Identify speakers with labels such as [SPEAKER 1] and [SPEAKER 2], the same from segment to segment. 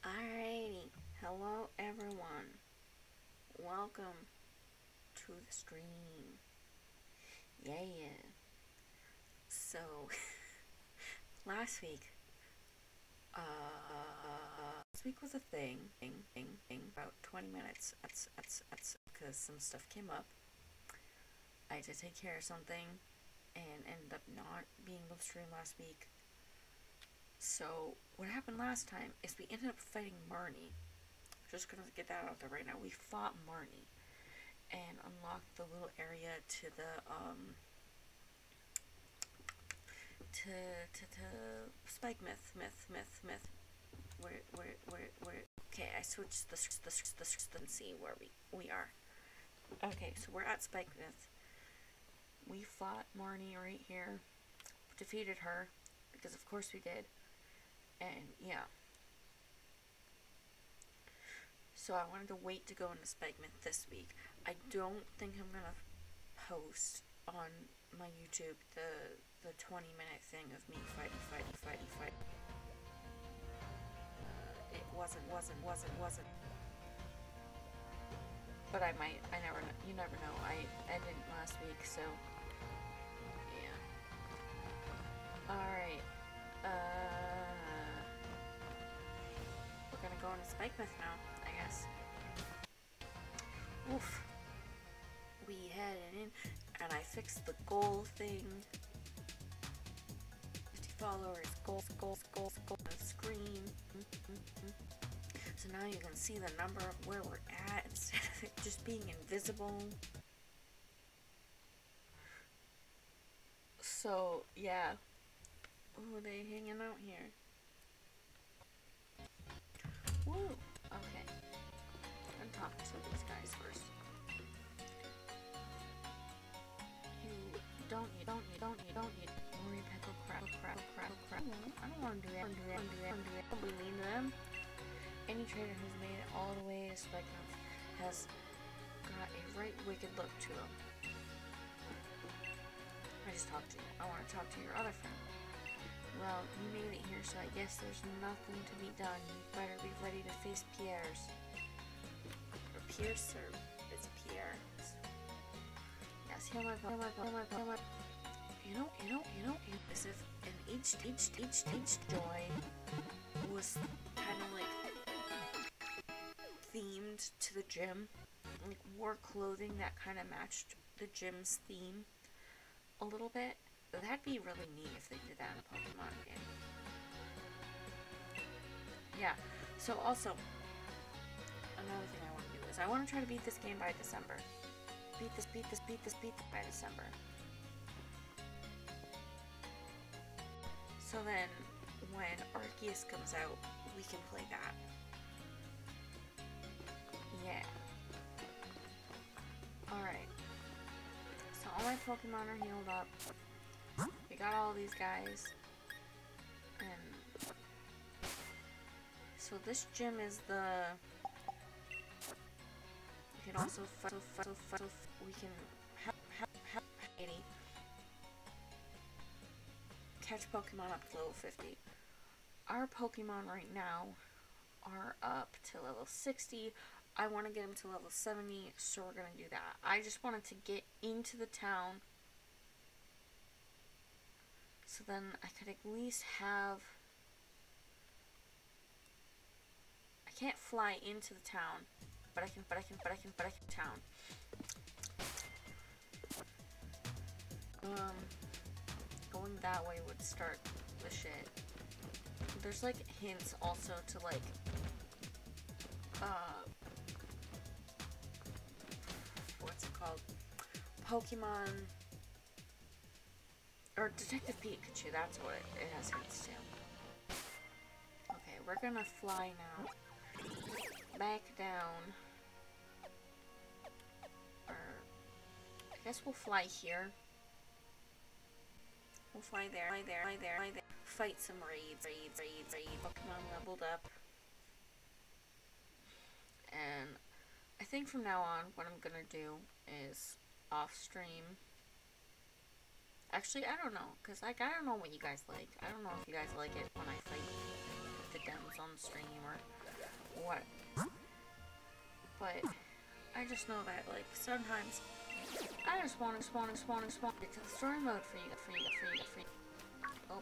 [SPEAKER 1] Alrighty, hello everyone. Welcome to the stream. Yeah. So last week, this week was a thing, about 20 minutes. That's because some stuff came up. I had to take care of something, and ended up not being able to stream last week. So what happened last time is we ended up fighting Marnie. Just gonna get that out there right now. We fought Marnie and unlocked the little area to the to Spike Myth. Where okay, I switched the and see where we are. Okay, so we're at Spike Myth. We fought Marnie right here, defeated her, because of course we did. And yeah, so I wanted to wait to go into Spike Myth this week. I don't think I'm gonna post on my YouTube the 20-minute thing of me fighting. It wasn't. But I might. I never know. You never know. I didn't last week, so yeah. All right. We're gonna go into Spike Myth now, I guess. Oof. We headed in, and I fixed the goal thing. 50 followers, goals on the screen. So now you can see the number of where we're at instead of it just being invisible. So yeah. Ooh, they hanging out here. Woo! Okay. I'm talking to these guys first. You don't need Marie Peckle crap. I don't want to do that. Don't be mean to them. Any trader who's made it all the way to Spike Myth has got a right wicked look to him. I just talked to you. I want to talk to your other friend. Well, you made it here, so I guess there's nothing to be done. You better be ready to face Pierre's. Or Pierce, or it's Pierre. Yes, heal my You know, as if an each joy was kind of like themed to the gym. Like, wore clothing that kind of matched the gym's theme a little bit. That'd be really neat if they did that in a Pokemon game. Yeah, so also, another thing I want to do is I want to try to beat this game by December. Beat this by December. So then, when Arceus comes out, we can play that. Yeah. Alright. So all my Pokemon are healed up. We got all these guys. And so this gym is the... We can also we can have 80. Catch Pokemon up to level 50. Our Pokemon right now are up to level 60. I want to get them to level 70, so we're going to do that. I just wanted to get into the town, so then I could at least have... I can't fly into the town, but I can town. Going that way would start the shit. There's like hints also to like what's it called? Pokemon or Detective Pikachu, that's what it has hints to. Okay, we're gonna fly now. Back down. Or I guess we'll fly here. We'll fly there. Fight some raids. Pokemon leveled up. And I think from now on, what I'm gonna do is off stream. Actually, I don't know, cause like I don't know what you guys like. I don't know if you guys like it when I fight the Dems on the stream, or what. But I just know that, like, sometimes I just want to get to the story mode for you. Oh.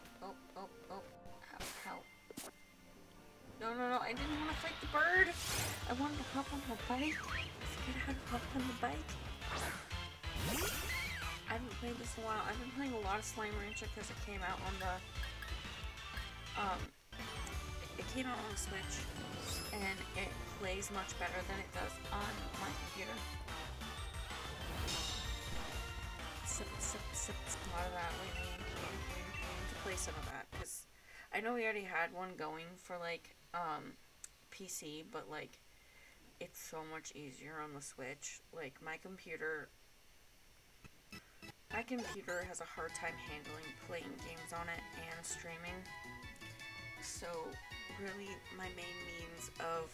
[SPEAKER 1] Help. No, I didn't want to fight the bird. I wanted to hop on the bike. I forget how to hop on the bike. I haven't played this in a while. I've been playing a lot of Slime Rancher because it came out on the, it came out on the Switch, and it plays much better than it does on my computer. Sip a lot of that lately. To play some of that, because I know we already had one going for, like, PC, but, like, it's so much easier on the Switch. Like, my computer has a hard time handling playing games on it and streaming. So, really, my main means of,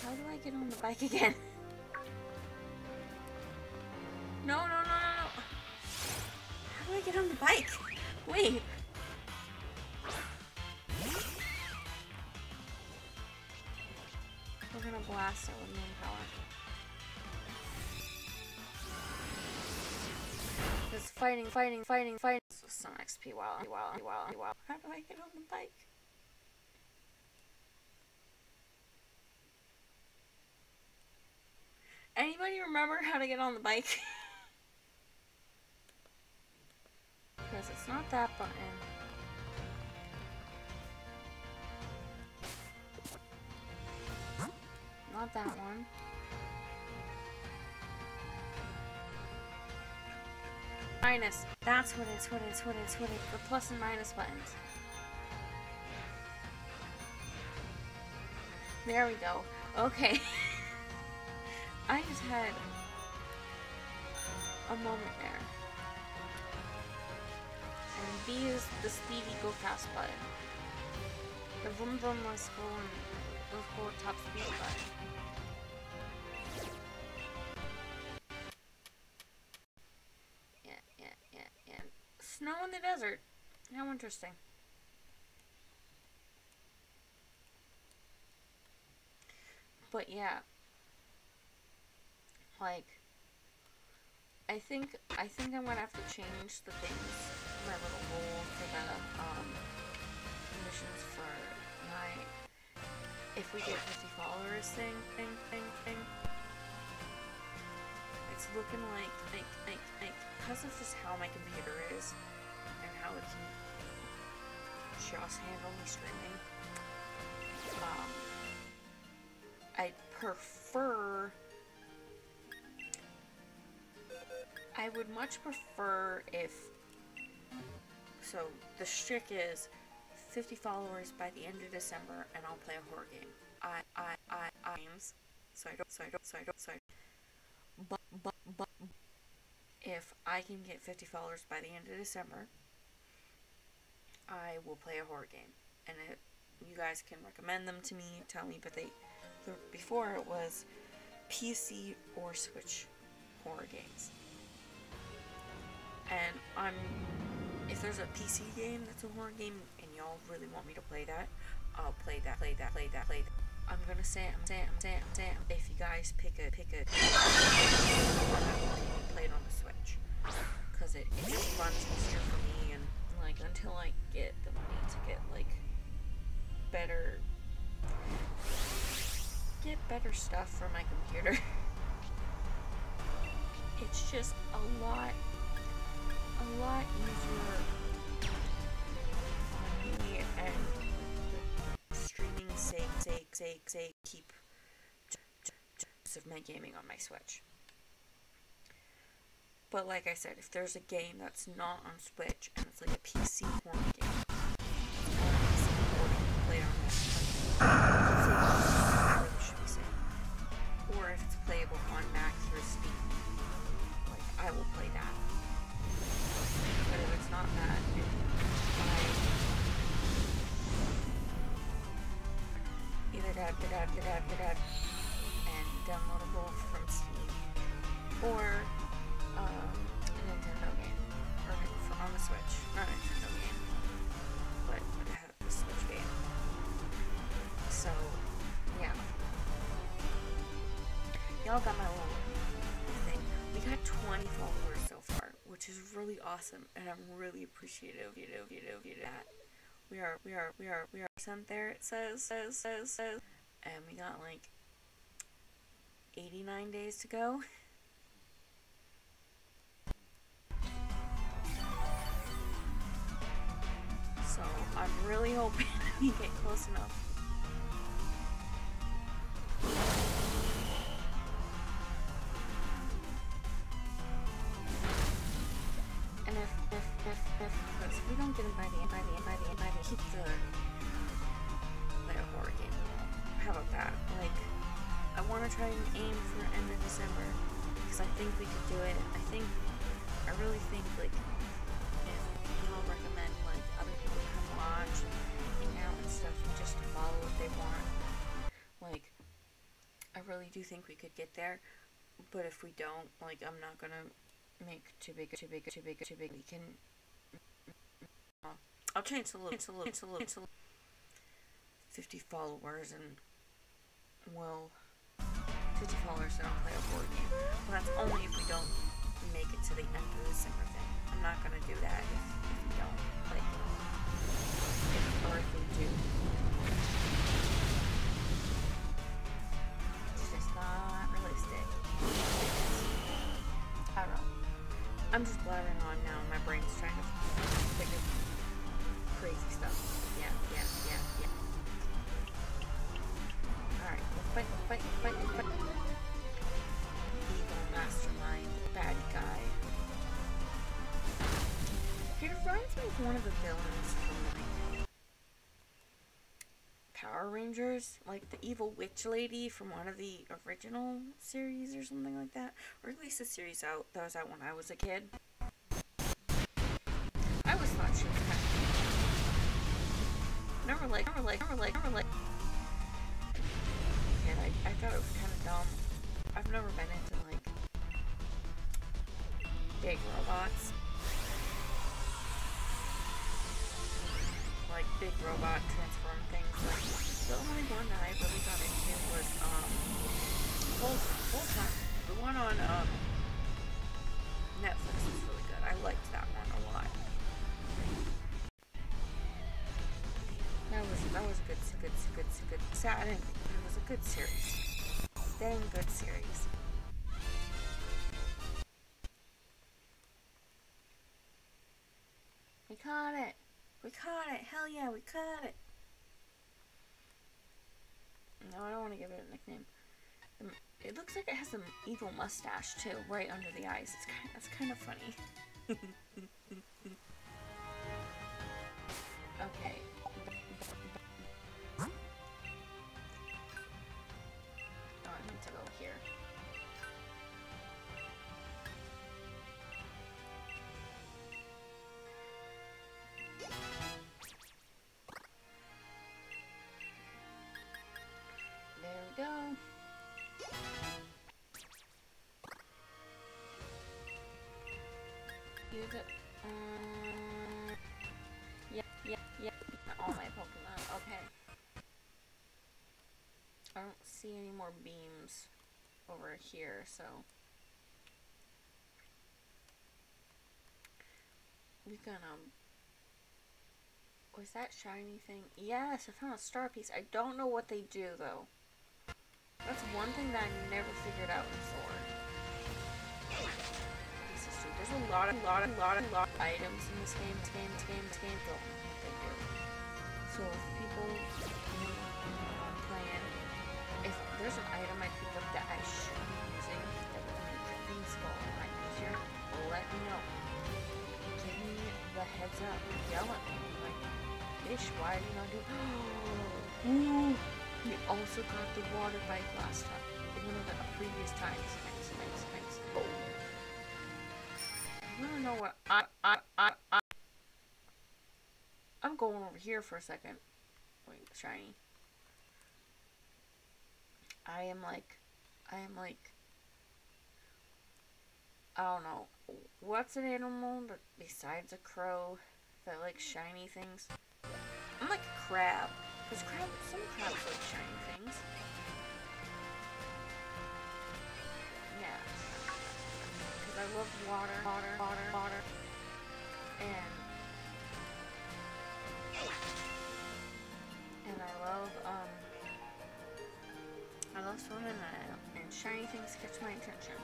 [SPEAKER 1] how do I get on the bike again? No. How do I get on the bike? Wait. We're gonna blast it with moon power. Just fighting. Some XP while. How do I get on the bike? Anybody remember how to get on the bike? Because it's not that button. Not that one. Minus. That's what it is. The plus and minus buttons. There we go. Okay. I just had a moment there. And B is the speedy go fast button. The vroom vroom was full top speed button. Yeah. Snow in the desert. How interesting. But yeah. Like, I think I'm gonna have to change the things, my little goal for the, missions for my, if we get 50 followers thing. It's looking like, because of just how my computer is, and how it can just handle me streaming, I would much prefer if, so the strict is 50 followers by the end of December and I'll play a horror game. But if I can get 50 followers by the end of December, I will play a horror game. And you guys can recommend them to me, tell me, but before it was PC or Switch horror games. And if there's a PC game that's a horror game and y'all really want me to play that, I'll play that. I'm gonna say, if you guys pick a play it on the Switch, cause it just runs easier for me, and like until I get the money to get like better stuff for my computer, it's just a lot easier for me and streaming sake keep of my gaming on my Switch. But like I said, if there's a game that's not on Switch and it's like a PC horror game, play on or if it's playable on Mac through Steam, like I will play that. But if it's not that, either that and downloadable from Steam, or a Nintendo game, or on the Switch, not a Nintendo game, but the Switch game. So yeah, y'all got my little thing. We got 20 followers so far, which is really awesome, and I'm really appreciative of that. We are sent there, it says, and we got like 89 days to go. So I'm really hoping we get close enough. And if we don't get them by the end, keep the like a horror game. How about that? Like, I want to try and aim for end of December because I think we could do it. I really think like if y'all recommend like other people come watch, hang out and stuff, and just follow what they want. Like, I really do think we could get there. But if we don't, like, I'm not gonna make too big. We can. I'll change a little. 50 followers and, well, 50 followers and I'll play a board game. Well, that's only if we don't make it to the end of the December thing. I'm not gonna do that if we don't. Like, or if we do. It's just not realistic. I don't know. I'm just blabbering on now. My brain's trying to figure crazy stuff. Yeah. Alright, we'll fight. Evil mastermind, bad guy. He reminds me of one of the villains from like Power Rangers, like the evil witch lady from one of the original series or something like that. Or at least the series that was out when I was a kid. I always thought she was kind of never like kid. I thought it was kind of dumb. I've never been into like big robots. Like big robot transform things. Like, the only one that I really got into was Voltron. The one on Netflix was really good. I liked that one a lot. That was a good. It was a good series. Dang good series. We caught it. Hell yeah, we caught it. No, I don't want to give it a nickname. It looks like it has an evil mustache too, right under the eyes. That's kind of funny. Okay. Oh, I need to go here. There we go. Use it. Yep. All my Pokemon. Okay. I don't see any more beams over here, so we're gonna. Was that shiny thing? Yes, I found a star piece. I don't know what they do though. That's one thing that I never figured out in Sword. There's a lot of items in this game. Don't know what they do. So if people playing, if there's an item I pick up that I should be using that would make things go a lot easier, let me know. Give me the heads up. Yell at me. Like, bitch, why are you not doing? Ooh. We also got the water bike last time. One of the previous times. Thanks. Oh. I don't know what I'm going over here for a second. Wait, shiny. I am like I don't know. What's an animal that besides a crow that likes shiny things? I'm like a crab. Because some crabs like shiny things. Yeah. Because I love water. And I love swimming and shiny things catch my attention.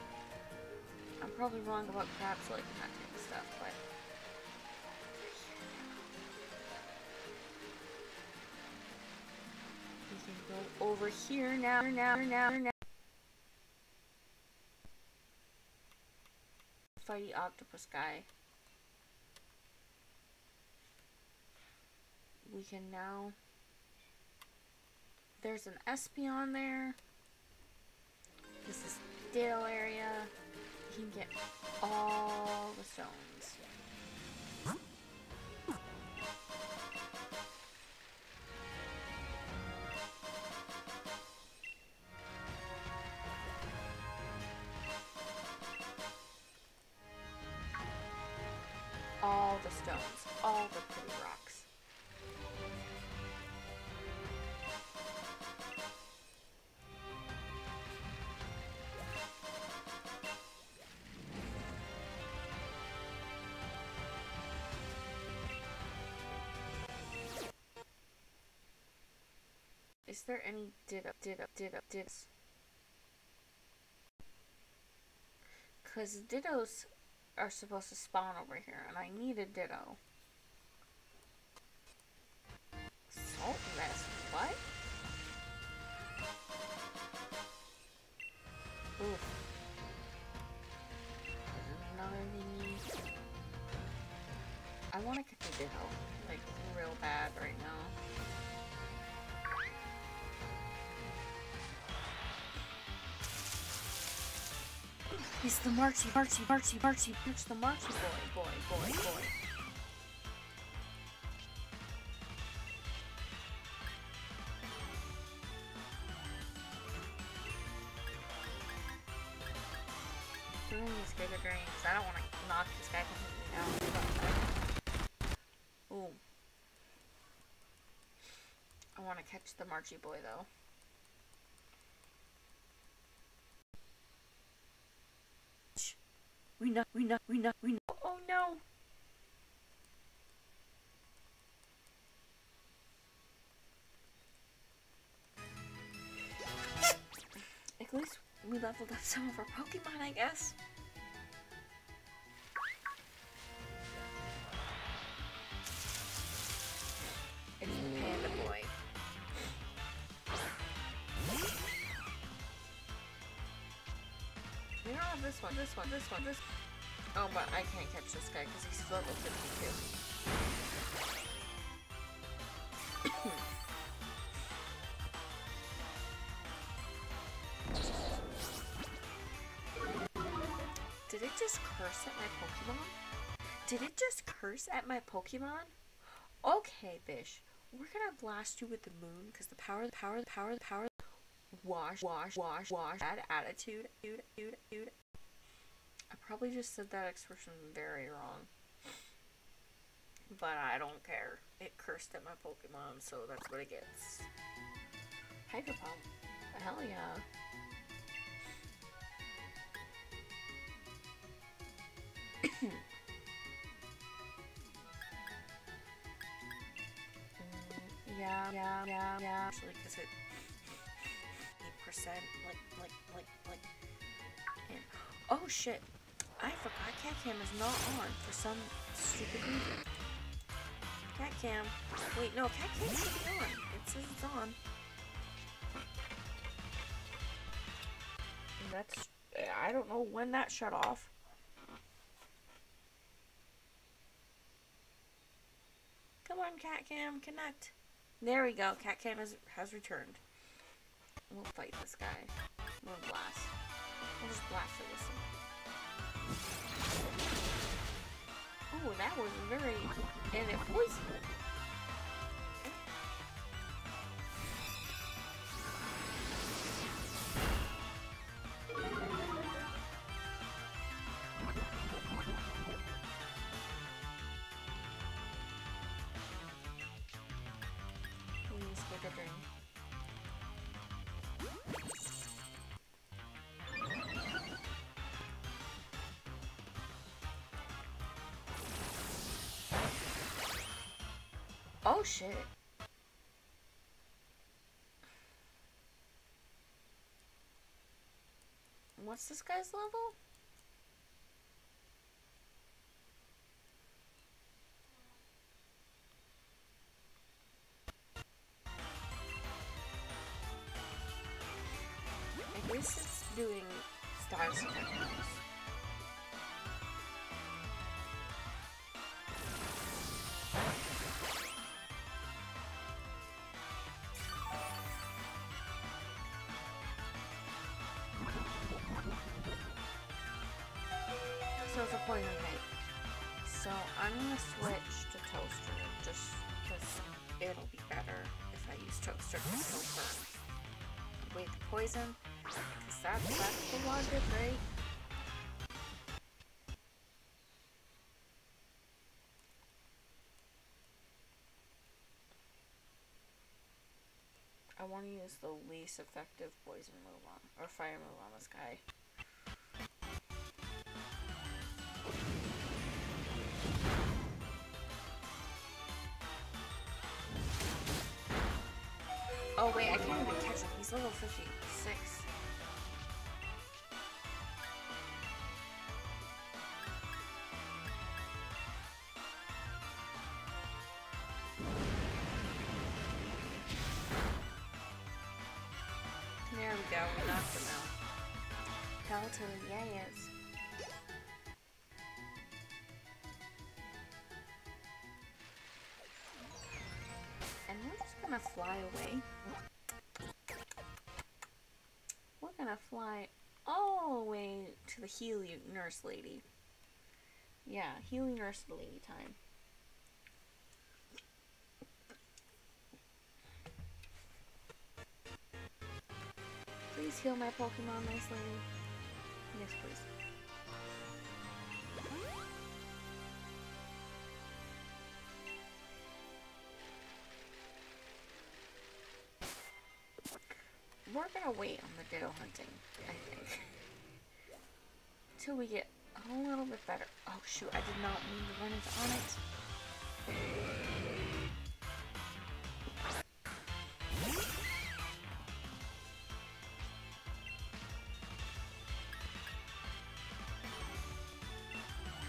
[SPEAKER 1] I'm probably wrong about crabs liking that type of stuff, but we can go over here now. Fighty octopus guy. We can now. There's an Espeon there. This is Ditto area. You can get all the stones. All the stones. All the pretty rocks. Is there any Dittos? Because Dittos are supposed to spawn over here, and I need a Ditto. Salt nest? What? Oof. Another thingy. I want to catch a Ditto, like, real bad right now. He's the Marchy. It's the Marchy boy. Doing these Giga Drains. I don't want to knock this guy completely down. Ooh. I want to catch the Marchy boy though. We know. Oh no! At least we leveled up some of our Pokemon, I guess. It's the Panda Boy. We don't have this one. Oh, but I can't catch this guy because he's level 52. Did it just curse at my Pokemon? Okay, Bish. We're gonna blast you with the moon because the power. Wash. Bad attitude. I probably just said that expression very wrong. But I don't care. It cursed at my Pokemon, so that's what it gets. Hydro Pump. Hell yeah. Yeah. Actually, because it 8%, like. And, oh shit! I forgot Catcam is not on for some stupid reason. Catcam. Wait, no, Catcam should be on. It says it's on. And that's. I don't know when that shut off. Come on, Catcam, connect. There we go. Catcam has returned. We'll fight this guy. We'll blast. We'll just blast it with some. Oh, that was very. And it poisoned. Oh shit. What's this guy's level? I guess it's doing status effects. So it's a poison type. So I'm gonna switch to Toaster just because it'll be better if I use Toaster to kill her. Wait, the poison? Because that's the logic, right? I want to use the least effective poison move on, or fire move on this guy. Oh wait, I can't even catch him. He's level 56. There we go, we knocked him out. Hell to the yes. And we're just gonna fly away. We're gonna fly all the way to the Healy Nurse Lady. Yeah, Healy Nurse Lady time. Please heal my Pokemon, nice lady. Yes, please. We're gonna wait on the Ditto hunting, I think. Till we get a little bit better. Oh shoot, I did not mean to run into Onyx.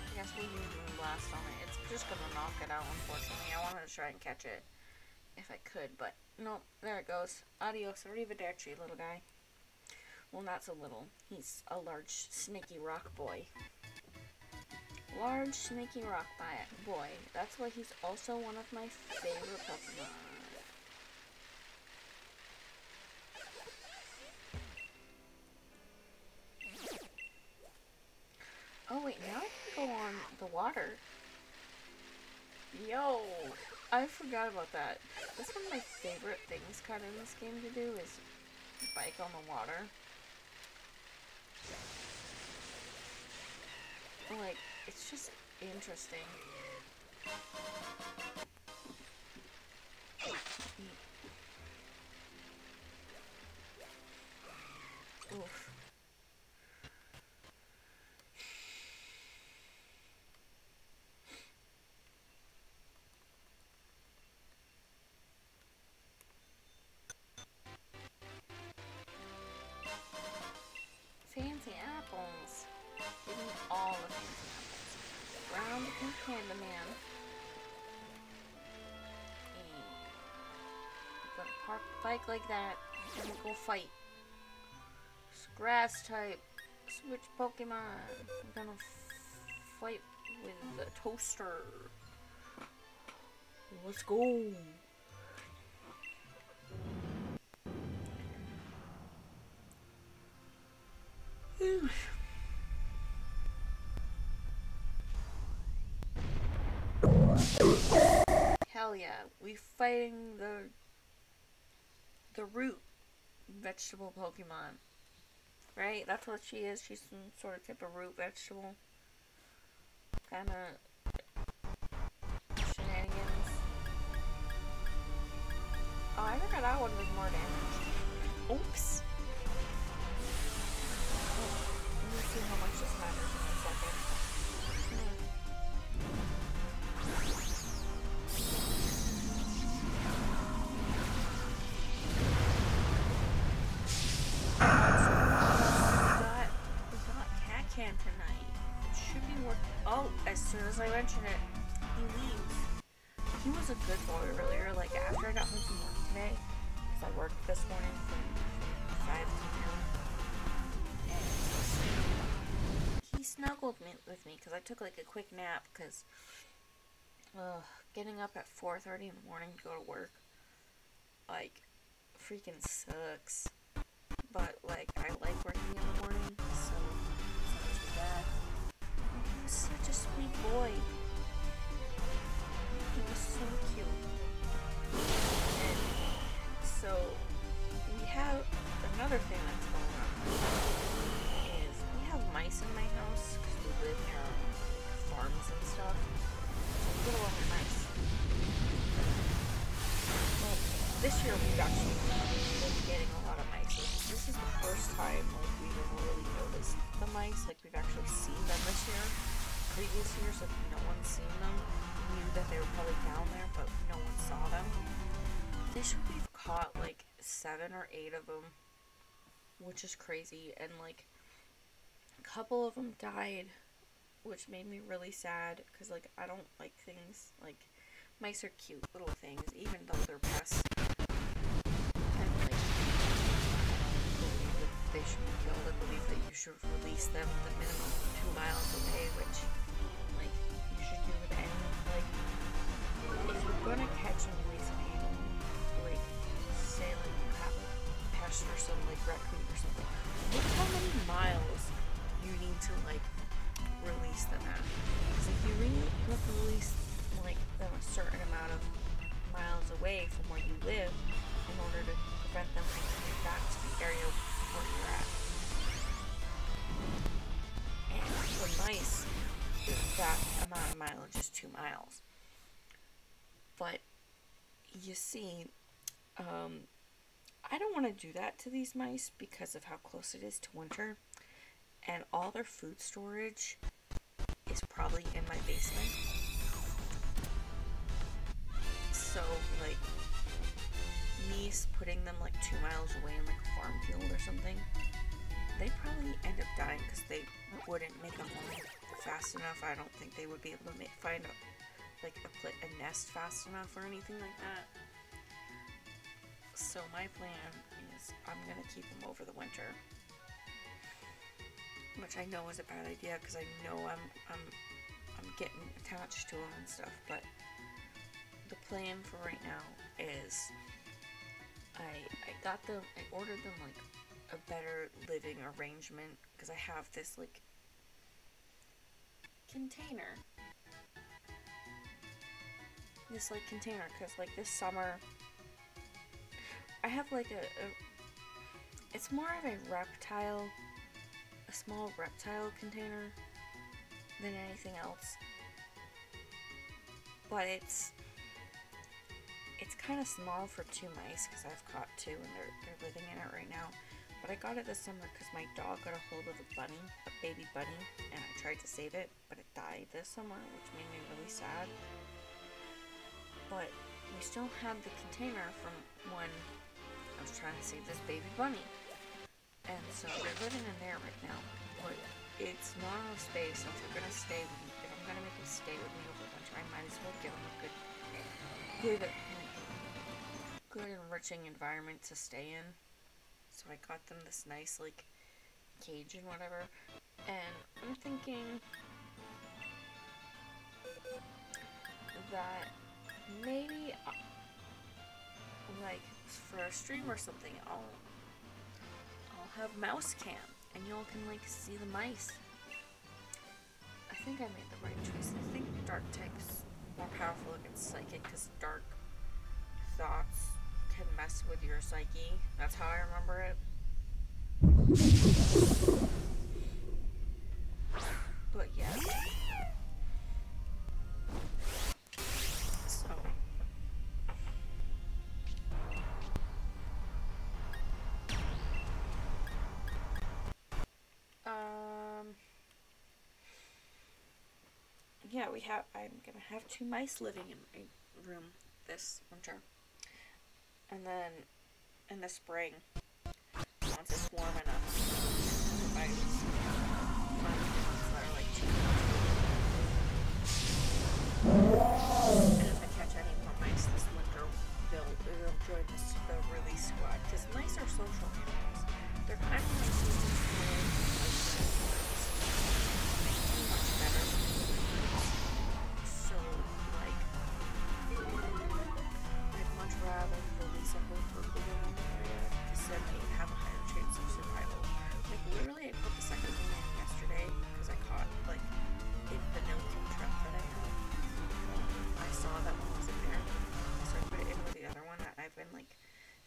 [SPEAKER 1] I guess we'll use Moonblast on it. It's just gonna knock it out, unfortunately. I wanted to try and catch it if I could, but nope, there it goes. Adios, arrivederci, little guy. Well, not so little. He's a large, snaky rock boy. Large, snaky rock boy. That's why he's also one of my favorite Pokemon. Oh wait, now I can go on the water. Yo! I forgot about that. That's one of my favorite things kind of in this game to do is bike on the water. Like, it's just interesting. Oof. Fancy apples. Give me all the fancy apples. Round and Panda Man. Gotta park the bike like that, and we'll go fight. It's grass type. Switch Pokemon. I'm gonna fight with the Toaster. Let's go. Hell yeah, we fighting the root vegetable Pokemon. Right? That's what she is. She's some sort of type of root vegetable. Kinda shenanigans. Oh, I forgot that one was more damage. Oops. Let me see how much this matters in a second. mention it, he leaves. He was a good boy earlier, like after I got home from work today, because I worked this morning from 5 to 10. He snuggled with me because I took like a quick nap because getting up at 4:30 in the morning to go to work, like, freaking sucks. But like I like working in the morning, so it's not too bad. He was such a sweet boy. He was so cute. And so we have another thing that's going on is we have mice in my house because we live near farms and stuff. So we get a lot of mice. Well, this year we've actually been getting a lot of mice. This is the first time like we've ever really noticed the mice. Like we've actually seen them this year. Previous years, like no one's seen them. We knew that they were probably down there, but no one saw them. This year we've caught like 7 or 8 of them, which is crazy. And like a couple of them died, which made me really sad because like I don't like things like mice are cute little things, even though they're pests. And like I believe that they should be killed. I believe that you should release them the minimum of 2 miles away, which like you should do with any like if you're gonna catch and release an animal, like say like you have a pest or some like raccoon or something, look how many miles you need to like release them at. Because if you have to release like them a certain amount of miles away from where you live in order to prevent them from coming back to the area where you're at. And for mice, that amount of mileage is 2 miles. But you see, I don't want to do that to these mice because of how close it is to winter, and all their food storage is probably in my basement. So like me putting them like 2 miles away in like a farm field or something, they probably end up dying because they wouldn't make a home fast enough. I don't think they would be able to find a nest fast enough or anything like that. So my plan is I'm gonna keep them over the winter, which I know is a bad idea because I know I'm getting attached to them and stuff. But the plan for right now is I ordered them like a better living arrangement because I have this like container. Because like this summer I have like it's more of a small reptile container than anything else, but it's kind of small for 2 mice because I've caught 2 and they're living in it right now. But I got it this summer because my dog got a hold of a baby bunny, and I tried to save it, but it died this summer, which made me really sad. But we still have the container from when I was trying to save this baby bunny. And so they're living in there right now. But it's not enough space, so if they're gonna stay with me, if I'm gonna make them stay with me over winter, I might as well give them a good enriching environment to stay in. So I got them this nice like cage and whatever. And I'm thinking that maybe like for a stream or something I'll have mouse cam and y'all can like see the mice. I think I made the right choice. I think dark type's more powerful against psychic because dark thoughts can mess with your psyche. That's how I remember it. But yeah. So yeah, I'm gonna have 2 mice living in my room this winter. And then in the spring, once it's warm enough, my ones that are like 2 months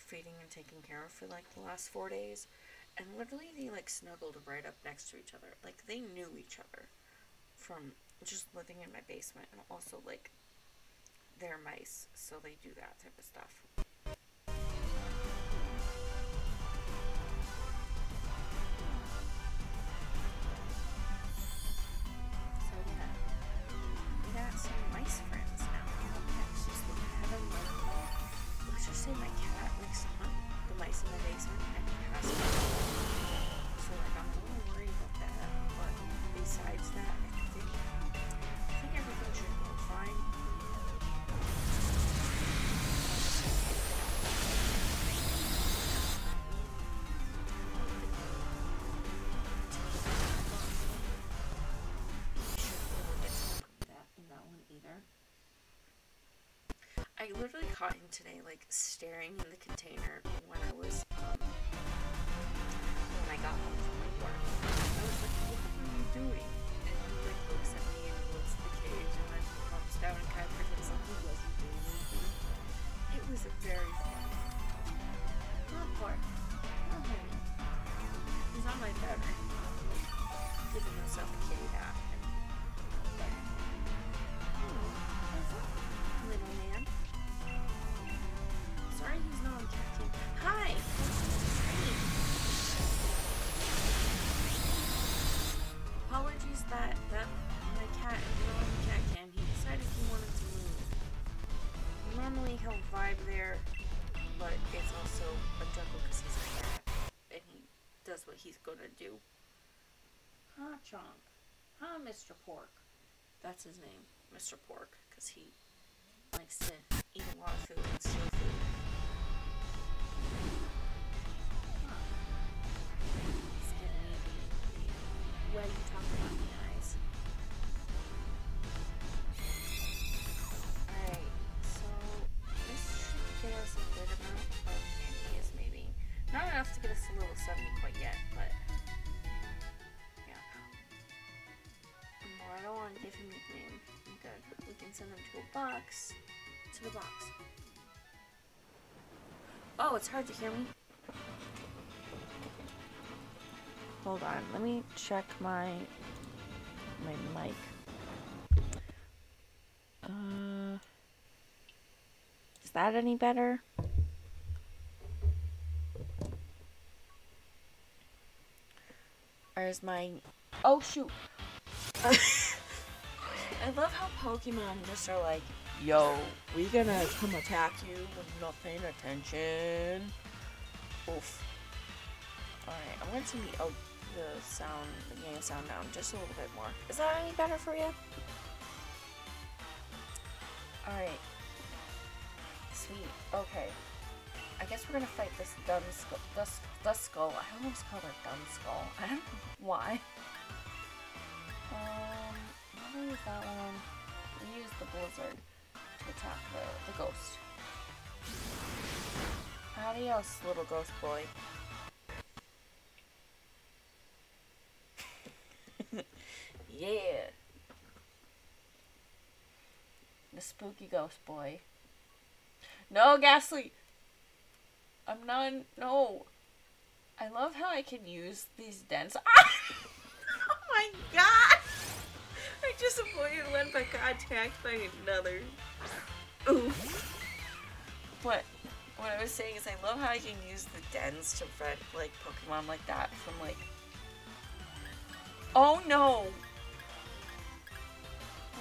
[SPEAKER 1] feeding and taking care of for like the last 4 days. And literally they like snuggled right up next to each other. Like they knew each other from just living in my basement, and also like they're mice, so they do that type of stuff. So yeah, we got some mice friends now. Let's just have them like, let's just say my cat likes to hunt the mice in the basement and he has to. So like I'm a little worried about that, but besides that, I think everything should go fine. I literally caught him today, like, staring in the container when I was, when I got home from my work. I was like, what are you doing? And he, like, looks at me and he looks at the cage and then he comes down and kind of pretends like he wasn't doing anything. It was very funny. Oh, poor. Oh, honey. He's on my bed right now, like, giving himself a kitty bath. Little man. Sorry he's not on the cat cam. Hi! Apologies that my cat is not on the cat cam. He decided he wanted to move. Normally he'll vibe there, but it's also a juggle because he's a cat. And he does what he's gonna do. Huh, Chonk? Huh, Mr. Pork? That's his name, Mr. Pork, because he likes to eat a lot of food and steal food. Huh. He's giving me the way you talk about me eyes. Alright, so this should get us a good amount of pennies, maybe. Not enough to get us a little 70 quite yet, but yeah. Well, I don't want to give him a nickname. Good, but we can send him to a box. To the box. Oh, it's hard to hear me. Hold on, let me check my mic. Is that any better? Or is my... Oh, shoot. I love how Pokemon just are like, yo, we gonna come attack you when you're not paying attention. Oof. Alright, I'm going to turn the game sound down just a little bit more. Is that any better for you? Alright. Sweet. Okay. I guess we're gonna fight this Duskull. I almost called her Dunskull. I don't know why. I'll use that one. We'll use the Blizzard to attack the ghost. Adios, little ghost boy. Yeah. The spooky ghost boy. No, Ghastly! I'm not. No. I love how I can use these dents. Ah! Oh my god! I just avoided one but got attacked by another. Ooh. But what I was saying is I love how I can use the dens to prevent like Pokemon like that from like. Oh no!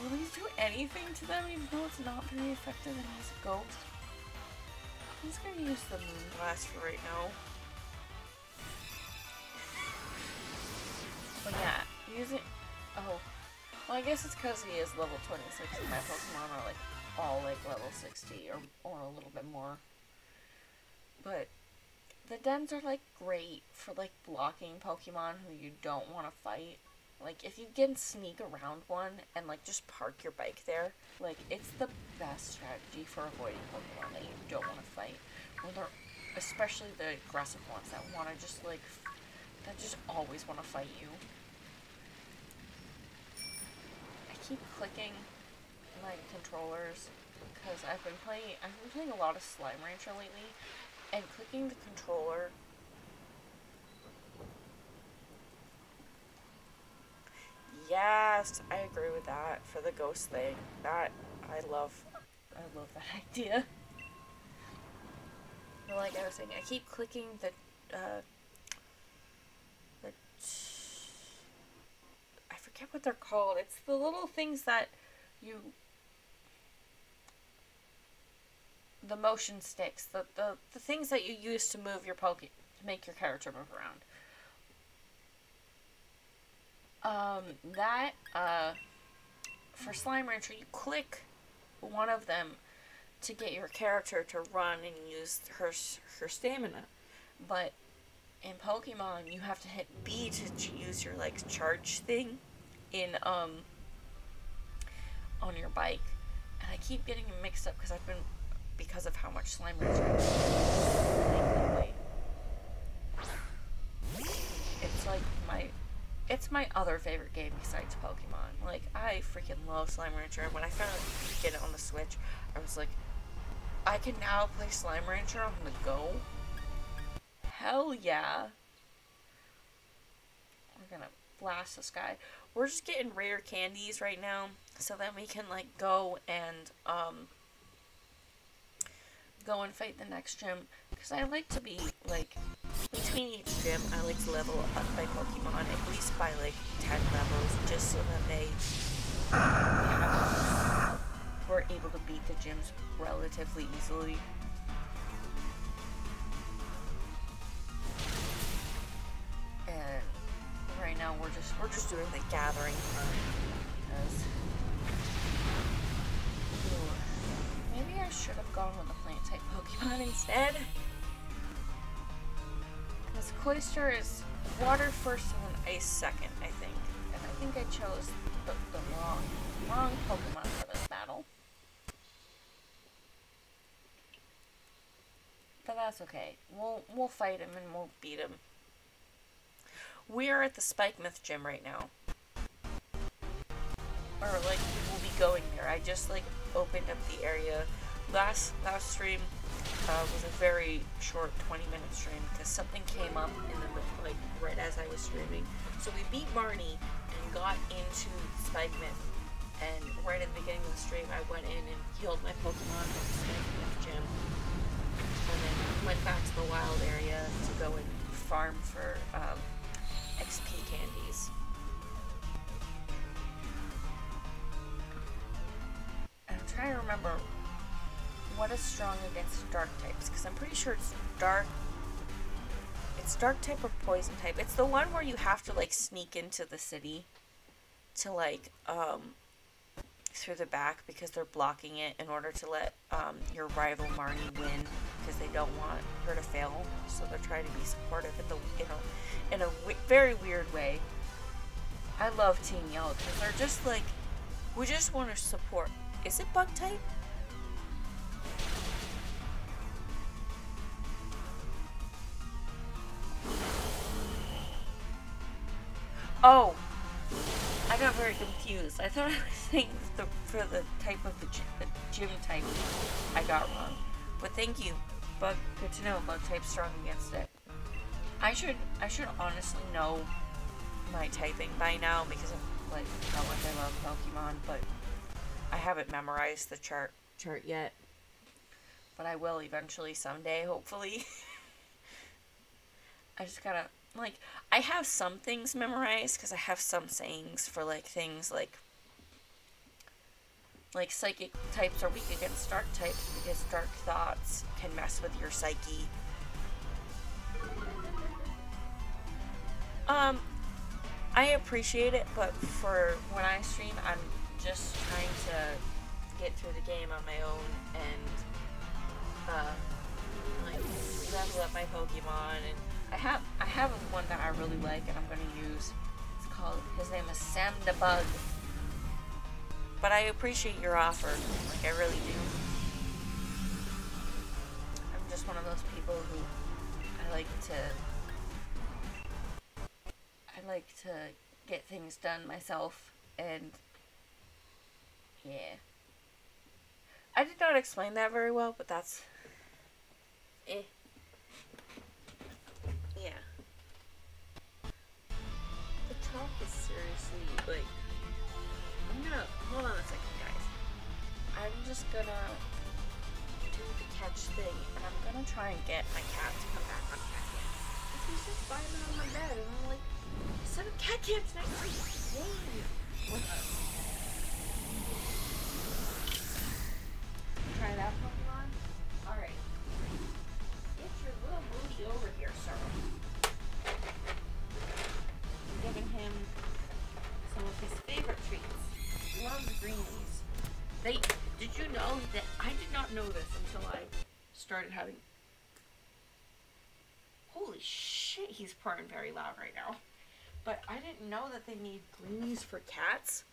[SPEAKER 1] Will these do anything to them even though it's not very effective and he's a ghost? I'm just gonna use the Moonblast for right now. But yeah, use it. Oh. Well, I guess it's because he is level 26 and my Pokemon are like all like level 60 or a little bit more. But the dens are like great for like blocking Pokemon who you don't want to fight. Like if you can sneak around one and like just park your bike there, like it's the best strategy for avoiding Pokemon that you don't want to fight. When they're, especially the aggressive ones that want to just like, that just always want to fight you. I keep clicking my controllers because I've been playing a lot of Slime Rancher lately, and clicking the controller. Yes, I agree with that for the ghost thing. That I love that idea. But like I was saying, I keep clicking the I forget what they're called. It's the little things that you the motion sticks, the things that you use to move your to make your character move around. For Slime Rancher, you click one of them to get your character to run and use her stamina. But in Pokemon, you have to hit B to use your like charge thing in on your bike. And I keep getting them mixed up because of how much Slime Rancher I play. It's my other favorite game besides Pokemon. Like, I freaking love Slime Rancher. When I found out you could get it on the Switch, I was like, I can now play Slime Rancher on the go? Hell yeah. We're gonna blast this guy. We're just getting rare candies right now, so that we can, like, go and fight the next gym. Because I like to be, like, between each gym, I like to level up my Pokemon at least by, like, 10 levels, just so that we're able to beat the gyms relatively easily. And right now we're just doing the gathering part, because maybe I should have gone with the plant type Pokemon instead. Because Cloyster is water first and then ice second, I think. And I think I chose the wrong Pokemon for this battle. But that's okay. We'll fight him and we'll beat him. We're at the Spikemouth gym right now. Or like we'll be going there. I just like opened up the area. Last stream was a very short 20-minute stream because something came up in the like right as I was streaming. So we beat Marnie and got into Spikemouth. And right at the beginning of the stream, I went in and healed my Pokemon at the Spikemouth gym. And then went back to the wild area to go and farm for XP candies. I'm trying to remember what is strong against dark types, because I'm pretty sure it's dark type or poison type. It's the one where you have to like sneak into the city to like through the back because they're blocking it in order to let your rival Marnie win because they don't want her to fail. So they're trying to be supportive in a very weird way. I love Team Yellow because they're just like, we just want to support. Is it bug type? Oh, I got very confused. I thought I was saying for the type of the gym type I got wrong. But thank you. Bug, good to know. Bug type strong against it. I should honestly know my typing by now because of like how much I love Pokemon, but I haven't memorized the chart yet. But I will eventually someday, hopefully. I just gotta like, I have some things memorized because I have some sayings for like things like psychic types are weak against dark types because dark thoughts can mess with your psyche. I appreciate it, but for when I stream, I'm just trying to get through the game on my own and like level up my Pokemon, and I have one that I really like and I'm gonna use. It's called, his name is Sam the Bug. But I appreciate your offer, like I really do. I'm just one of those people who I like to get things done myself, and yeah. I did not explain that very well, but that's talk is seriously, like, I'm gonna, hold on a second, guys. I'm just gonna do the catch thing, and I'm gonna try and get my cat to come back on cat camp. He's just vibing on my bed, and I'm like, 7 cat camps next week. Yay! What's up? Try that Pokemon? Alright. Get your little booty over here, sir. I'm giving him some of his favorite treats. He loves greenies. Did you know that I did not know this until I started having. Holy shit, he's purring very loud right now. But I didn't know that they need greenies for cats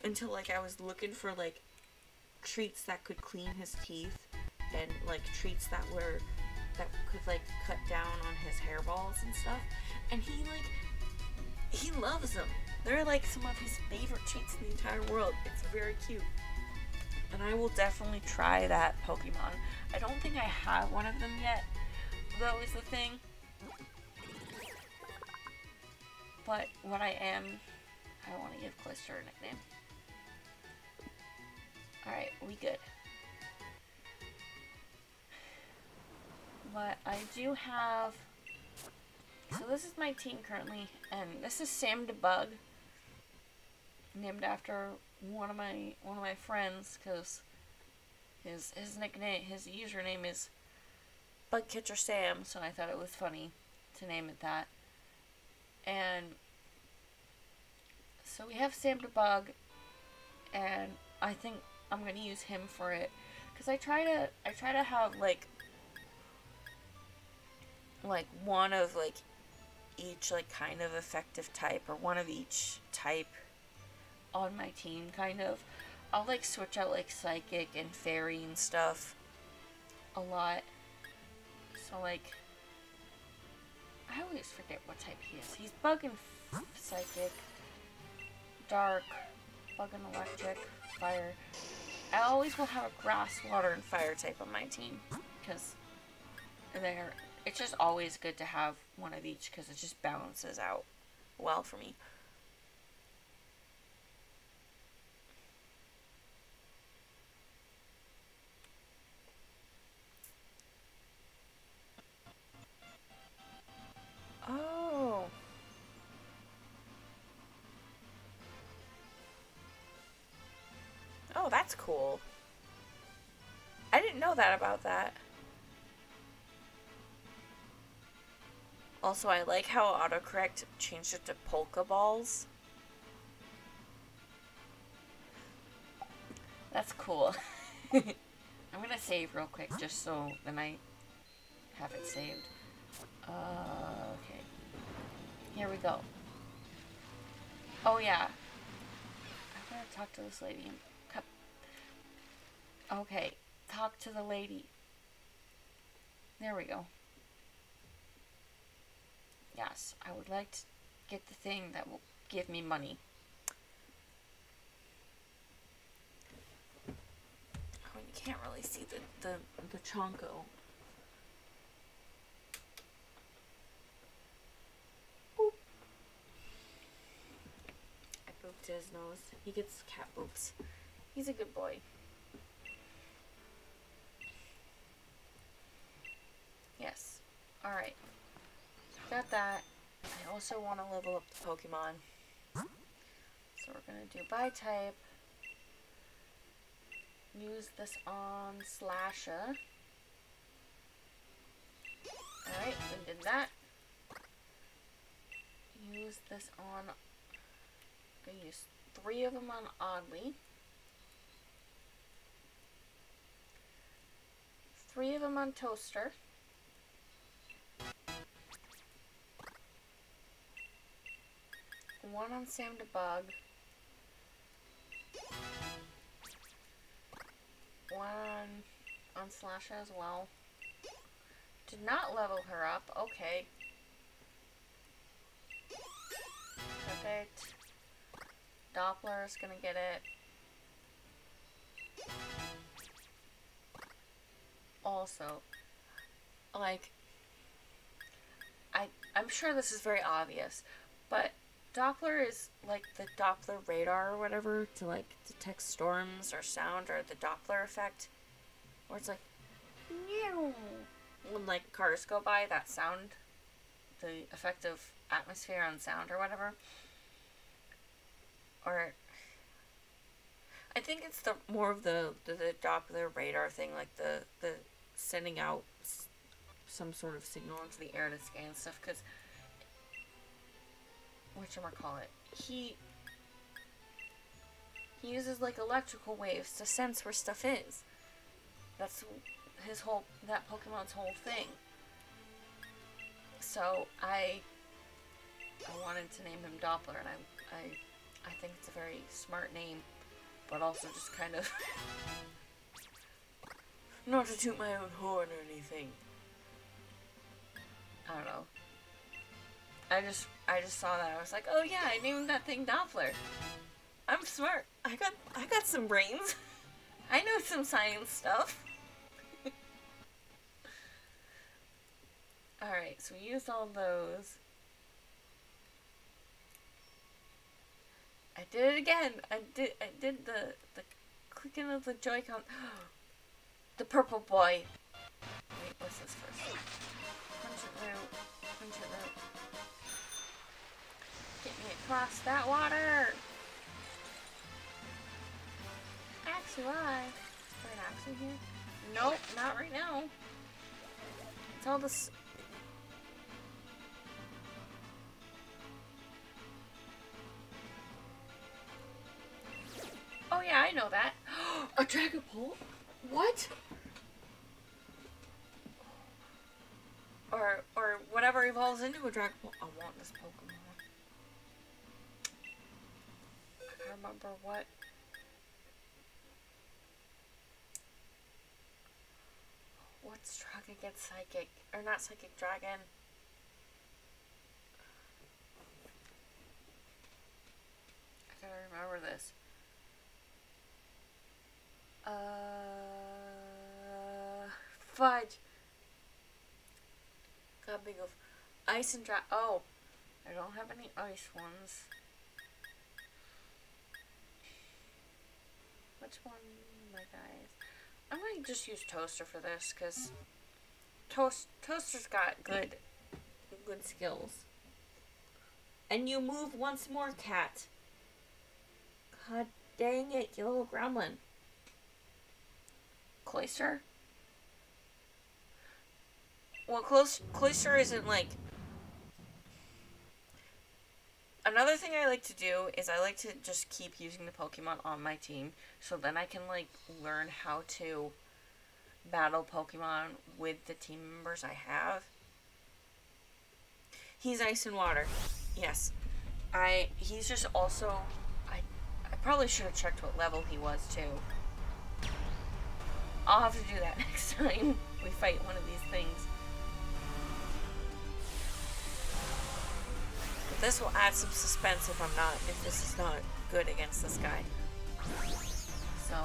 [SPEAKER 1] until like I was looking for like treats that could clean his teeth and like treats that could like cut down on his hairballs and stuff. And he loves them. They're like some of his favorite treats in the entire world. It's very cute. And I will definitely try that Pokemon. I don't think I have one of them yet, though, is the thing. But what I want to give Cloyster a nickname. Alright, we good. But I do have... So this is my team currently, and this is Sam DeBug, named after one of my friends, because his username is Bugcatcher Sam, so I thought it was funny to name it that. And so we have Sam DeBug, and I think I'm gonna use him for it, because I try to have like one of like each like kind of effective type, or one of each type on my team, kind of. I'll like switch out like Psychic and Fairy and stuff a lot. So like, I always forget what type he is. He's Bug and Psychic, Dark, Bug and Electric, Fire. I always will have a Grass, Water, and Fire type on my team, because it's just always good to have one of each, because it just balances out well for me. Oh. Oh, that's cool. I didn't know that about that. Also, I like how autocorrect changed it to Pokeballs. That's cool. I'm gonna save real quick just so then I have it saved. Okay. Here we go. Oh yeah. I'm gonna talk to this lady. Okay. Talk to the lady. There we go. Yes, I would like to get the thing that will give me money. Oh, you can't really see the Chonko. Boop. I booped his nose. He gets cat boops. He's a good boy. Yes. Alright. Got that. I also want to level up the Pokemon. So we're going to do Bi-type. Use this on Slasha. Alright, we did that. Use this on... I'm going to use 3 of them on Oddly. 3 of them on Toaster. One on Sam DeBug. One on Slasha as well. Did not level her up. Okay. Perfect. Doppler is gonna get it. Also, like, I'm sure this is very obvious, but Doppler is like the Doppler radar or whatever to like detect storms or sound, or the Doppler effect, where it's like, meow, when like cars go by, that sound, the effect of atmosphere on sound or whatever. Or I think it's the more of the Doppler radar thing, like the sending out some sort of signal into the air to scan stuff, because whatchamacallit, he uses like electrical waves to sense where stuff is. That's that Pokemon's whole thing. So I wanted to name him Doppler, and I think it's a very smart name, but also just kind of not to toot my own horn or anything. I don't know. I just saw that. I was like, oh yeah, I named that thing Doppler. I'm smart. I got some brains. I know some science stuff. Alright, so we used all those. I did it again. I did the clicking of the Joy-Con. The purple boy. Wait, what's this first? Punch it route. Punch it route. Get me across that water. Axie, why? Is there an Axie here? Nope, not right now. It's all this. Oh yeah, I know that. A Dragapult? What? Or whatever evolves into a Dragapult. I want this Pokemon. I can't remember what. What's strong against Psychic? Or not Psychic Dragon? I gotta remember this. Fudge. Gotta think of ice and dry. Oh, I don't have any ice ones. Which one, my guys? I'm gonna just use Toaster for this, because Toaster's got good skills. And you move once more, cat. God dang it, you little gremlin. Cloyster? Well, Cloyster isn't like... Another thing I like to do is I like to just keep using the Pokemon on my team, so then I can, like, learn how to battle Pokemon with the team members I have. He's Ice and Water. Yes. He's just also... I probably should have checked what level he was, too. I'll have to do that next time we fight one of these things. But this will add some suspense if this is not good against this guy. So,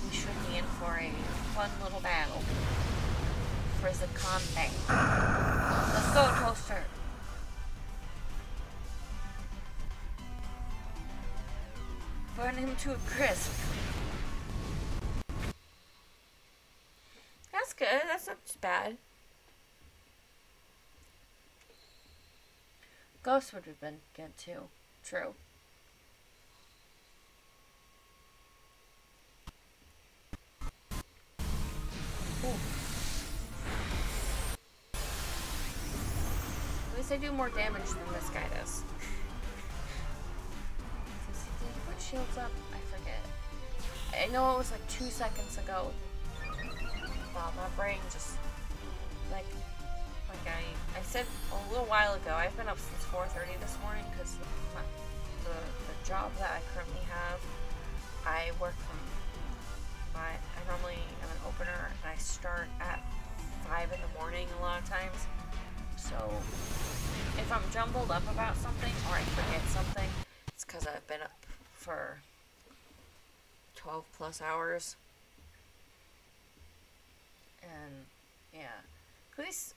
[SPEAKER 1] we should be in for a fun little battle. For the combat. Let's go, Toaster! Burn him to a crisp. That's good. That's not too bad. Ghost would have been good too. True. Ooh. At least I do more damage than this guy does. Did he put shields up? I forget. I know it was like 2 seconds ago. Wow, my brain just, like I said a little while ago, I've been up since 4:30 this morning because the job that I currently have, I work from I normally am an opener and I start at 5 in the morning a lot of times. So if I'm jumbled up about something or I forget something, it's because I've been up for 12 plus hours. And yeah,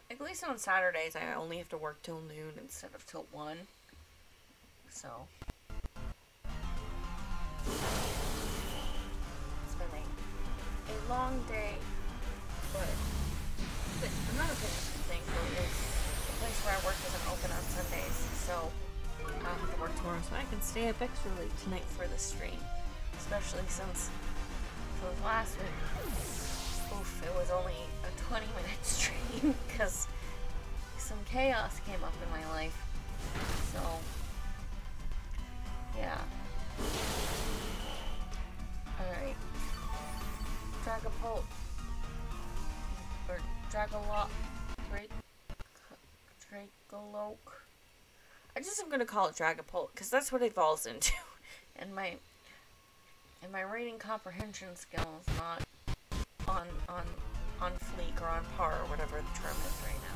[SPEAKER 1] at least on Saturdays I only have to work till noon instead of till 1. so it's been a long day, but another thing is the place where I work isn't open on Sundays, so I'll have to work tomorrow, so I can stay up extra late tonight for the stream, especially since for last week, it was only a 20-minute stream because some chaos came up in my life. So, yeah. Alright. Dragapult. Or Dragalope. Dragalope. I just am gonna call it Dragapult because that's what it evolves into. And my reading comprehension skill is not on fleek or on par or whatever the term is right now.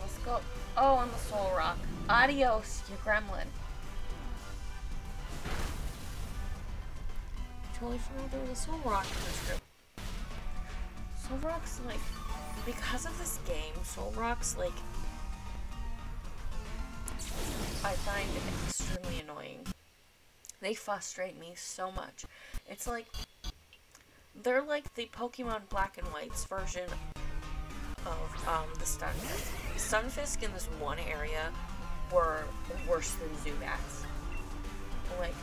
[SPEAKER 1] Let's go. Oh, on the Soul Rock. Adios, you gremlin. Totally forgot there was a Soul Rock in this group. Soul Rock's like, because of this game, Soul Rock's like, I find it extremely annoying. They frustrate me so much. It's like, they're like the Pokemon Black and White's version of the Stunfisk. Stunfisk in this one area were worse than Zubats. Like,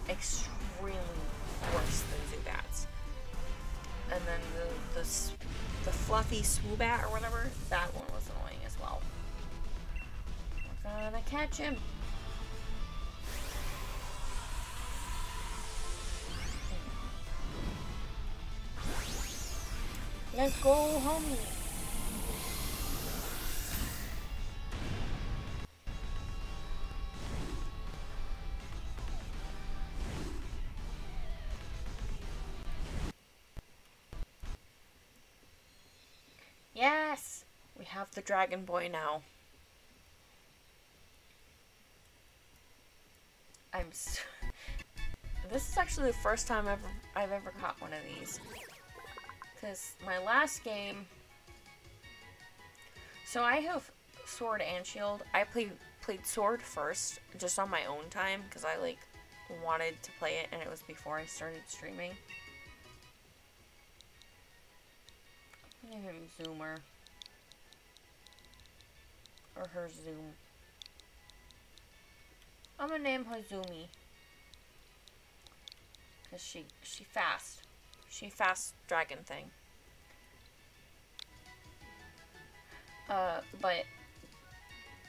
[SPEAKER 1] extremely worse than Zubats. And then the fluffy Swoobat or whatever, that one was annoying as well. We're gonna catch him. Let's go, homie. Yes! We have the Dragon Boy now. This is actually the first time I've ever caught one of these. Because my last game... So I have Sword and Shield. I played Sword first, just on my own time, because I, like, wanted to play it, and it was before I started streaming. Name him Zoomer. Or her Zoom. I'm gonna name her Zoomy. Cause she fast. She fast dragon thing. But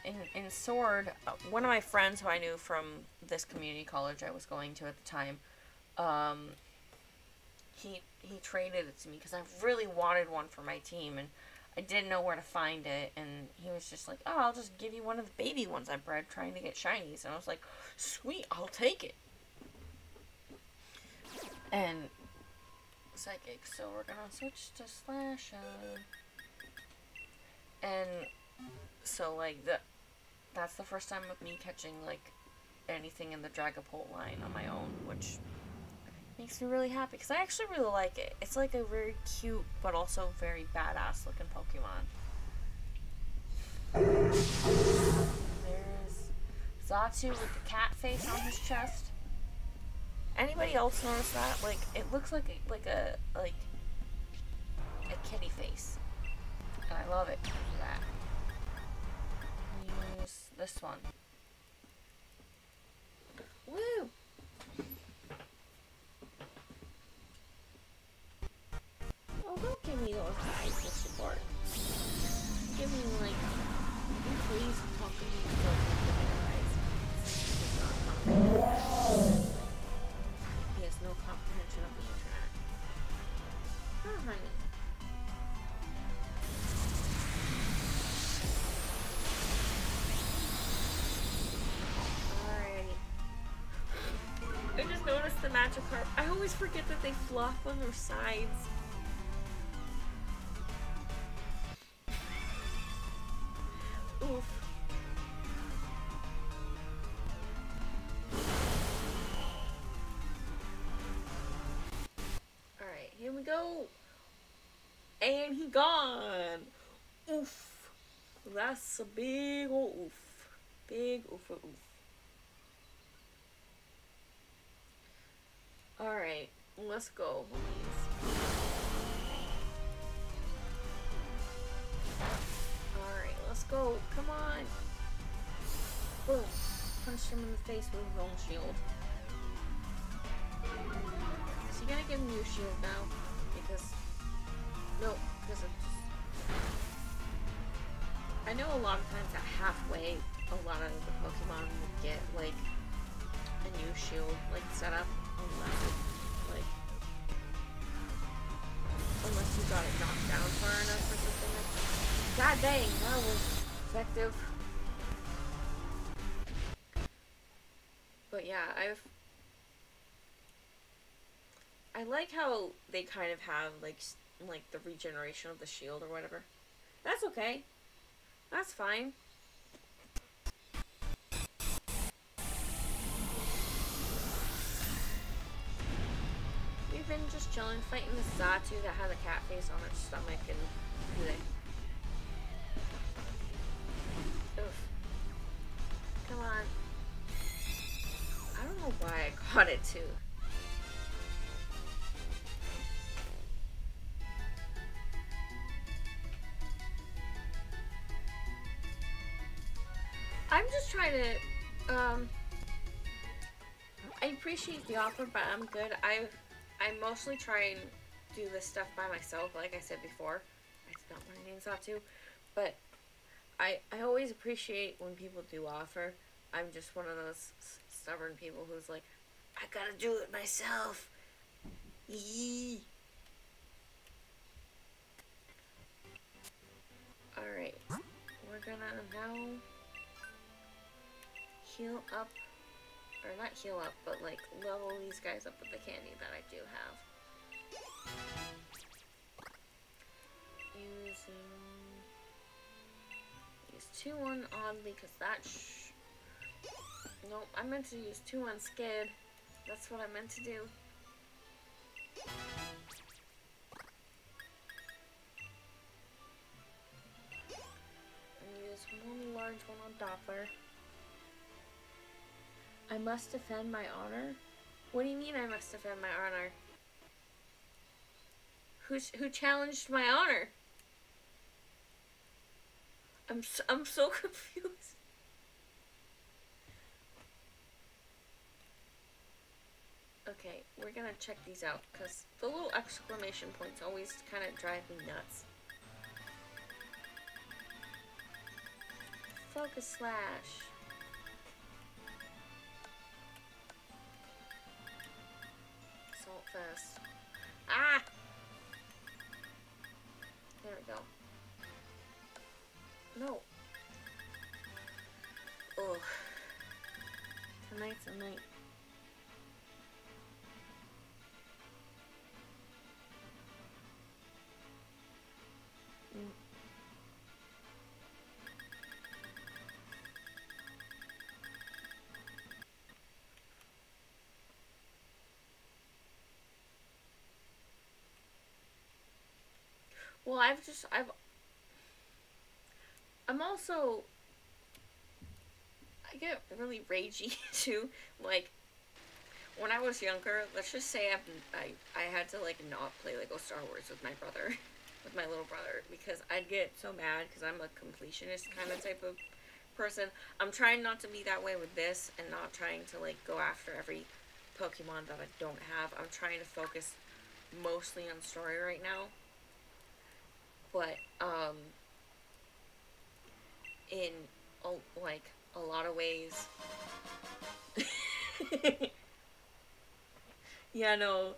[SPEAKER 1] in Sword, one of my friends who I knew from this community college I was going to at the time, he traded it to me because I really wanted one for my team, and I didn't know where to find it, and he was just like, oh, I'll just give you one of the baby ones I bred trying to get shinies, and I was like, sweet, I'll take it. And Psychic, so we're gonna switch to Slasha. And so, like, that's the first time of me catching, like, anything in the Dragapult line on my own, which makes me really happy, because I actually really like it. It's like a very cute, but also very badass looking Pokemon. There's Xatu with the cat face on his chest. Anybody else notice that? Like, it looks like a kitty face. And I love it for that. Use this one. Woo! Oh, don't give me those eyes for support. Give me, like, please talk to me with your eyes. He has no comprehension of the internet. Oh, honey. Alrighty. I just noticed the Magikarp. I always forget that they flop on their sides. go. And he gone. Oof. That's a big ol' oof. Big oof oof. Alright, let's go, homies. Alright, let's go. Come on. Boom. Punched him in the face with his own shield. Is he gonna get a new shield now? Because... No, because it's... I know a lot of times at halfway, a lot of the Pokemon will get, like, a new shield, like, set up. Unless you got it knocked down far enough or something like that. God dang, that was effective. But yeah, I like how they kind of have like the regeneration of the shield or whatever. That's okay. That's fine. We've been just chilling, fighting this Xatu that has a cat face on its stomach and bleh. Oof. Come on. I don't know why I caught it too. I'm just trying to, I appreciate the offer, but I'm good. I mostly try and do this stuff by myself, like I said before. I spelled my names out too. But I always appreciate when people do offer. I'm just one of those stubborn people who's like, I gotta do it myself. Yee. Alright. We're gonna now heal up. Or not heal up, but like level these guys up with the candy that I do have. Use 2-1 oddly, because that nope, I meant to use 2-1 Skid. That's what I meant to do. And use one large one on Doppler. I must defend my honor? What do you mean I must defend my honor? Who challenged my honor? I'm so confused. Okay, we're gonna check these out, because the little exclamation points always kind of drive me nuts. Focus Slash. Salt Fest. Ah! There we go. No. Ugh. Tonight's a night. Well, I'm also, I get really ragey too. Like, when I was younger, let's just say I had to like not play Lego Star Wars with my brother, with my little brother, because I'd get so mad because I'm a completionist kind of type of person. I'm trying not to be that way with this and not trying to like go after every Pokemon that I don't have. I'm trying to focus mostly on story right now. But, in, like, a lot of ways. Yeah, no,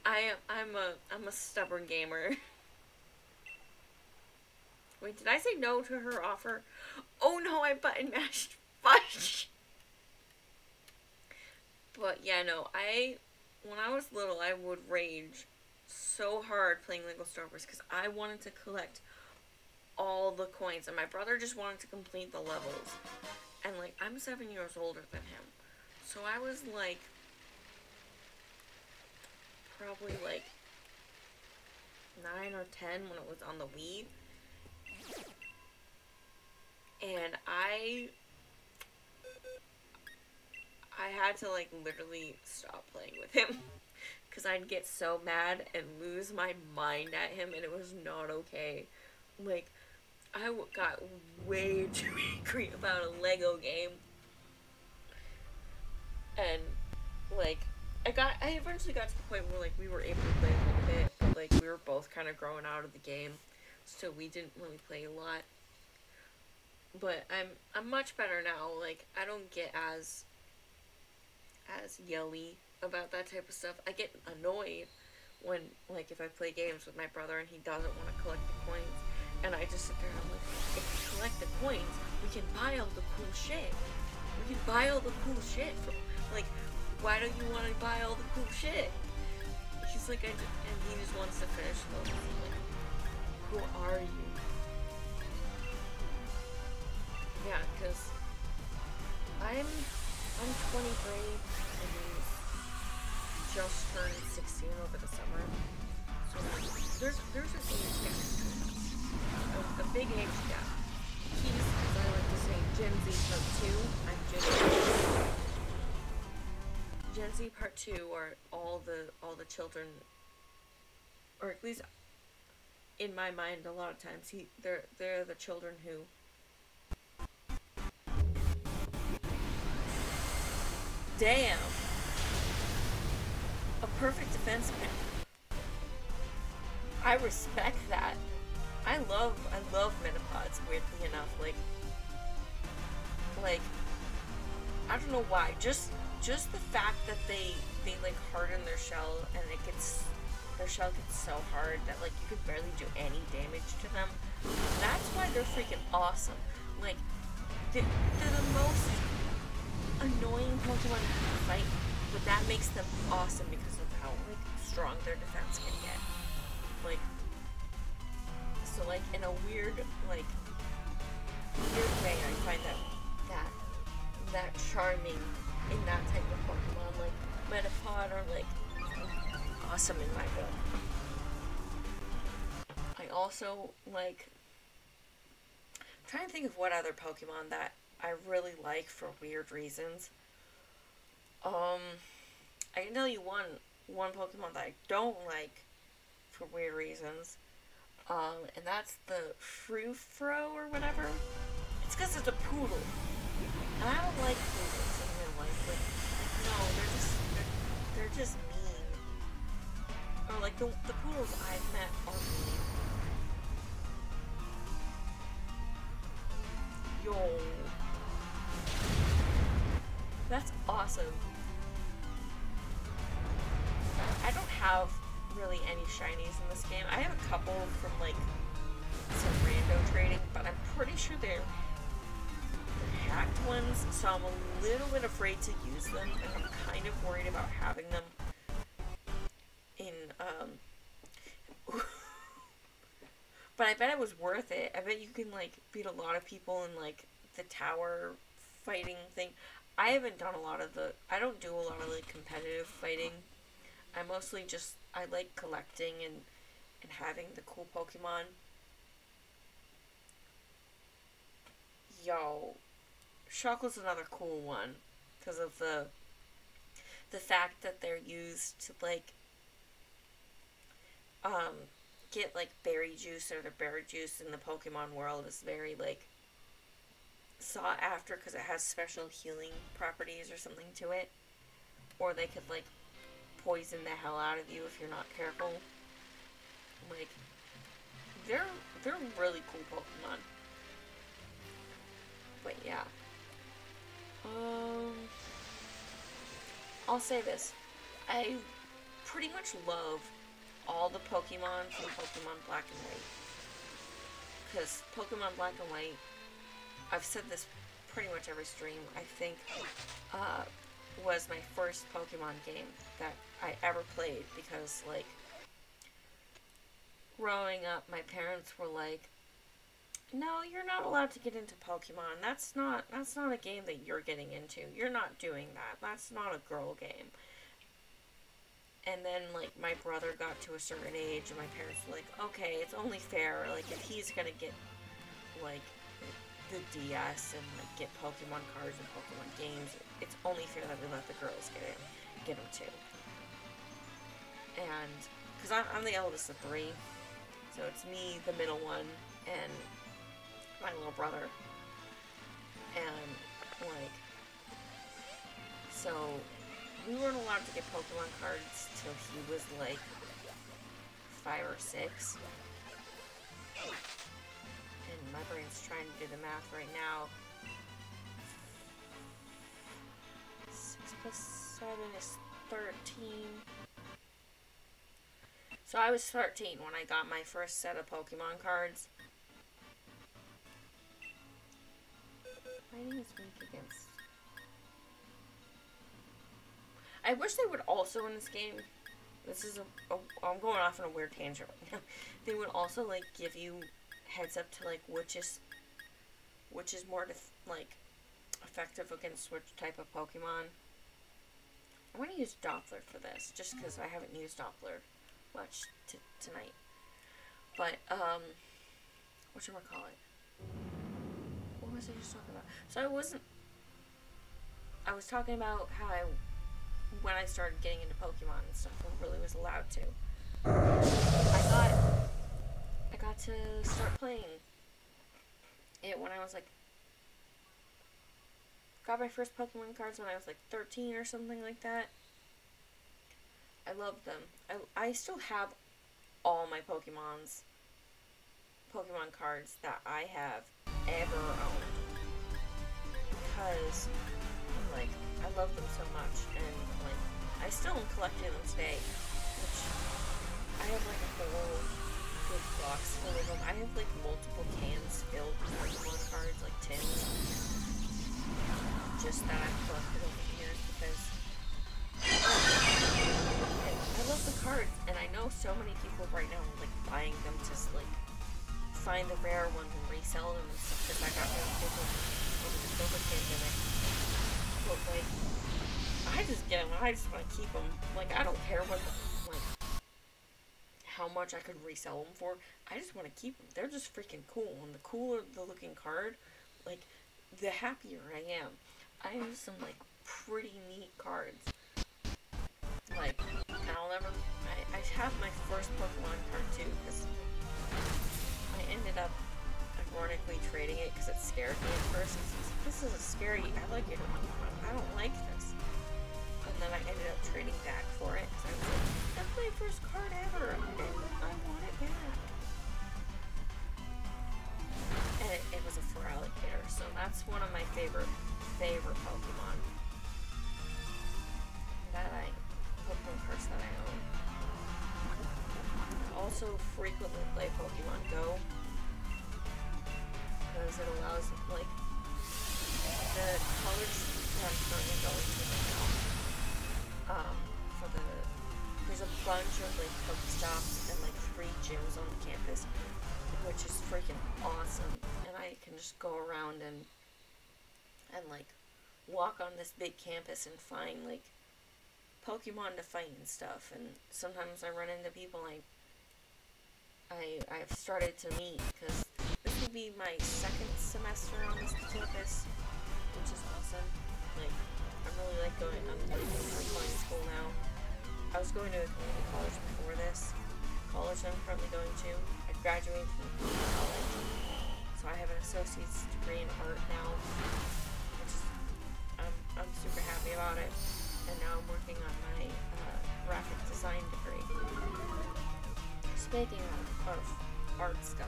[SPEAKER 1] I'm a stubborn gamer. Wait, did I say no to her offer? Oh no, I button mashed. Fudge! But, yeah, no, when I was little, I would rage so hard playing Lego Star Wars because I wanted to collect all the coins and my brother just wanted to complete the levels, and like I'm 7 years older than him, so I was like probably like
[SPEAKER 2] 9 or 10 when it was on the Wii. And I had to like literally stop playing with him because I'd get so mad and lose my mind at him, and it was not okay. Like, I got way too angry about a Lego game, and like I eventually got to the point where like we were able to play a little bit, but like we were both kind of growing out of the game, so we didn't really play a lot. But I'm much better now. Like, I don't get as yelly about that type of stuff. I get annoyed when, like, if I play games with my brother and he doesn't want to collect the coins, and I just sit there and I'm like, if we collect the coins, we can buy all the cool shit. We can buy all the cool shit. Like, why don't you want to buy all the cool shit? He's like, and he just wants to finish those. Like, who are you? Yeah, because I'm 23 and he's just turned 16 over the summer. So there's an age gap between us. A big age gap. He's, as I like to say, Gen Z part 2. I'm Gen Z part 2 are all the children, or at least in my mind a lot of times they're the children who damn. A perfect defenseman. I respect that. I love metapods, weirdly enough. Like I don't know why. Just the fact that they like harden their shell and their shell gets so hard that like you could barely do any damage to them. That's why they're freaking awesome. Like they're the most annoying Pokemon to fight, but that makes them awesome because of how like strong their defense can get. Like, so like in a weird way, I find that charming in that type of Pokemon. Like Metapod are like awesome in my book. I also like I'm trying to think of what other Pokemon that I really like for weird reasons. I can tell you one Pokemon that I don't like for weird reasons. And that's the Frufro or whatever. It's because it's a poodle. And I don't like poodles in real life. Like, no, they're just mean. Or like the poodles I've met are mean. Yo. That's awesome. I don't have really any shinies in this game. I have a couple from like some rando trading, but I'm pretty sure they're hacked ones, so I'm a little bit afraid to use them, and I'm kind of worried about having them in but I bet it was worth it. I bet you can like beat a lot of people in like the tower fighting thing. I haven't done a lot of I don't do a lot of like competitive fighting. I mostly just I like collecting and having the cool Pokemon. Yo, Shuckle's another cool one because of the fact that they're used to like get like berry juice, or the berry juice in the Pokemon world is very like sought after because it has special healing properties or something to it, or they could like poison the hell out of you if you're not careful. Like they're really cool Pokemon. But yeah, I'll say this: I pretty much love all the Pokemon from Pokemon Black and White. Because Pokemon Black and White, I've said this pretty much every stream, I think, was my first Pokemon game that I ever played. Because, like, growing up, my parents were like, no, you're not allowed to get into Pokemon. That's not a game that you're getting into. You're not doing that. That's not a girl game. And then, like, my brother got to a certain age, and my parents were like, okay, it's only fair, like, if he's gonna get, like, the DS and, like, get Pokemon cards and Pokemon games, it's only fair that we let the girls get them too. And, because I'm the eldest of 3, so it's me, the middle one, and my little brother. And, like, so we weren't allowed to get Pokemon cards till he was like 5 or 6. And my brain's trying to do the math right now. 6 plus 7 is 13. So I was 13 when I got my first set of Pokemon cards. Fighting is weak against... I wish they would also in this game, this is I'm going off on a weird tangent right now. They would also, like, give you heads up to, like, which is more, like, effective against which type of Pokemon. I'm going to use Doppler for this, just because I haven't used Doppler much tonight. But, whatchamacallit? What was I just talking about? So I was talking about how when I started getting into Pokemon and stuff, I really was allowed to. I got to start playing it when I was like, got my first Pokemon cards when I was like 13 or something like that. I loved them. I still have all my Pokemon cards that I have ever owned, because like, I love them so much, and like, I still am collecting them today, which I have like a whole big box full of them. I have like multiple cans filled with Pokemon cards, like tins, just that I've collected over the years, because I love the cards, and I know so many people right now are like buying them to like find the rare ones and resell them and stuff, because I got really big over the COVID pandemic. But like, I just get them. I just want to keep them. Like, I don't care what, like, how much I could resell them for. I just want to keep them. They're just freaking cool. And the cooler the looking card, like, the happier I am. I have some like pretty neat cards. Like, I'll never. I have my first Pokemon card too, because I ended up ironically trading it because it scared me at first. This is a scary alligator Pokemon. I don't like this. And then I ended up trading back for it because I was like, that's my first card ever, and I want it back. And it was a Feraligatr, so that's one of my favorite Pokemon Pokemon cards that I own. I also frequently play Pokemon Go, because it allows, like, the college that I'm currently going to right now, there's a bunch of, like, Pokestops and, like, free gyms on campus, which is freaking awesome, and I can just go around and like, walk on this big campus and find, like, Pokemon to fight and stuff, and sometimes I run into people I've started to meet, because this will be my second semester on this campus, which is awesome. Like, I'm really like going to school now. I was going to a community college before this college I'm currently going to. I graduated from college, so I have an associate's degree in art now, which is, I'm super happy about it. And now I'm working on my graphic design degree. Speaking of art stuff,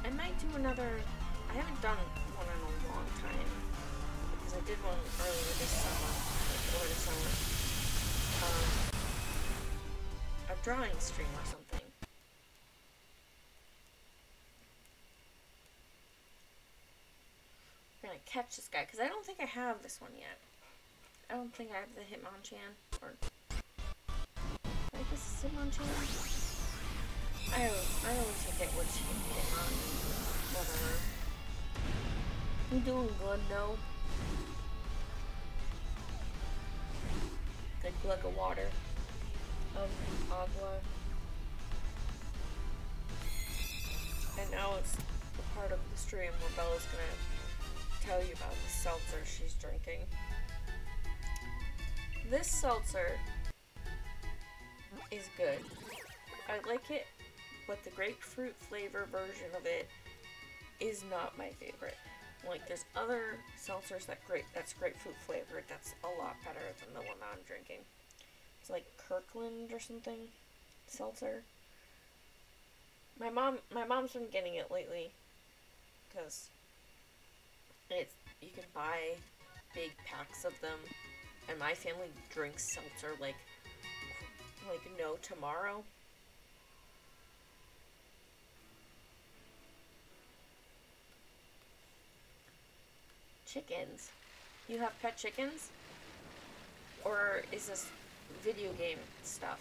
[SPEAKER 2] I might do another. I haven't done one in a long time, because I did one earlier this summer, like over the summer. A drawing stream or something. I'm gonna catch this guy, because I don't think I have this one yet. I don't think I have the Hitmonchan, or I guess it's Hitmonchan. I always forget which Hitmon. Whatever. You doing good, no? Good glug of water. of Agua. And now it's the part of the stream where Bella's gonna tell you about the seltzer she's drinking. This seltzer is good. I like it, but the grapefruit flavor version of it is not my favorite. Like, there's other seltzers that's grapefruit flavored that's a lot better than the one that I'm drinking. It's like Kirkland or something seltzer. My mom's been getting it lately because you can buy big packs of them, and my family drinks seltzer like no tomorrow. Chickens. You have pet chickens? Or is this video game stuff?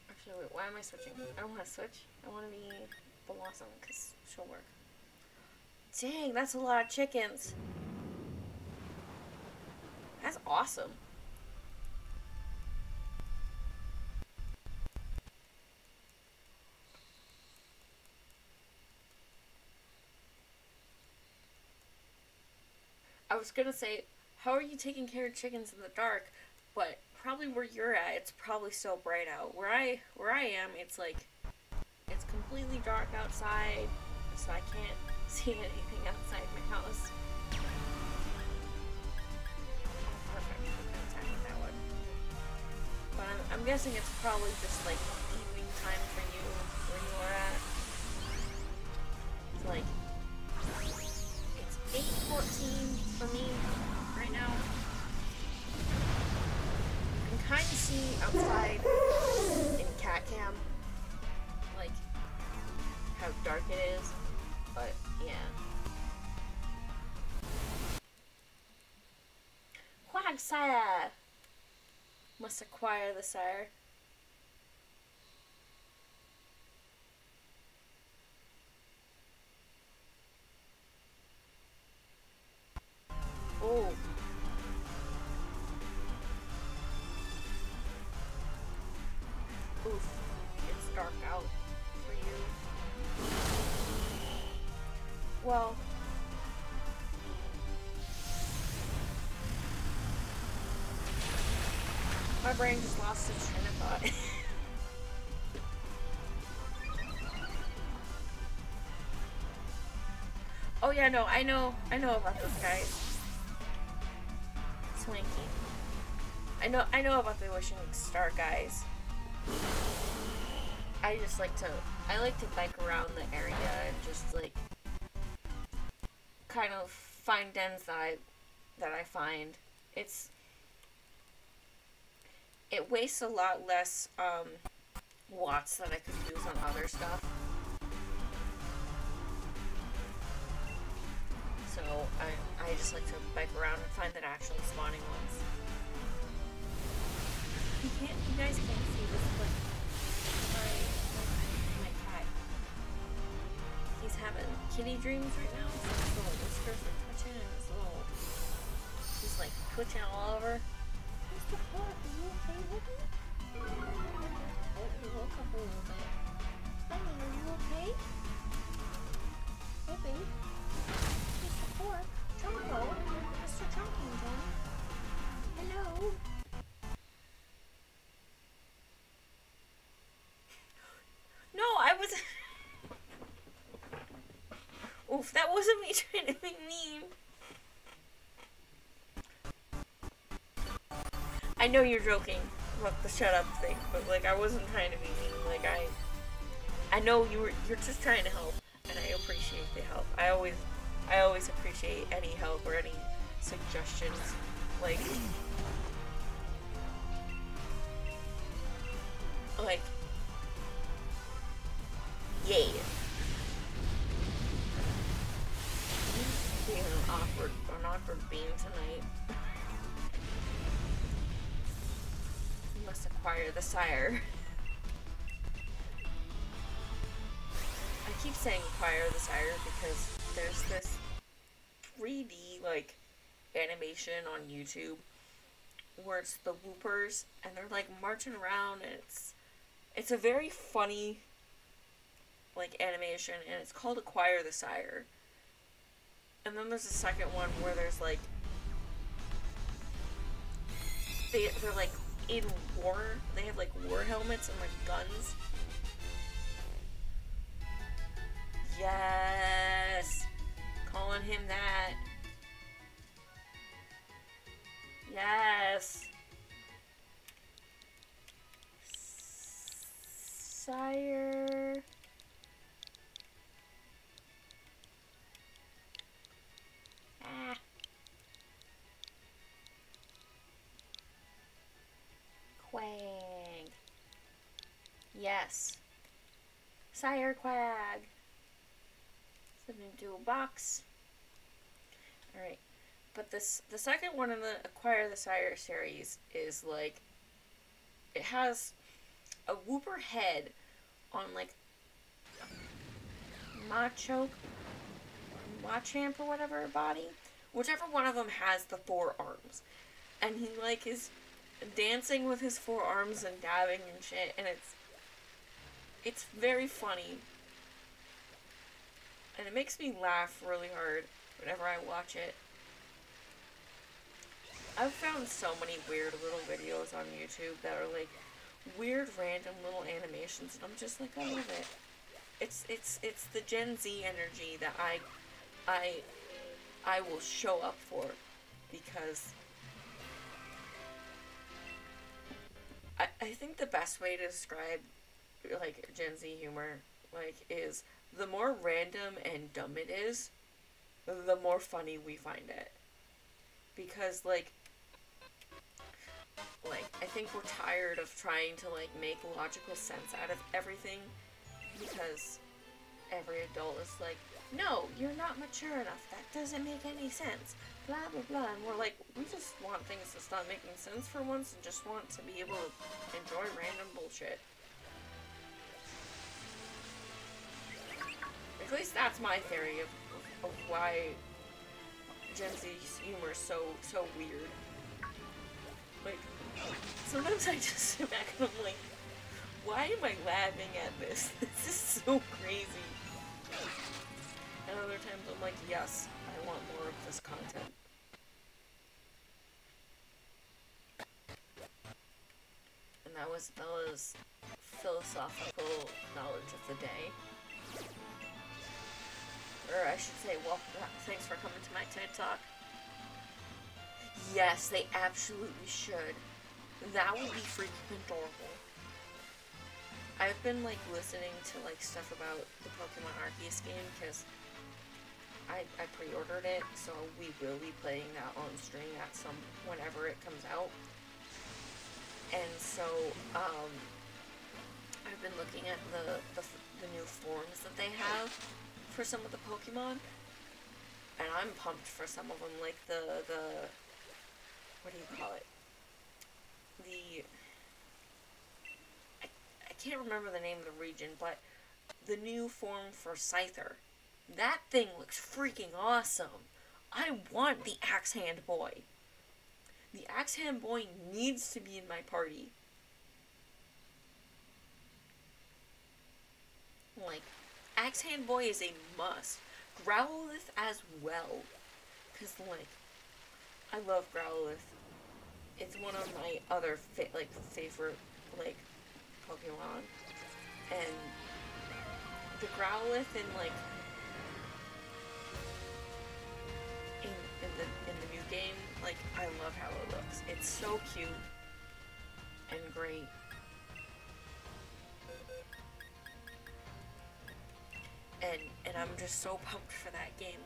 [SPEAKER 2] Actually, wait, why am I switching? I don't want to switch. I want to be Blossom because she'll work. Dang, that's a lot of chickens. That's awesome. I was gonna say, how are you taking care of chickens in the dark? But probably where you're at, it's probably still bright out. Where I am, it's completely dark outside, so I can't see anything outside my house. Perfect. That's how that would. But I'm guessing it's probably just like evening time for you where you are at. It's like 8:14 for me right now. You can kind of see outside in cat cam, like how dark it is, but yeah. Quagsire! Must acquire the sire. Oh. Oof. It's dark out for you. Well. My brain just lost its train of thought. Oh yeah, no, I know about those guys. Swanky. I know about the Wishing Star guys. I like to bike around the area and just like kind of find dens that I find. It wastes a lot less watts that I could use on other stuff. So I just like to bike around and find the actual spawning ones. You guys can't see this, but my cat, he's having kitty dreams right now. So his little whiskers are twitching and he's like twitching all over. Mr. Clark, are you okay with me? Oh, he woke up a little bit. Honey, are you okay? Hey, babe. Mr. Clark, Jumbo, Mr. Chunkington. Hello. No, I wasn't. Oof, that wasn't me trying to be mean. I know you're joking about the shut up thing, but like I wasn't trying to be mean. Like I know you're just trying to help, and I appreciate the help. I always appreciate any help or any suggestions. Like yeah. Being an awkward bean tonight. You must acquire the sire. I keep saying acquire the sire because there's this 3D like animation on YouTube where it's the Whoopers and they're like marching around, and it's a very funny like animation, and it's called Acquire the Sire. And then there's a second one where there's like they're like in war. They have like war helmets and like guns. Yes, calling him that. Yes. Sire. Ah. Quang. Yes. Sire Quag. Send him into a box. Alright. But the second one in the Acquire the Sire series is like, it has a Whooper head on like Machoke, Machamp or whatever body. Whichever one of them has the 4 arms. And he like is dancing with his 4 arms and dabbing and shit, and it's very funny. And it makes me laugh really hard whenever I watch it. I've found so many weird little videos on YouTube that are like weird random little animations, and I'm just like, I love it. It's the Gen Z energy that I will show up for, because I think the best way to describe like Gen Z humor like is the more random and dumb it is, the more funny we find it. Because like I think we're tired of trying to like make logical sense out of everything, because every adult is like, no, you're not mature enough, that doesn't make any sense, blah blah blah, and we're like, we just want things to stop making sense for once and just want to be able to enjoy random bullshit. At least that's my theory of why Gen Z's humor is so weird. Like, sometimes I just sit back and I'm like, why am I laughing at this? This is so crazy. And other times I'm like, yes, I want more of this content. And that was Bella's philosophical knowledge of the day. Or I should say, well, thanks for coming to my TED Talk. Yes, they absolutely should. That would be freaking adorable. I've been, like, listening to, like, stuff about the Pokemon Arceus game, because I pre-ordered it, so we will be playing that on stream at whenever it comes out. And so, I've been looking at the new forms that they have for some of the Pokemon, and I'm pumped for some of them, like the what do you call it? I can't remember the name of the region, but the new form for Scyther. That thing looks freaking awesome. I want the Axe Hand Boy. The Axe Hand Boy needs to be in my party. Like, Axe Hand Boy is a must. Growlithe as well. Because, like, I love Growlithe. It's one of my other, favorite, like, Pokemon. And the Growlithe in, like, in the new game, like, I love how it looks. It's so cute and great. And I'm just so pumped for that game.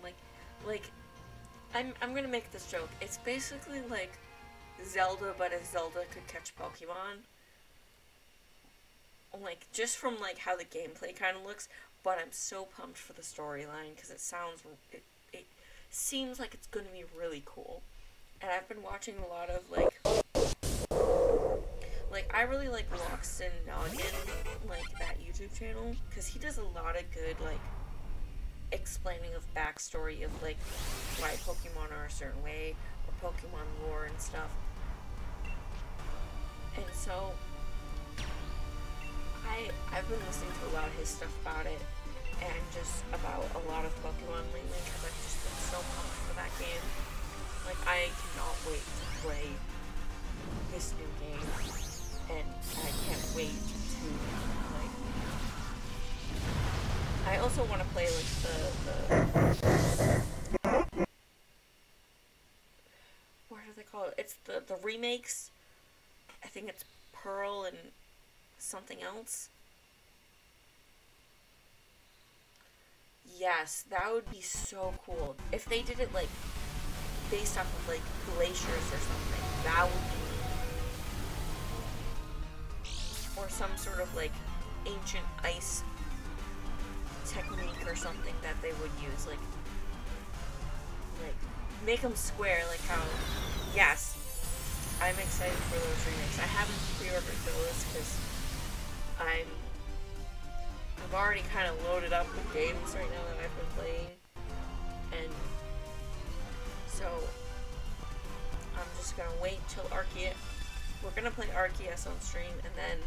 [SPEAKER 2] Like, I'm gonna make this joke. It's basically like Zelda, but if Zelda could catch Pokemon. Like, just from, like, how the gameplay kind of looks, but I'm so pumped for the storyline, because it seems like it's gonna be really cool. And I've been watching a lot of, like, I really like Loxton Noggin, like, that YouTube channel, because he does a lot of good, like, explaining of backstory of like why Pokemon are a certain way or Pokemon lore and stuff. And so I've been listening to a lot of his stuff about it and just about a lot of Pokemon lately because I've just been so pumped for that game. Like, I cannot wait to play this new game, and I can't wait to, like, I also want to play, like, what do they call it? It's the remakes. I think it's Pearl and something else. Yes, that would be so cool. If they did it, like, based off of, like, glaciers or something, that would be neat. Or some sort of, like, ancient ice technique or something that they would use, like, make them square, like how, yes, I'm excited for those remakes. I haven't pre-ordered those because I've already kind of loaded up with games right now that I've been playing, and so I'm just gonna wait till Arceus. We're gonna play Arceus on stream, and then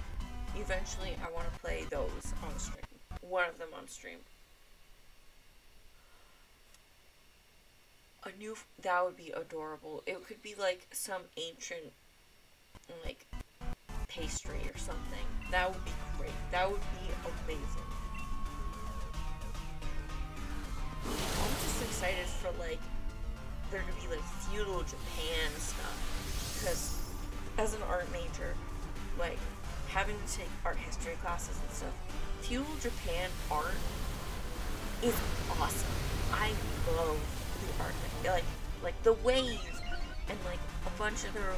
[SPEAKER 2] eventually I want to play those on stream. One of them on stream. That would be adorable. It could be like some ancient, like, pastry or something. That would be great. That would be amazing. I'm just excited for, like, there to be, like, feudal Japan stuff. Because as an art major, like, having to take art history classes and stuff, feudal Japan art is awesome. I love the art. Like the waves and, like, a bunch of their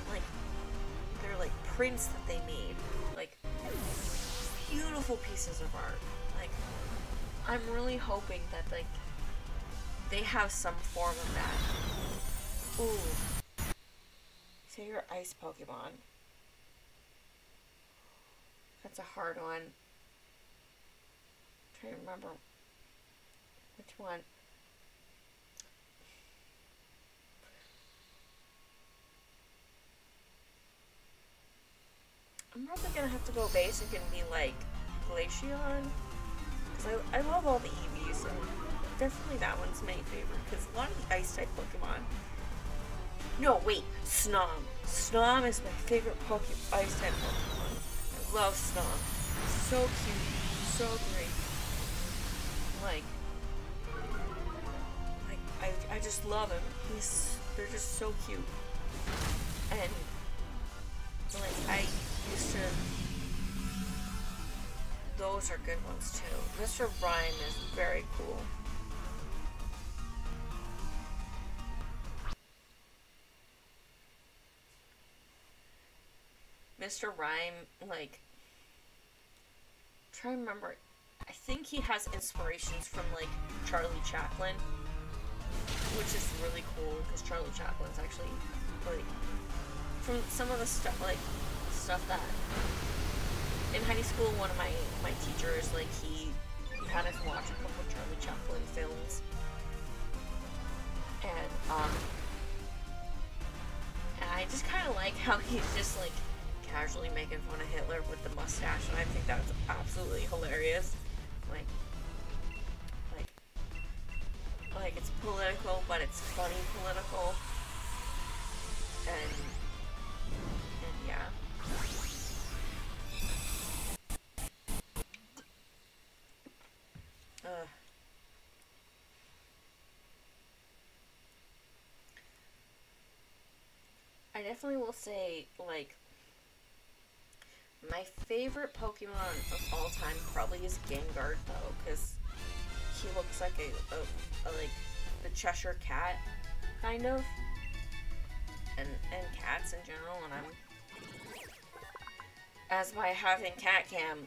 [SPEAKER 2] prints that they made. Like, beautiful pieces of art. Like, I'm really hoping that, like, they have some form of that. Ooh. Favorite ice Pokemon. That's a hard one. I'm trying to remember which one. I'm probably gonna have to go basic and be like Glaceon. Because I love all the Eevees, so definitely that one's my favorite. Because a lot of the ice type Pokemon. No, wait, Snom. Snom is my favorite ice type Pokemon. I love Snom. So cute, so great. I just love him. They're just so cute. And, like, I used to, those are good ones too. Mr. Rhyme is very cool. Mr. Rhyme, like, try to remember, I think he has inspirations from, like, Charlie Chaplin, which is really cool, because Charlie Chaplin's actually, like, from some of the stuff that, in high school, one of my teachers, like, he had us watch a couple of Charlie Chaplin films, and I just kind of like how he's just, like, casually making fun of Hitler with the mustache, and I think that's absolutely hilarious. Like it's political, but it's funny political, and yeah. I definitely will say, like, my favorite Pokemon of all time probably is Gengar, though, because he looks like a like the Cheshire Cat, kind of, and cats in general, and as by having cat cam,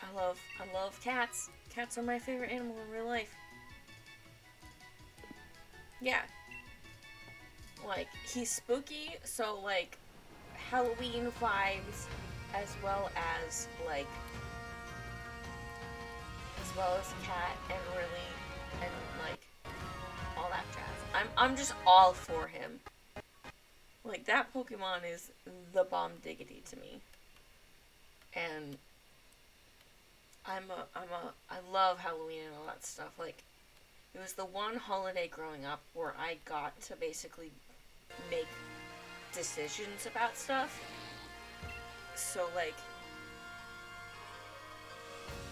[SPEAKER 2] I love cats. Cats are my favorite animal in real life. Yeah. Like, he's spooky, so, like, Halloween vibes, as well as well as Cat and really and like all that jazz. I'm just all for him. Like that Pokemon is the bomb diggity to me. And I love Halloween and all that stuff. Like it was the one holiday growing up where I got to basically make decisions about stuff. So like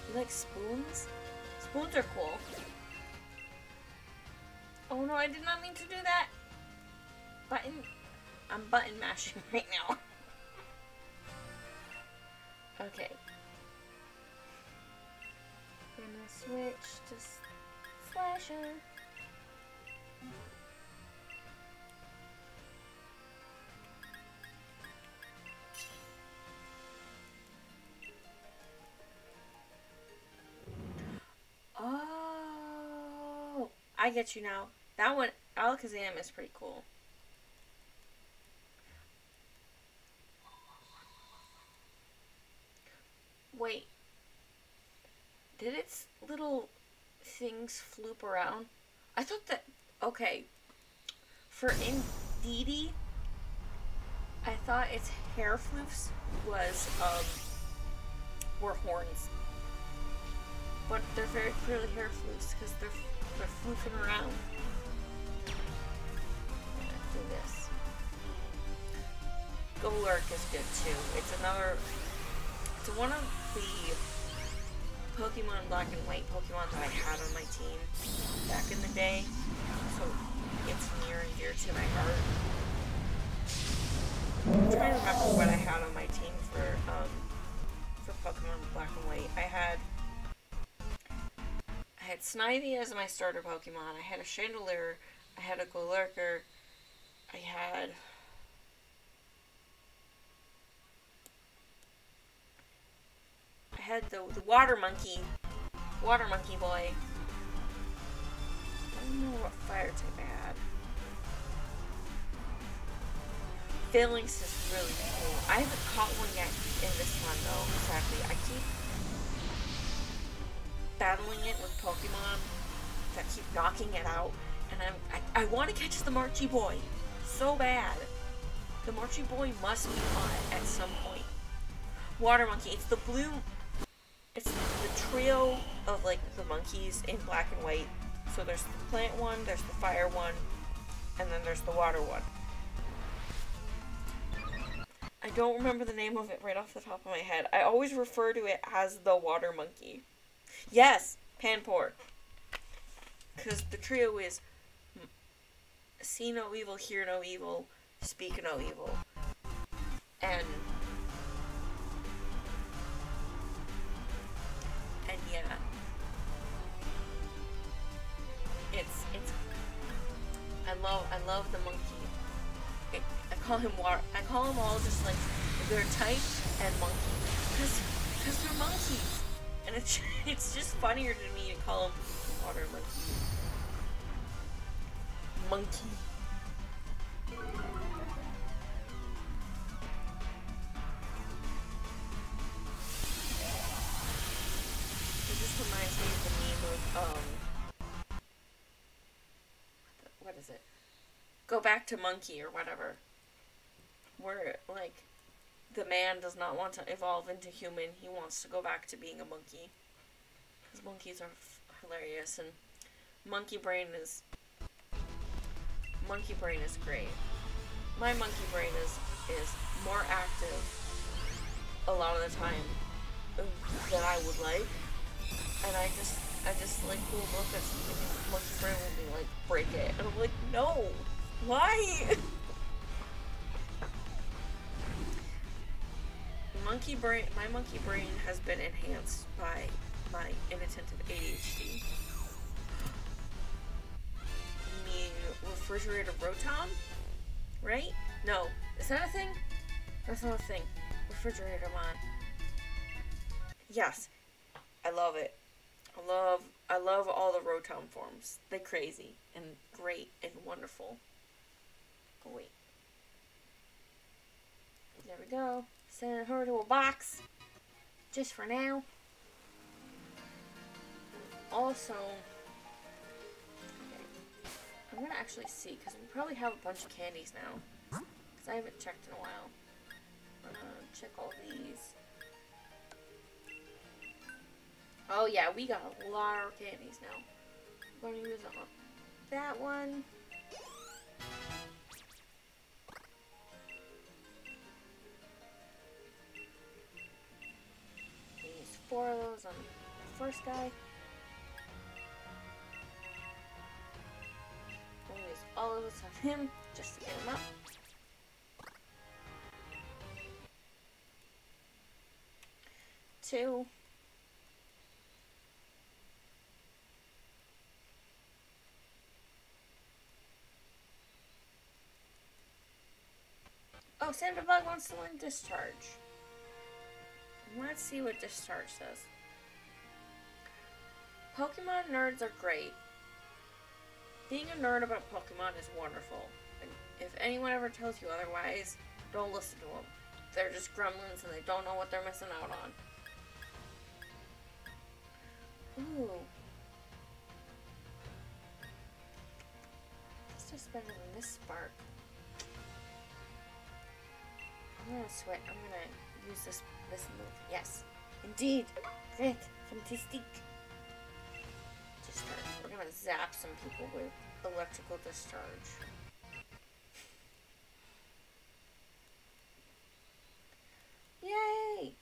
[SPEAKER 2] you like spoons? Spoons are cool. Oh no, I did not mean to do that. I'm button mashing right now. Okay. Gonna switch to Slasher. Oh, I get you now. That one, Alakazam is pretty cool. Wait, did its little things floop around? I thought that, okay, for Indeedee, I thought its hair floofs were horns. But they're very clearly hair floofs because they're floofing around. Do this. Golurk is good too. It's one of the Pokemon Black and White Pokemon that I had on my team back in the day. So it's near and dear to my heart. I'm trying to remember what I had on my team for Pokemon Black and White. I had Snivy as my starter Pokemon. I had a Chandelure. I had a Golurker. I had the Water Monkey. Water Monkey boy. I don't know what fire type I had. Phalanx is really cool. I haven't caught one yet in this one though, exactly. I keep battling it with Pokemon that keep knocking it out, and I want to catch the Marchie boy so bad. The Marchie boy must be caught at some point. Water Monkey, it's the trio of like the monkeys in Black and White. So there's the plant one, there's the fire one, and then there's the water one. I don't remember the name of it right off the top of my head. I always refer to it as the Water Monkey. Yes, Panpour. Because the trio is see no evil, hear no evil, speak no evil. And yeah. I love the monkey. I call him all just like they're type and monkey. Because they're monkeys. And it's just funnier to me to call him water monkey. Monkey. It just reminds me of the meme of what is it? Go back to monkey or whatever. Where like the man does not want to evolve into human. He wants to go back to being a monkey. Because monkeys are hilarious, and monkey brain is great. My monkey brain is more active a lot of the time than I would like, and I just like will look at something and monkey brain will be like, break it, and I'm like, no, why? My monkey brain has been enhanced by my inattentive ADHD. You mean refrigerator Rotom? Right? No. Is that a thing? That's not a thing. Refrigerator man. Yes. I love it. I love all the Rotom forms. They're crazy and great and wonderful. Oh wait. There we go. Send her to a box. Just for now. also, okay, I'm gonna actually see, because we probably have a bunch of candies now, because I haven't checked in a while. I'm gonna check all these. Oh yeah, we got a lot of candies now. I'm gonna use them on that one. Use 4 of those on the first guy. I'm gonna use all of this on him just to get him up. Two. Oh, Sandra Bug wants to learn Discharge. Let's see what Discharge says. Pokemon nerds are great. Being a nerd about Pokemon is wonderful. And if anyone ever tells you otherwise, don't listen to them. They're just gremlins and they don't know what they're missing out on. Ooh. This is better than this Spark. I'm gonna switch. I'm gonna use this move. Yes, indeed. Great, fantastic. Discharge. We're gonna zap some people with electrical discharge. Yay!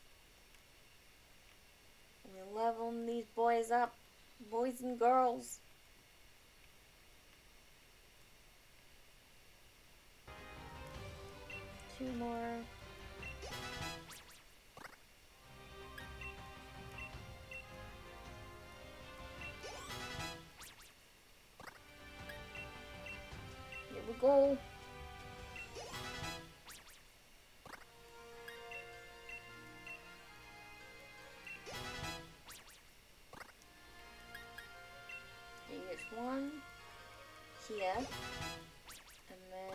[SPEAKER 2] We're leveling these boys up, boys and girls. Two more. Here we go. Here's one here, and then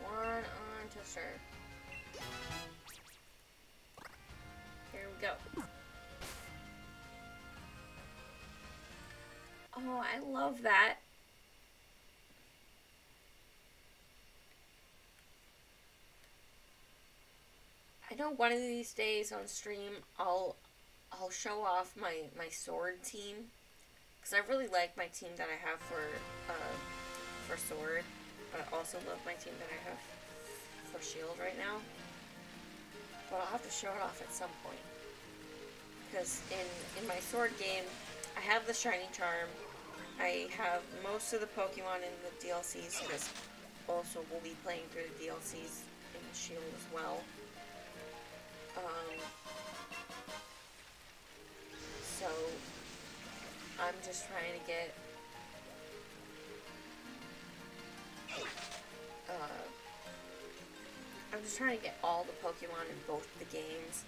[SPEAKER 2] one on Twister. Here we go. Oh, I love that. I know one of these days on stream I'll show off my sword team, because I really like my team that I have for sword, but I also love my team that I have for shield right now. But I'll have to show it off at some point, because in my sword game I have the shiny charm. I have most of the Pokemon in the DLCs, because also we'll be playing through the DLCs in the shield as well. So I'm just trying to get all the Pokemon in both the games,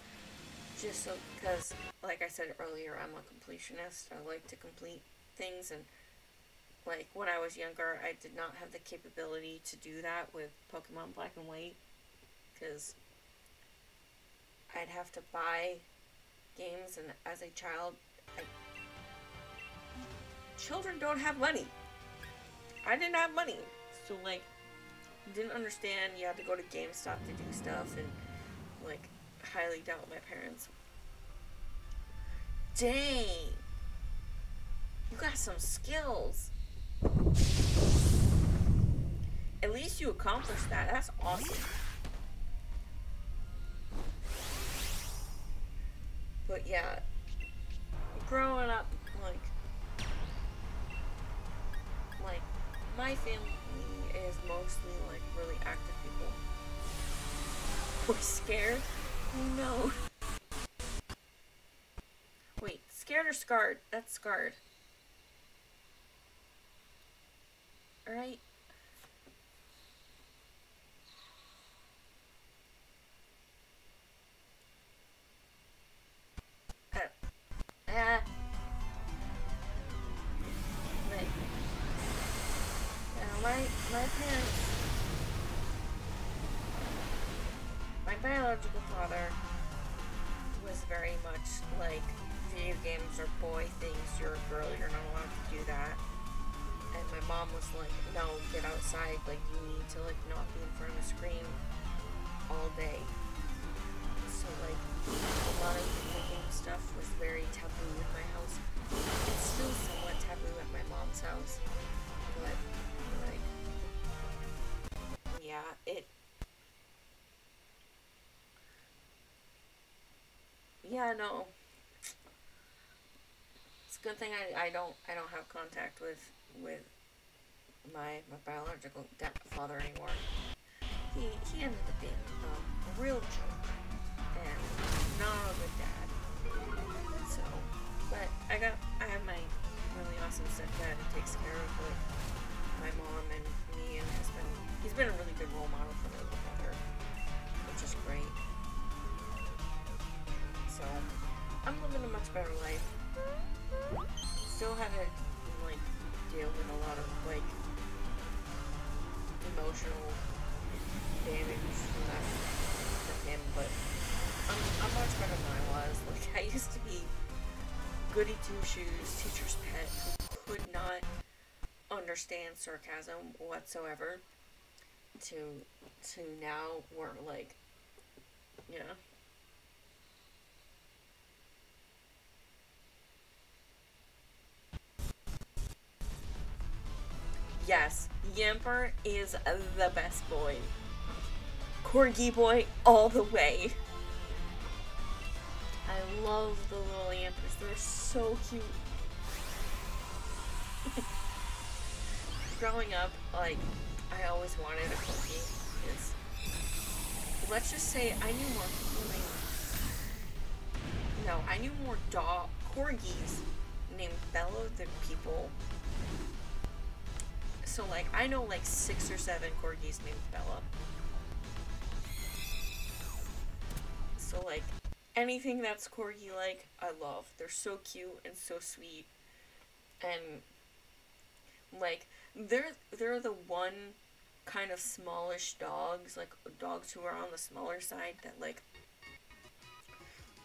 [SPEAKER 2] just so, because like I said earlier, I'm a completionist. I like to complete things, and like when I was younger I did not have the capability to do that with Pokemon Black and White, because I'd have to buy games, and as a child, children don't have money. I didn't have money, so like, didn't understand you had to go to GameStop to do stuff, and like, highly doubt my parents. Dang, you got some skills. At least you accomplished that. That's awesome. But yeah, growing up, like my family is mostly like really active people. We're scared? Oh no. Wait, scared or scarred? That's scarred. Alright. My parents, my biological father was very much like video games are boy things, you're a girl, you're not allowed to do that. And my mom was like, no, get outside, like, you need to, like, not be in front of a screen all day. So, like, a lot of video game stuff was very taboo in my house. It's still somewhat taboo at my mom's house, but, like, yeah, yeah, no. It's a good thing I don't have contact with my biological father anymore. He ended up being a real jerk and not a good dad. So, but I have my really awesome stepdad who takes care of like my mom and me, and he's been a really good role model for my little brother, which is great. So I'm living a much better life. Still have to like deal with a lot of like emotional damage from him, but I'm much better than I was. Like, I used to be goody two-shoes, teacher's pet, who could not understand sarcasm whatsoever, to now we're like, you know. Yes, Yamper is the best boy. Corgi boy all the way. I love the little Yampers. They're so cute. Growing up, like, I always wanted a Corgi. Because, let's just say I knew more I knew more Corgis named Bella than people. So, like, I know, like, 6 or 7 Corgis named Bella. So, like, anything that's Corgi-like, I love. They're so cute and so sweet. And, like, they're the one kind of smallish dogs, like, dogs who are on the smaller side that, like,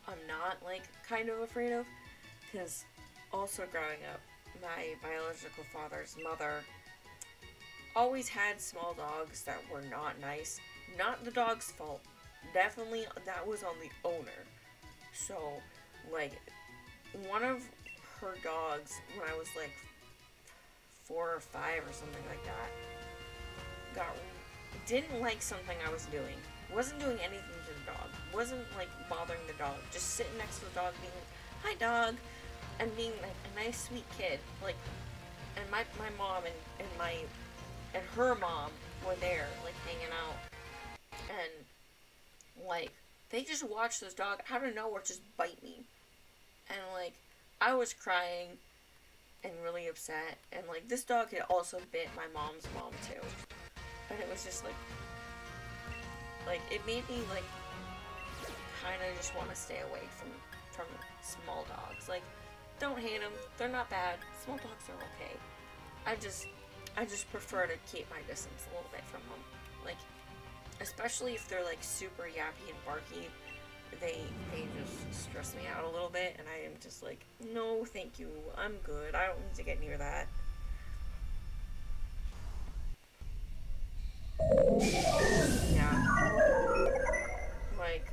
[SPEAKER 2] I'm not, like, kind of afraid of. Because, also growing up, my biological father's mother always had small dogs that were not nice. Not the dog's fault. Definitely that was on the owner. So, like, one of her dogs, when I was like 4 or 5 or something like that, didn't like something I was doing. Wasn't doing anything to the dog. Wasn't like bothering the dog. Just sitting next to the dog being like, hi dog, and being like a nice sweet kid. Like, and my mom and her mom were there, like, hanging out, and, like, they just watched this dog out of nowhere just bite me, and, like, I was crying and really upset, and, like, this dog had also bit my mom's mom, too, and it was just, like, it made me, like, kind of just want to stay away from small dogs. Like, don't hate them, they're not bad, small dogs are okay. I just prefer to keep my distance a little bit from them. Like, especially if they're, like, super yappy and barky, they just stress me out a little bit, and I am just like, no, thank you, I'm good, I don't need to get near that. Yeah. Like,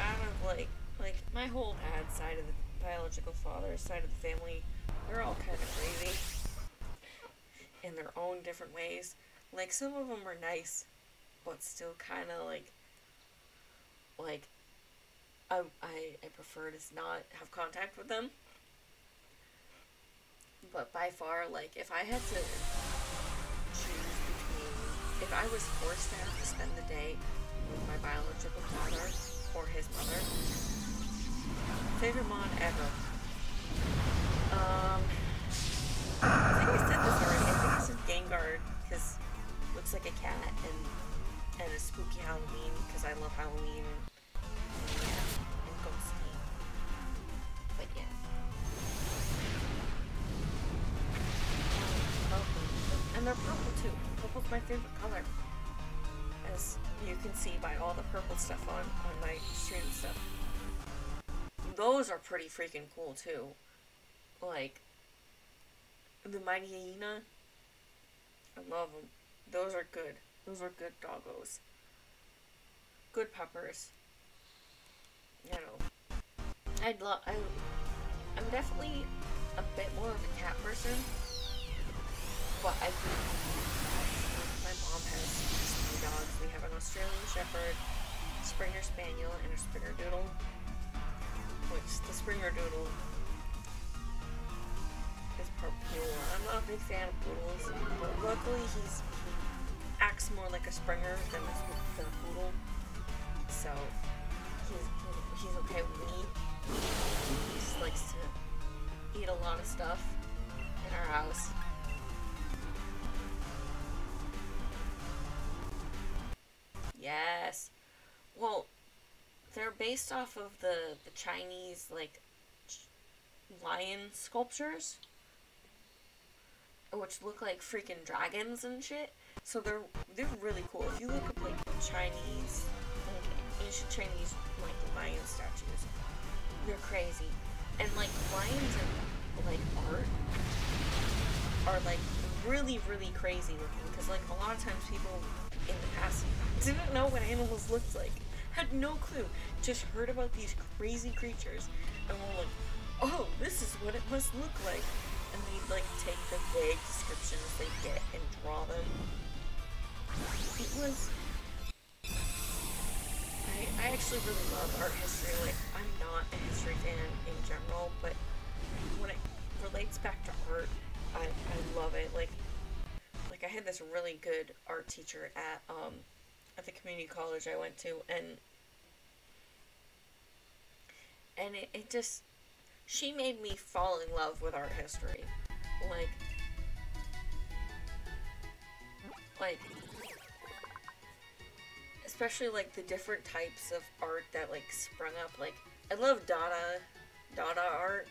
[SPEAKER 2] out of, like, my whole dad's side of the biological father's side of the family, they're all kind of crazy in their own different ways. Like, some of them are nice, but still kind of like I prefer to not have contact with them. But by far, like, if I had to choose between, if I was forced to have to spend the day with my biological father or his mother, favorite mon ever. I think I said this already. I think I said Gengar because it looks like a cat, and a spooky Halloween because I love Halloween, and ghosty. But yeah. And they're purple too. Purple's my favorite color, as you can see by all the purple stuff on my stream stuff. those are pretty freaking cool too. Like, the Mighty Hyena, I love them. Those are good. Those are good doggos. Good puppers. You know, I'm definitely a bit more of a cat person, but I do. My mom has 3 dogs. We have an Australian Shepherd, Springer Spaniel, and a Springer-Doodle. Which the Springer-Doodle is part poodle. I'm not a big fan of poodles, but luckily he acts more like a Springer than a poodle, so he's okay with me. He just likes to eat a lot of stuff in our house. Yes. Well, they're based off of the Chinese, like, lion sculptures, which look like freaking dragons and shit. So they're really cool. If you look up, like, Chinese, like, ancient Chinese, like, lion statues, they're crazy. And, like, lions and, like, art are, like, really, really crazy looking. Because, like, a lot of times people in the past didn't know what animals looked like. Had no clue. Just heard about these crazy creatures. And were like, oh, this is what it must look like. And they'd, like, take the vague descriptions they get and draw them. It was... I actually really love art history. Like, I'm not a history fan in general, but when it relates back to art, I love it. Like I had this really good art teacher at the community college I went to, and it just, she made me fall in love with art history. Like, especially, like, the different types of art that, like, sprung up. Like, I love Dada art,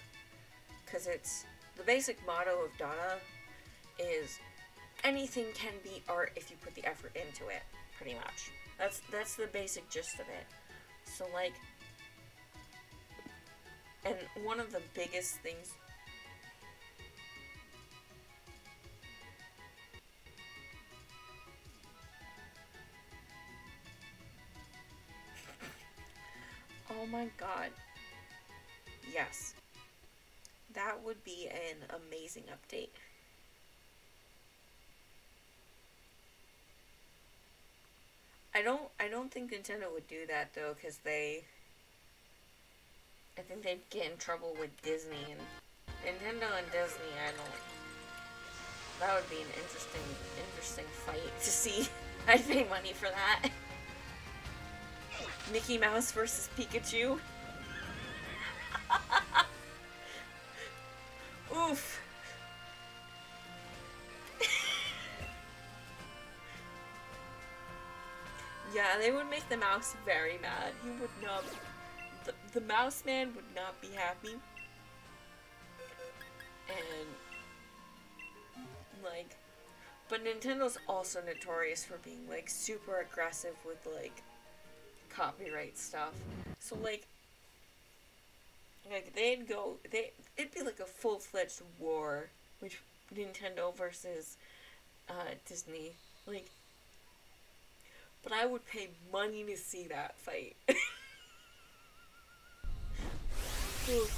[SPEAKER 2] because it's, the basic motto of Dada is, anything can be art if you put the effort into it, pretty much. That's the basic gist of it. So, like, and one of the biggest things... Oh my god. Yes. That would be an amazing update. I don't think Nintendo would do that though, because I think they'd get in trouble with Disney, and Nintendo and Disney, that would be an interesting fight to see. I'd pay money for that. Mickey Mouse versus Pikachu. Oof. Yeah, they would make the mouse very mad. He would not... The mouse man would not be happy. And... like... But Nintendo's also notorious for being, like, super aggressive with, like, copyright stuff. So, like they'd go... It'd be like a full-fledged war. Which... Nintendo versus... Disney. Like... But I would pay money to see that fight. It'd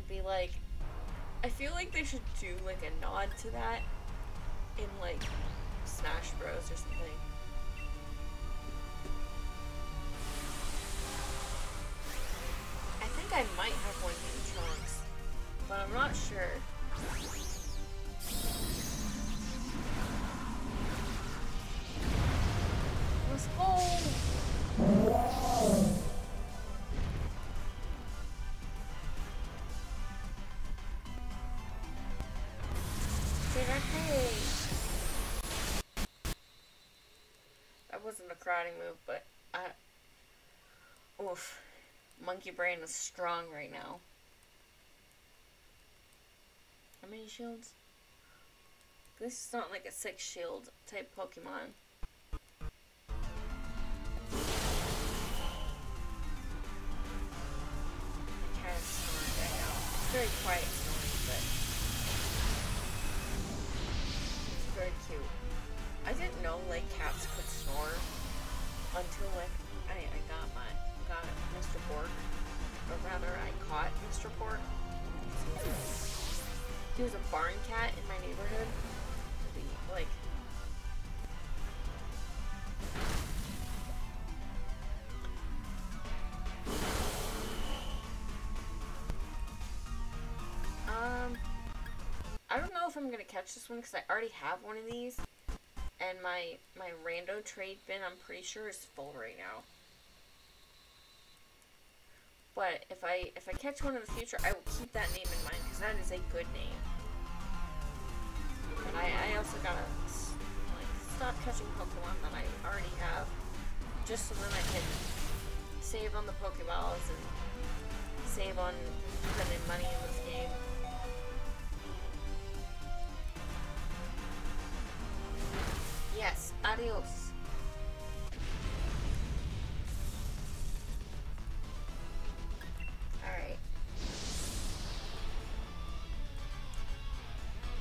[SPEAKER 2] be like... I feel like they should do, like, a nod to that in, like, Smash Bros. Or something. I think I might have one in Trunks, but I'm not sure. Let's go! That wasn't a karate move, but oof. Monkey Brain is strong right now. How many shields? This is not like a 6 shield type Pokemon. quiet snoring, but it's very cute. I didn't know like cats could snore until like I got Mr. Pork, or rather I caught Mr. Pork. He was a barn cat in my neighborhood. Like, I don't know if I'm gonna catch this one because I already have one of these, and my rando trade bin I'm pretty sure is full right now. But if I catch one in the future, I will keep that name in mind because that is a good name. But I also gotta like stop catching Pokemon that I already have, just so then I can save on the Pokeballs and save on spending money in this game. Yes, adios. Alright.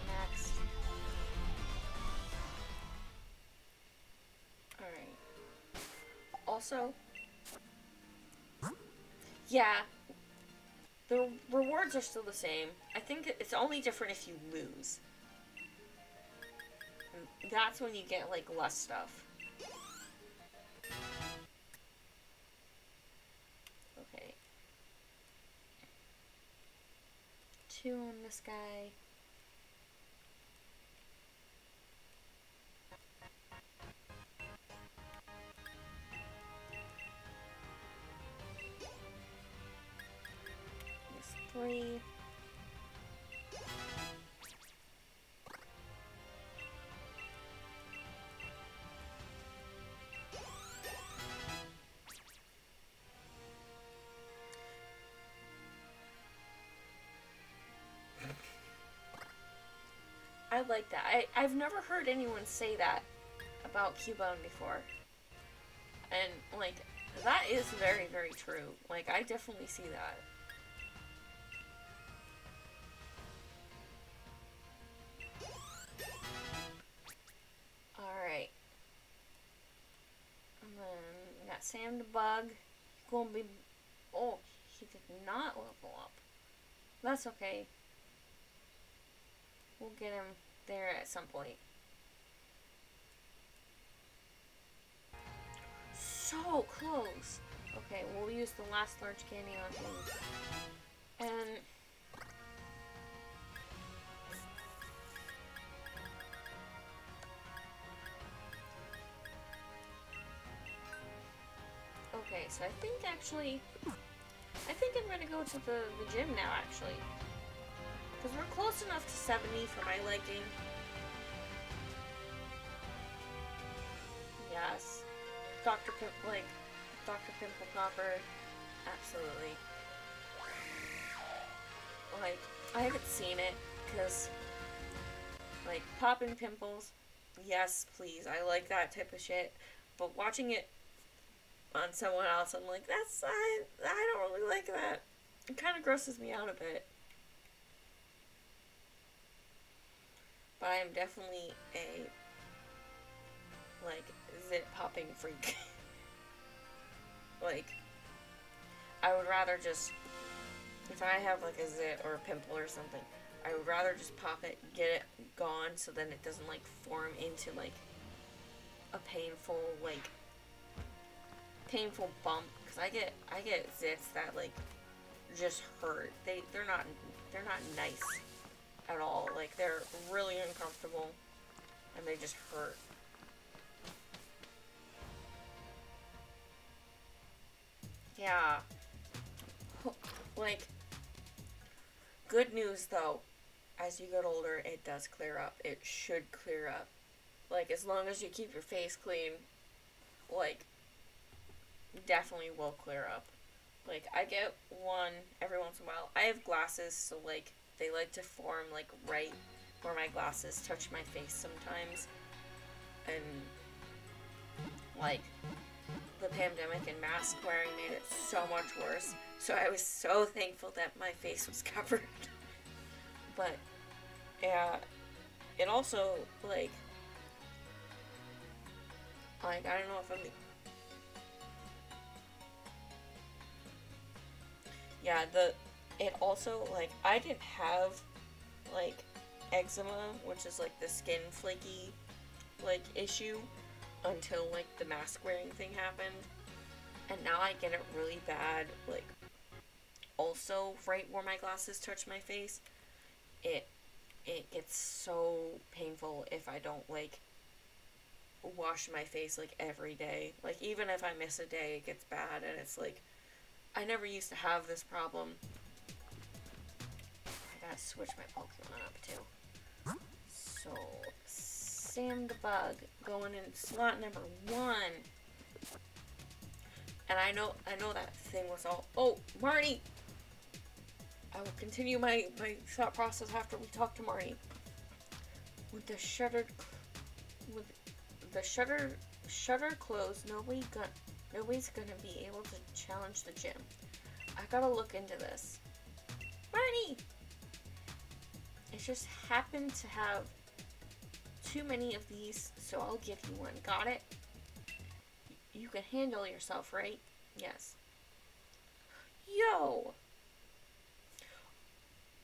[SPEAKER 2] Next. Alright. Also, yeah, the rewards are still the same. I think it's only different if you lose. And that's when you get, like, less stuff. Okay. 2 on this guy. There's 3. I like that. I've never heard anyone say that about Cubone before. And, like, that is very, very true. Like, I definitely see that. Alright. And then we got Sam the Bug. Gonna be... Oh, he did not level up. That's okay. We'll get him there at some point. So close. Okay, we'll use the last large candy on him. And... Okay, so I think actually... I think I'm gonna go to the gym now, actually. Because we're close enough to 70 for my liking. Yes. Dr. Pimple Popper. Absolutely. Like, I haven't seen it, because, like, popping pimples, yes, please, I like that type of shit. But watching it on someone else, I'm like, I don't really like that. It kind of grosses me out a bit. But I am definitely a, like, zit popping freak. Like, I would rather just, if I have, like, a zit or a pimple or something, I would rather just pop it, get it gone, so then it doesn't, like, form into, like, a painful, like, painful bump. Because I get zits that, like, just hurt. They're not nice at all. Like, they're really uncomfortable, and they just hurt. Yeah. Like, good news, though. As you get older, it does clear up. It should clear up. Like, as long as you keep your face clean, like, definitely will clear up. Like, I get one every once in a while. I have glasses, so, like, they like to form, like, right where my glasses touch my face sometimes. And, like, the pandemic and mask wearing made it so much worse. So I was so thankful that my face was covered. But it also like I don't know if I'm. Yeah, it also like I didn't have like eczema, which is like the skin flaky like issue until like the mask wearing thing happened. And now I get it really bad, like also right where my glasses touch my face. It gets so painful if I don't like wash my face like every day. Like even if I miss a day, it gets bad, and it's like I never used to have this problem. I gotta switch my Pokemon up too. So Sam the Bug going in slot number 1. And I know that thing was all. Oh, Marnie! I will continue my thought process after we talk to Marnie. With the shutter closed, nobody's gonna be able to challenge the gym. I gotta look into this. Marnie! It just happened to have too many of these, so I'll give you one. Got it? You can handle yourself, right? Yes. Yo!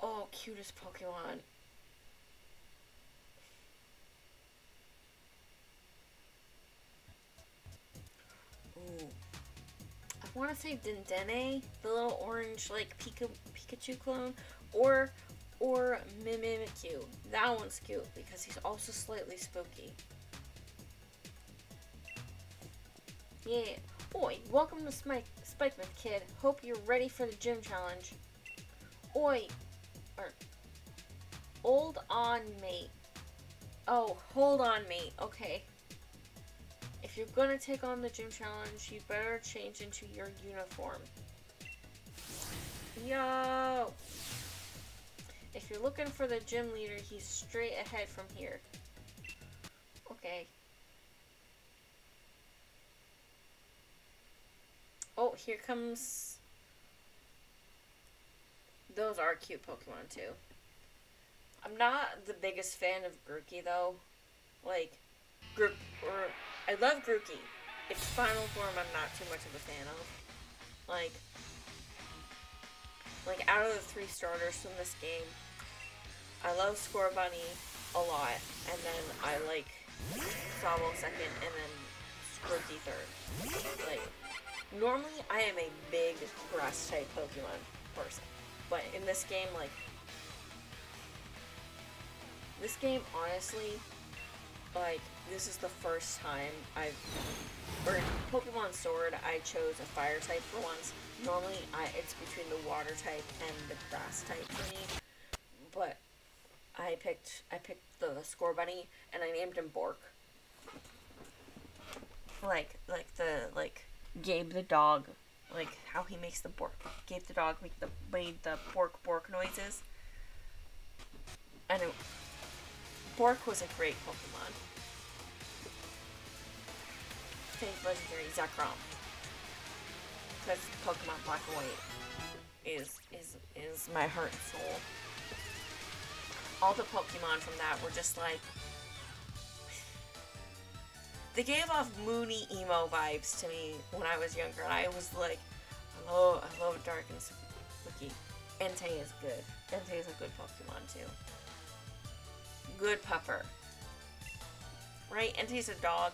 [SPEAKER 2] Oh, cutest Pokemon. Ooh. I want to say Dendene, the little orange, like, Pikachu clone, or Mimikyu. That one's cute, because he's also slightly spooky. Yeah. Oi, welcome to Spikeman, kid. Hope you're ready for the gym challenge. Oi. Hold on, mate. Oh, hold on, mate. Okay. If you're gonna take on the gym challenge, you better change into your uniform. Yo! If you're looking for the gym leader, he's straight ahead from here. Okay. Oh, here comes... Those are cute Pokemon, too. I'm not the biggest fan of Grookey, though. Like, I love Grookey. Its final form, I'm not too much of a fan of. Like out of the 3 starters from this game, I love Scorbunny a lot, and then I like Sobble second, and then Grookey third. Like, normally I am a big grass type Pokemon person, but in this game, like, honestly, like, this is the first time or in Pokemon Sword, I chose a fire type for once. Normally, it's between the water type and the grass type for me, but I picked the Scorbunny, and I named him Bork. Like Gabe the dog, like how he makes the Bork. Gabe the dog made the Bork noises, and Bork was a great Pokemon. Favorite legendary Zekrom, because Pokemon Black and White is my heart and soul. All the Pokemon from that were just like, they gave off moody emo vibes to me when I was younger, and I was like, I love dark and spooky. Entei is good. Entei is a good Pokemon too. Good pupper. Right? Entei's a dog.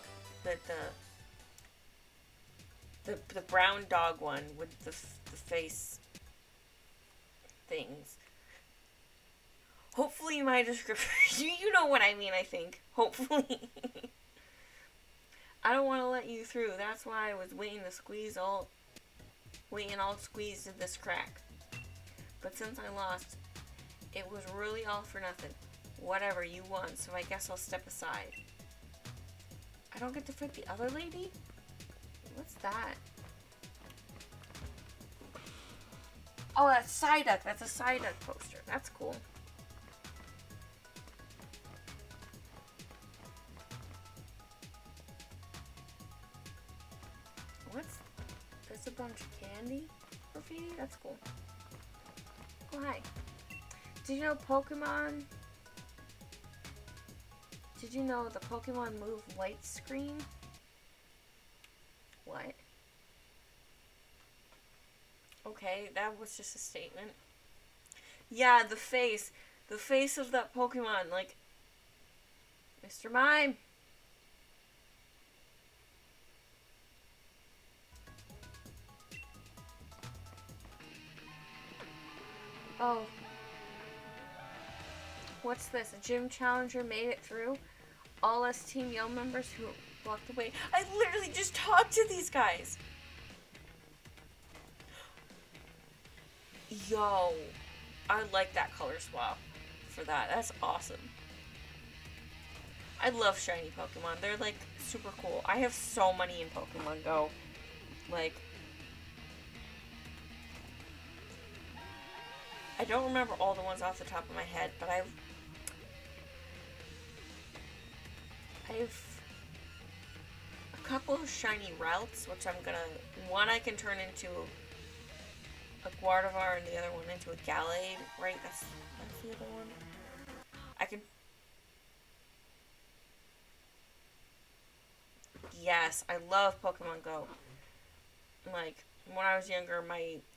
[SPEAKER 2] The brown dog one with the face things. Hopefully my description, you know what I mean, I think. Hopefully. I don't want to let you through. That's why I was waiting all squeezed in this crack. But since I lost, it was really all for nothing. Whatever, you won, so I guess I'll step aside. I don't get to fight the other lady? What's that? Oh, that's Psyduck. That's a Psyduck poster. That's cool. There's a bunch of candy graffiti? That's cool. Oh, hi. Did you know Pokemon? Did you know the Pokemon move light screen? What? Okay, that was just a statement. Yeah, the face. The face of that Pokemon, like... Mr. Mime! Oh. What's this? A gym challenger made it through? All us Team Yell members who walked away. I literally just talked to these guys! Yo. I like that color swap for that. That's awesome. I love shiny Pokemon. They're like super cool. I have so many in Pokemon Go. Like, I don't remember all the ones off the top of my head, but I've a couple of shiny routes, which I'm gonna, one I can turn into a Gardevoir and the other one into a Gallade, right? That's the other one. I can... Yes, I love Pokemon Go. Like, when I was younger,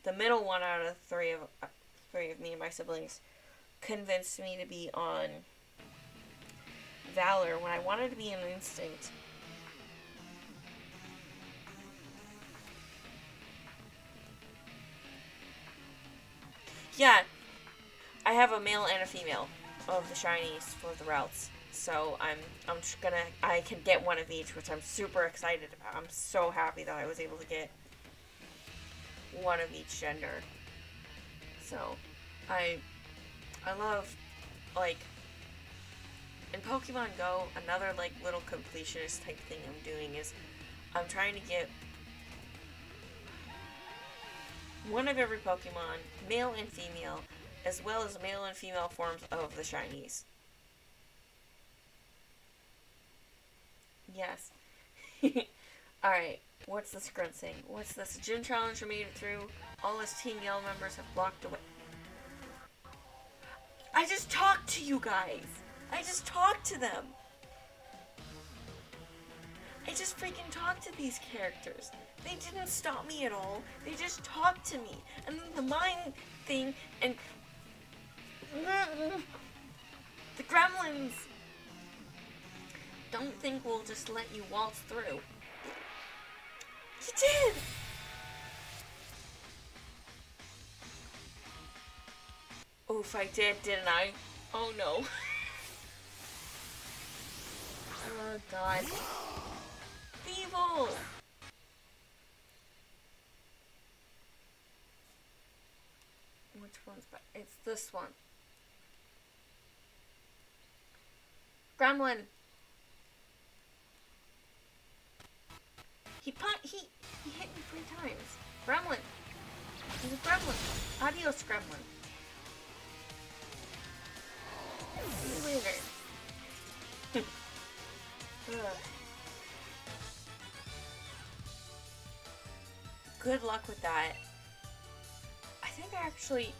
[SPEAKER 2] the middle one out of three of me and my siblings convinced me to be on Valor when I wanted to be an Instinct. Yeah, I have a male and a female of the shinies for the routes. So I'm just gonna, I can get one of each, which I'm super excited about. I'm so happy that I was able to get one of each gender. So, I love, like, in Pokemon Go, another, like, little completionist type thing I'm doing is I'm trying to get one of every Pokemon, male and female, as well as male and female forms of the shinies. Yes. Alright, what's this grunt saying? What's this? Gym Challenger made it through. All his Team Yell members have blocked away. I just talked to you guys! I just talked to them! I just freaking talked to these characters. They didn't stop me at all. They just talked to me. And then the mind thing and... the gremlins don't think we'll just let you waltz through. You did! Oof, I did, didn't I? Oh no. Oh god. Evil! Which one's better? It's this one. Gremlin! He hit me 3 times. Gremlin! He's a gremlin. Adios, gremlin. See you later. Ugh. Good luck with that. I think I actually,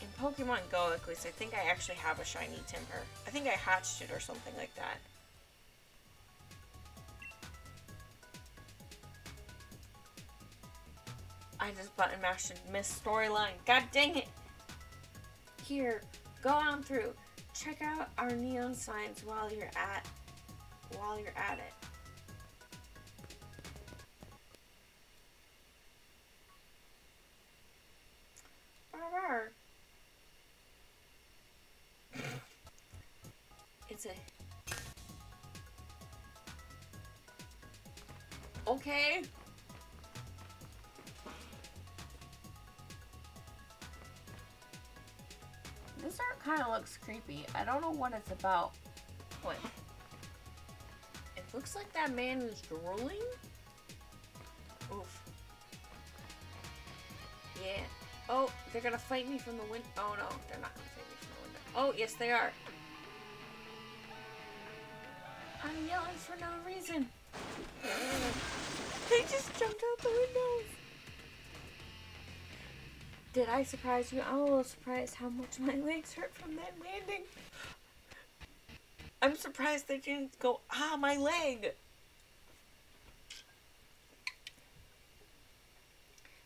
[SPEAKER 2] in Pokemon Go at least, I think I actually have a shiny Timber. I think I hatched it or something like that. I just button mashed and missed storyline. God dang it! Here, go on through. Check out our neon signs while you're at it. It's a... Okay. This art kind of looks creepy. I don't know what it's about. What? It looks like that man is drooling? Oof. Yeah. Oh, they're gonna fight me from the window. Oh no, they're not gonna fight me from the window. Oh, yes they are. I'm yelling for no reason. They just jumped out the windows. Did I surprise you? I'm a little surprised how much my legs hurt from that landing. I'm surprised they didn't go, my leg!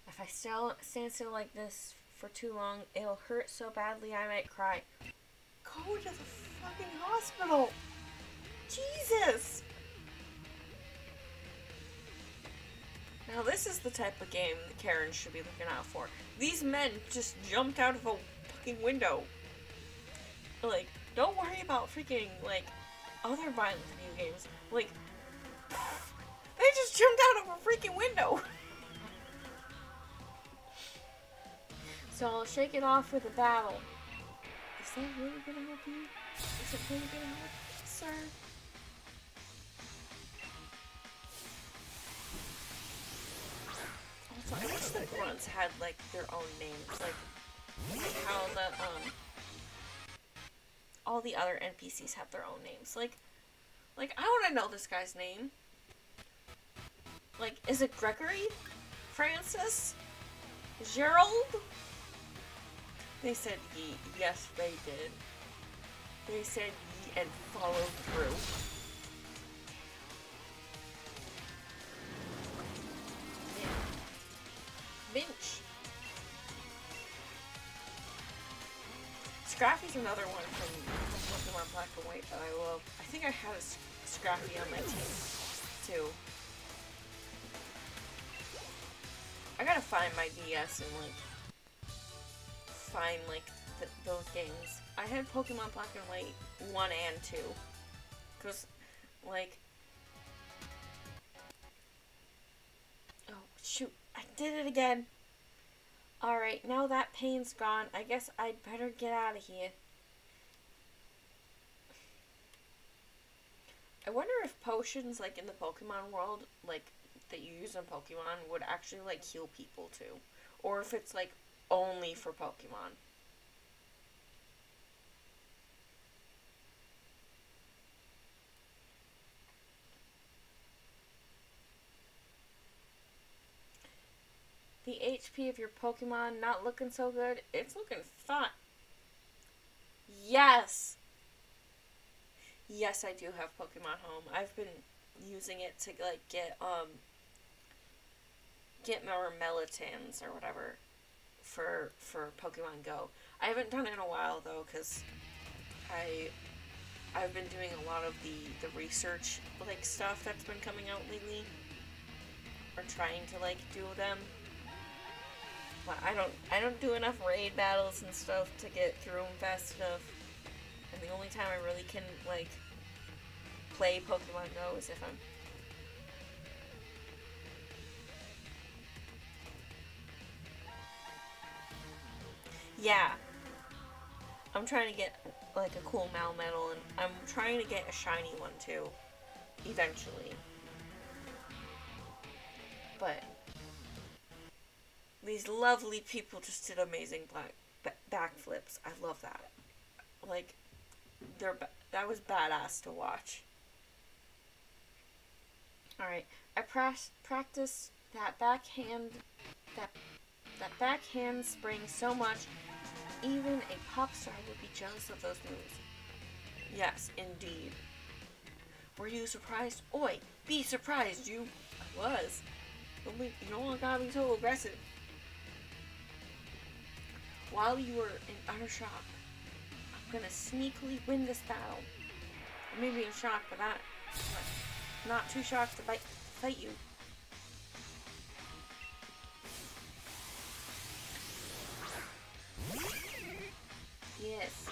[SPEAKER 2] If I stand still like this for too long, it'll hurt so badly I might cry. Go to the fucking hospital! Jesus! Now this is the type of game that Karen should be looking out for. These men just jumped out of a fucking window. Like, don't worry about freaking, like, other violent video games. Like, they just jumped out of a freaking window. So I'll shake it off with a battle. Is that really gonna help you? Is it really gonna help, sir? Also, I wish the grunts had, like, their own names. Like how the, all the other NPCs have their own names. Like, I wanna know this guy's name. Like, is it Gregory? Francis? Gerald? They said ye. Yes, they did. They said ye and followed through. Yeah. Minch. Scrappy's another one from Pokemon Black and White that I love. I think I had a Scrappy on my team, too. I gotta find my DS and, like, find, like, those games. I had Pokemon Black and White 1 and 2. Because, like... Oh, shoot. I did it again. Alright, now that pain's gone, I guess I'd better get out of here. I wonder if potions, like, in the Pokemon world, like, that you use in Pokemon would actually, like, heal people, too. Or if it's, like, only for Pokemon. The HP of your Pokemon not looking so good. It's looking fine. Yes! Yes, I do have Pokemon Home. I've been using it to, like, get more Melitons or whatever for Pokemon Go. I haven't done it in a while, though, because I've been doing a lot of the research, like, stuff that's been coming out lately. Or trying to, like, do them. But I don't do enough raid battles and stuff to get through them fast enough. And the only time I really can, like, play Pokemon Go is if I'm... Yeah. I'm trying to get, like, a cool Melmetal, and I'm trying to get a shiny one, too. Eventually. But... these lovely people just did amazing backflips. I love that. Like, that was badass to watch. Alright, I practiced that backhand spring so much, even a pop star would be jealous of those moves. Yes, indeed. Were you surprised? Oi, be surprised, you. I was. You don't want to be so aggressive. While you were in utter shock, I'm gonna sneakily win this battle. I may be in shock, but not too shocked to fight you. Yes.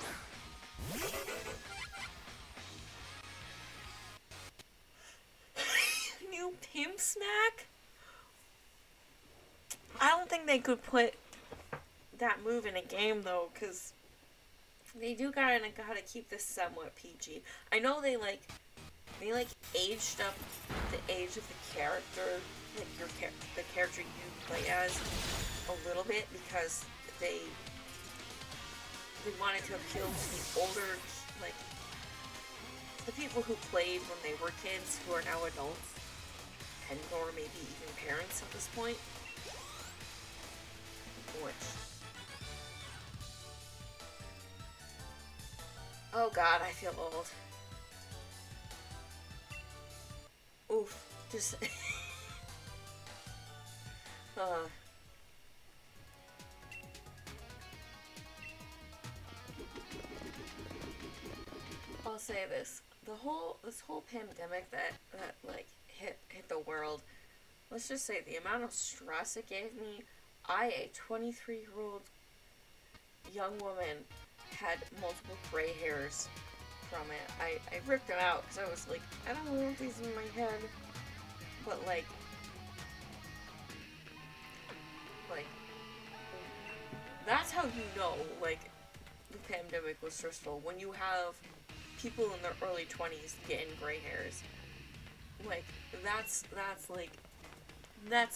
[SPEAKER 2] New Pimp Smack? I don't think they could put that move in a game, though, because they do gotta keep this somewhat PG. I know they aged up the age of the character, like the character you play as, a little bit, because they wanted to appeal to the older, like, the people who played when they were kids, who are now adults, and or maybe even parents at this point. Which Oh god, I feel old. Oof. Just... I'll say this. This whole pandemic that like hit the world, let's just say the amount of stress it gave me. I, a 23-year-old young woman, had multiple gray hairs from it. I ripped them out because I was like, I don't want these in my head. But like that's how you know like the pandemic was stressful, when you have people in their early 20s getting gray hairs. Like that's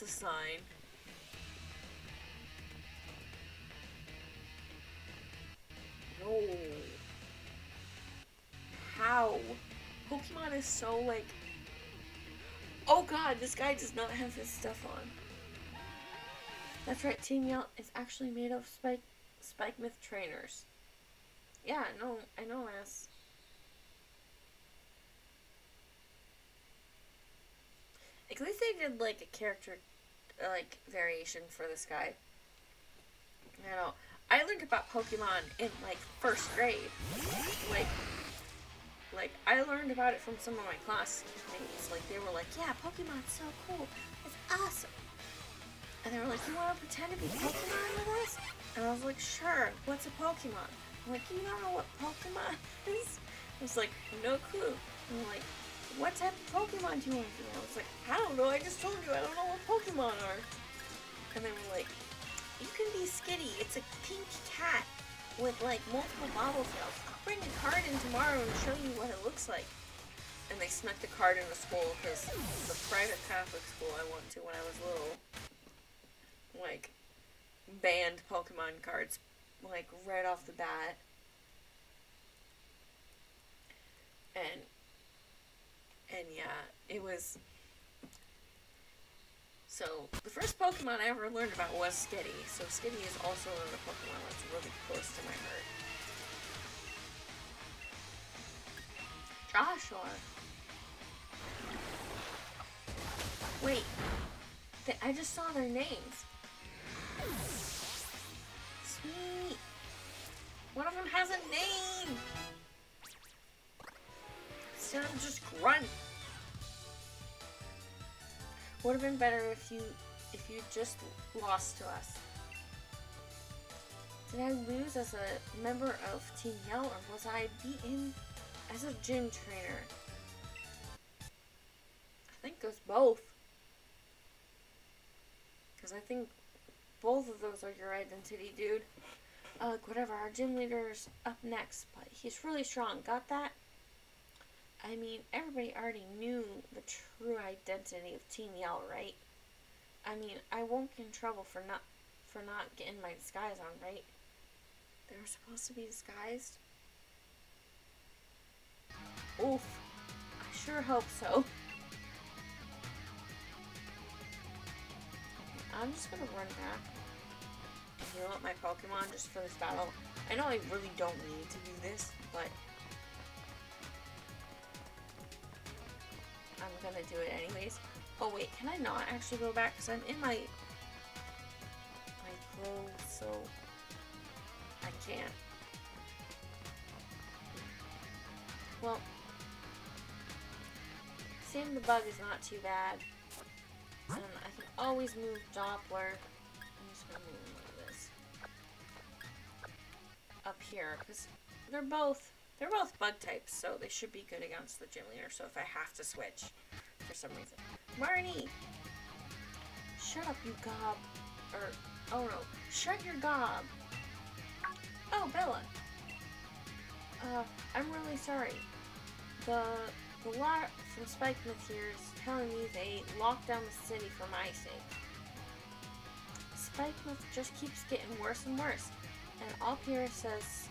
[SPEAKER 2] a sign. No. How? Pokemon is so like, oh god, this guy does not have his stuff on. That's right, Team Yell is actually made of Spike Myth trainers. Yeah, no, I know, ass. At least they did like a character like variation for this guy. You know, I learned about Pokemon in like first grade. Like I learned about it from some of my classmates. Like they were like, "Yeah, Pokemon's so cool. It's awesome." And they were like, "You want to pretend to be Pokemon with us?" And I was like, "Sure. What's a Pokemon?" I'm like, "You don't know what Pokemon is?" I was like, "No clue." And they're like, "What type of Pokemon do you want to be?" I was like, "I don't know. I just told you I don't know what Pokemon are." And they were like, "You can be Skitty. It's a pink cat with like multiple Bobbletails. I'll bring a card in tomorrow and show you what it looks like." And they snuck the card into school because the private Catholic school I went to when I was little, like, banned Pokemon cards, like, right off the bat. And yeah, it was... So, the first Pokemon I ever learned about was Skitty. So Skitty is also another Pokemon that's really close to my heart. Joshua. Wait. I just saw their names. Sweet. One of them has a name. Instead of just Grunt. Would have been better if you just lost to us. Did I lose as a member of Team Yell, or was I beaten as a gym trainer? I think it was both. Because I think both of those are your identity, dude. Whatever, our gym leader's up next, but he's really strong. Got that? I mean, everybody already knew the true identity of Team Yell, right? I mean, I won't get in trouble for not getting my disguise on, right? They were supposed to be disguised? Oof. I sure hope so. I'm just gonna run back and heal up my Pokemon just for this battle. I know I really don't need to do this, but I'm gonna do it anyways. Oh wait, can I not actually go back? Because I'm in my clothes, so I can't. Well, seeing the bug is not too bad. And I can always move Doppler. I'm just gonna move this up here because they're both bug types, so they should be good against the gym leader. So if I have to switch for some reason, Marnie, shut up, you gob. Or oh no, shut your gob. Oh, Bella. I'm really sorry. The lot from Spike Myth here is telling me they locked down the city for my sake. Spike Myth just keeps getting worse and worse, and all Pierre says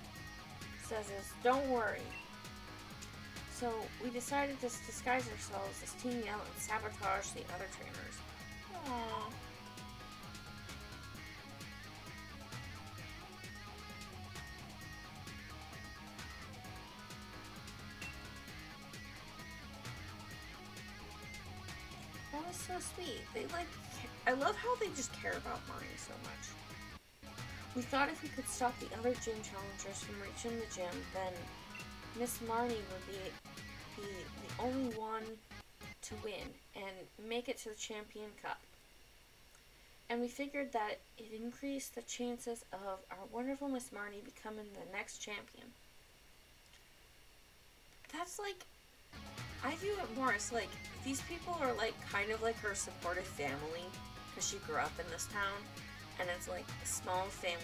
[SPEAKER 2] is, "Don't worry." So we decided to disguise ourselves as Team Yell and sabotage the other trainers. Aww. was so sweet. They like, I love how they just care about Marnie so much. We thought if we could stop the other gym challengers from reaching the gym, then Miss Marnie would be the only one to win and make it to the Champion Cup. And we figured that it increased the chances of our wonderful Miss Marnie becoming the next champion. That's like, I view it more as like, these people are like kind of like her supportive family, because she grew up in this town, and it's like a small family,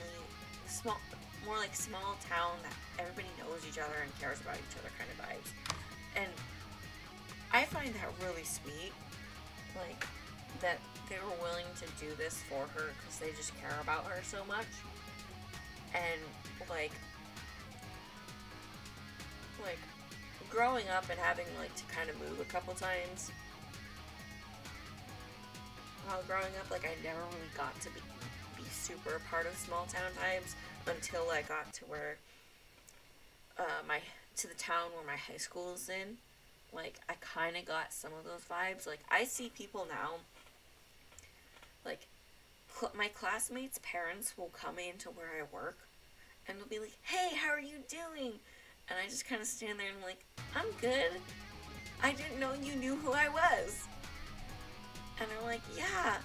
[SPEAKER 2] more like small town that everybody knows each other and cares about each other kind of vibes. And I find that really sweet, like, that they were willing to do this for her because they just care about her so much. And like growing up and having like to kind of move a couple times, while growing up, like, I never really got to be super a part of small town vibes until I got to where to the town where my high school is in. Like, I kind of got some of those vibes. Like, I see people now, like, my classmates' parents will come into where I work, and they'll be like, "Hey, how are you doing?" And I just kind of stand there and I'm like, "I'm good. I didn't know you knew who I was." And they're like, "Yeah,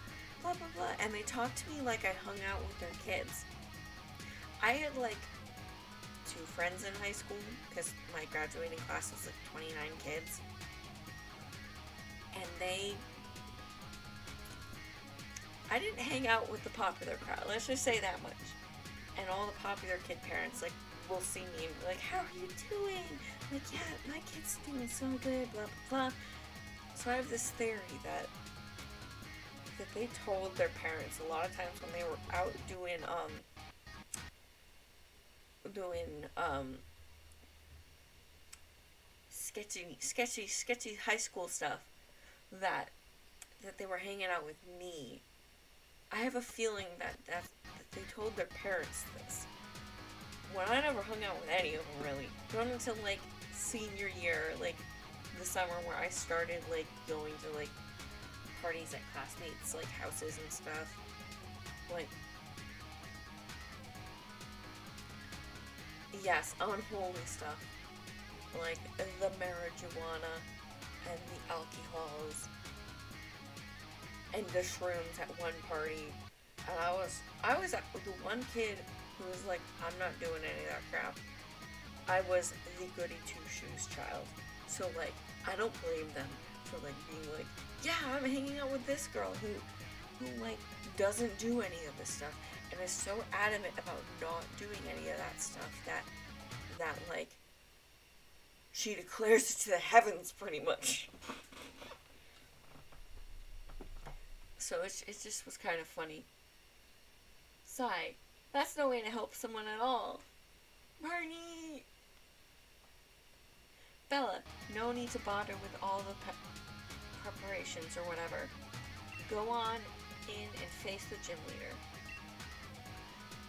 [SPEAKER 2] blah, blah, blah." And they talk to me like I hung out with their kids. I had, like, 2 friends in high school, because my graduating class was, like, 29 kids. And I didn't hang out with the popular crowd, let's just say that much. And all the popular kid parents, like, will see me and be like, "How are you doing?" I'm like, "Yeah, my kid's doing so good, blah, blah, blah." So I have this theory that they told their parents a lot of times when they were out doing sketchy high school stuff, that they were hanging out with me. I have a feeling that they told their parents this. When I never hung out with any of them, really. Not until, like, senior year, like, the summer where I started, like, going to, like, parties at classmates, like, houses and stuff. Like, yes, unholy stuff. Like, the marijuana and the alcohols and the shrooms at one party. And I was the one kid who was like, "I'm not doing any of that crap." I was the goody two-shoes child. So, like, I don't blame them for, like, being like, "Yeah, I'm hanging out with this girl who like, doesn't do any of this stuff," and is so adamant about not doing any of that stuff that like, she declares it to the heavens, pretty much. So it just was kind of funny. Sigh. That's no way to help someone at all. Marnie! Bella, no need to bother with all the preparations or whatever. Go on in and face the gym leader.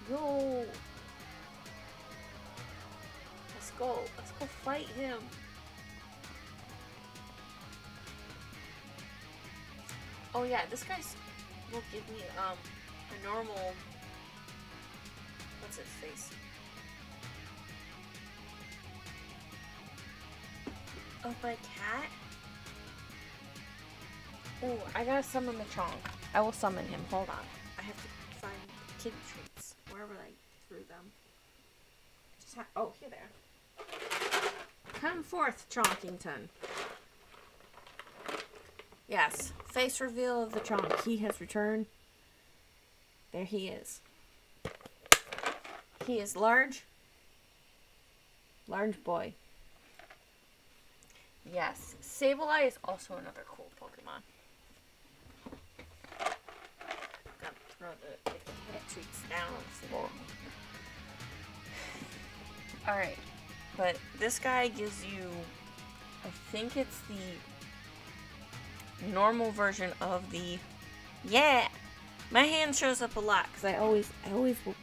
[SPEAKER 2] Go! Let's go. Let's go fight him. Oh yeah, this guy will give me a normal, what's its face? Oh, my cat? Oh, I gotta summon the Chonk. I will summon him. Hold on. I have to find kid treats wherever I threw them. Oh, here they are. Come forth, Chonkington. Yes, face reveal of the Chonk. He has returned. There he is. He is large. Large boy. Yes, Sableye is also another cool Pokemon. Gotta throw the cat treats down on the floor. Alright, but this guy gives you, I think it's the normal version of the, yeah, my hand shows up a lot because I always will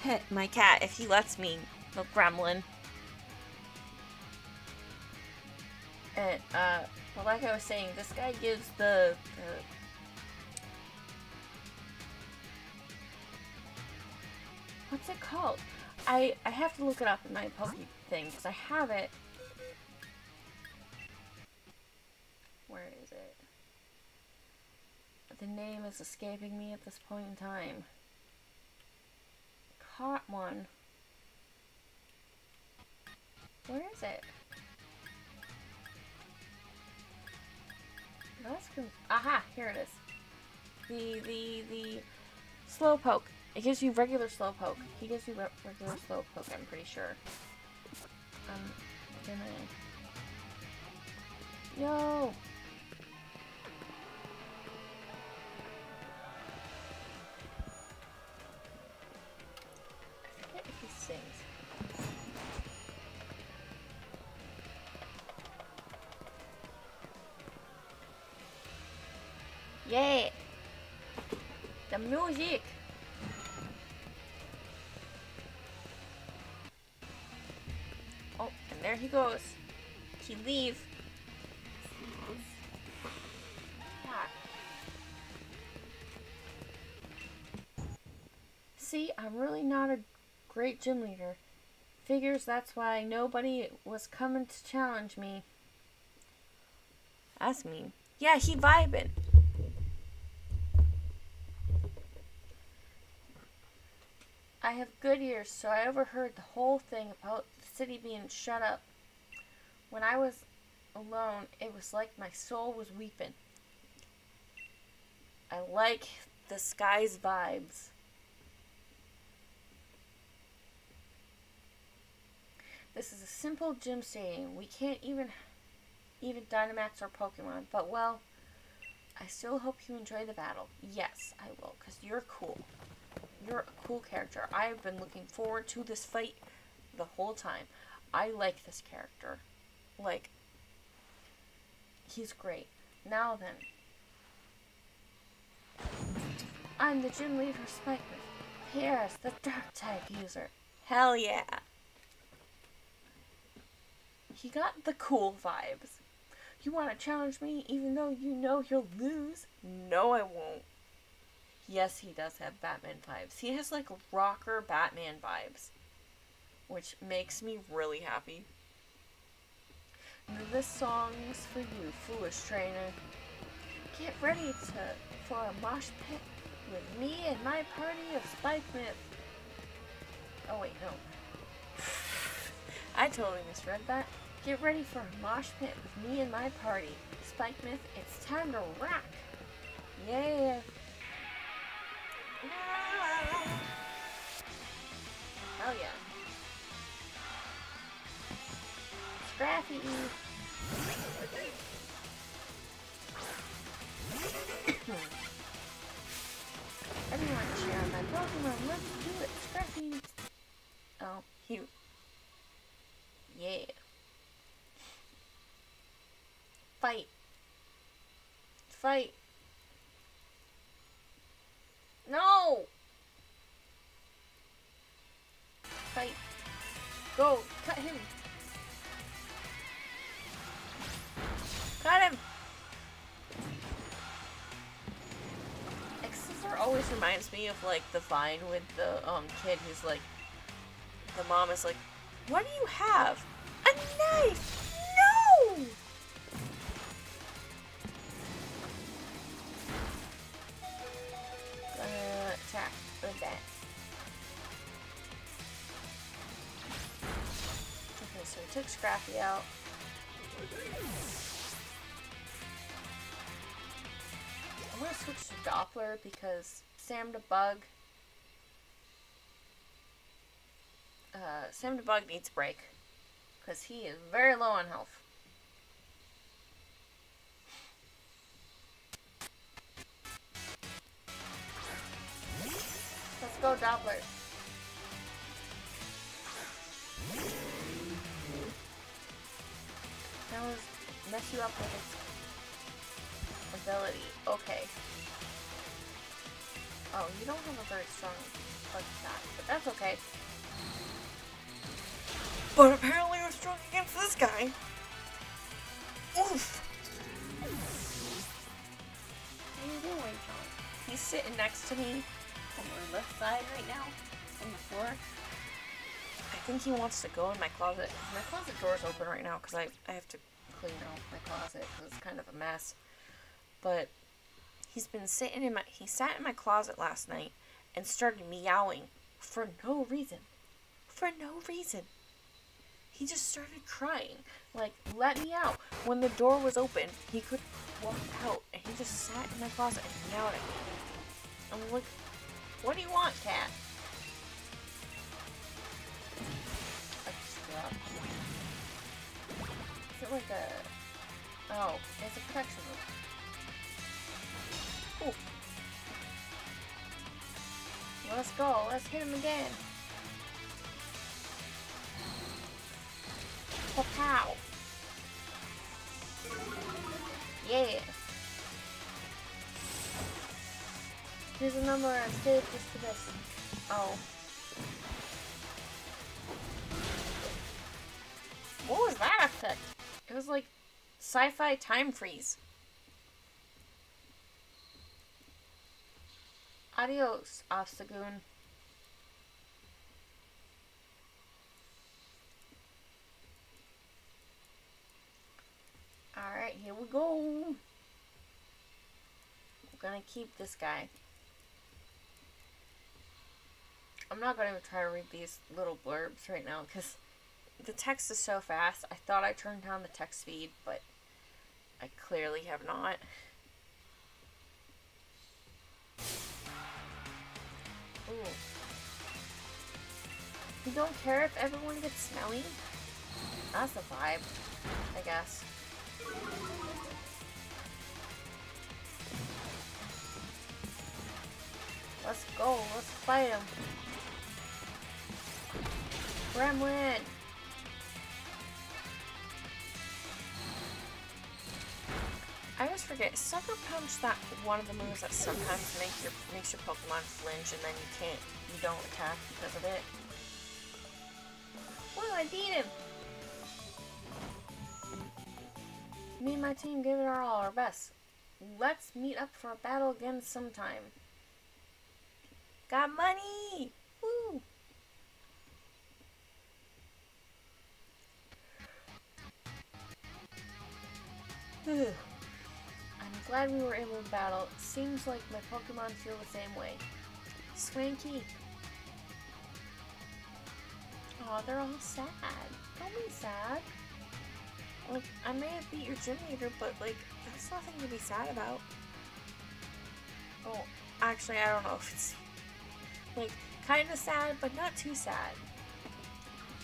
[SPEAKER 2] pet my cat if he lets me, the gremlin. And Well, like I was saying, this guy gives the what's it called? I have to look it up in my Poke thing because I have it. Where is it? The name is escaping me at this point in time. Caught one. Where is it? Aha, here it is. The Slowpoke. It gives you regular Slowpoke. He gives you regular Slowpoke, I'm pretty sure. Yo! I forget if he sings. Yeah! The music! Oh, and there he goes. He leave. See, I'm really not a great gym leader. Figures that's why nobody was coming to challenge me. Ask me. Yeah, he vibing. I have good ears, so I overheard the whole thing about the city being shut up. When I was alone, it was like my soul was weeping. I like the sky's vibes. This is a simple gym stadium. We can't even Dynamax or Pokemon, but well, I still hope you enjoy the battle. Yes, I will, because you're cool. You're a cool character. I've been looking forward to this fight the whole time. I like this character. Like, he's great. Now then. I'm the gym leader, Spikeman. Here's the dark type user. Hell yeah. He got the cool vibes. You want to challenge me even though you know you'll lose? No, I won't. Yes, he does have Batman vibes. He has like rocker Batman vibes, which makes me really happy. This song's for you, foolish trainer. Get ready for a mosh pit with me and my party of Spikeman. Oh wait, no. I totally misread that. Get ready for a mosh pit with me and my party. Spikeman, it's time to rock. Yeah. Hell yeah. Scrappy. Everyone cheer on my Pokemon. Let's do it. Scrappy. Oh, cute. Yeah. Fight. Fight. No! Fight. Go. Cut him. Cut him. Excelsior always reminds me of like the Vine with the kid who's like, the mom is like, what do you have? A knife! No! Attack with that. Okay, so we took Scrappy out. I'm gonna switch to Doppler because Sam the Bug needs a break because he is very low on health. Let's go, Doppler. That was mess you up with its ability. Okay. Oh, you don't have a very strong bug attack, but that's okay. But apparently we're strong against this guy. Oof! he's sitting next to me on my left side right now on the floor. I think he wants to go in my closet. My closet door's open right now because I have to clean out my closet because it's kind of a mess. But he sat in my closet last night and started meowing for no reason. For no reason. He just started crying. Like, let me out. When the door was open, he could walk out and he just sat in my closet and meowed at me. I'm like, what do you want, cat? A scrub. Is it like a... Oh, it's a protection move. Ooh. Let's go. Let's hit him again. Pow. Yeah. Here's a number I saved just for this. Oh. What was that effect? It was like sci-fi time freeze. Adios, Obstagoon. Alright, here we go. I'm gonna keep this guy. I'm not gonna try to read these little blurbs right now because the text is so fast. I thought I turned down the text speed, but I clearly have not. Ooh. You don't care if everyone gets smelly? That's a vibe, I guess. Let's go, let's fight him. Gremlin! I always forget, is Sucker Punch that one of the moves that sometimes makes your Pokemon flinch and then you don't attack because of it? Well, I beat him! Me and my team gave it our best. Let's meet up for a battle again sometime. Got money! Woo! I'm glad we were able to battle. Seems like my Pokemon feel the same way. Swanky. Aw, they're all sad. Don't be sad. Like, I may have beat your gym leader, but, like, that's nothing to be sad about. Oh, actually, I don't know if it's, like, kind of sad, but not too sad.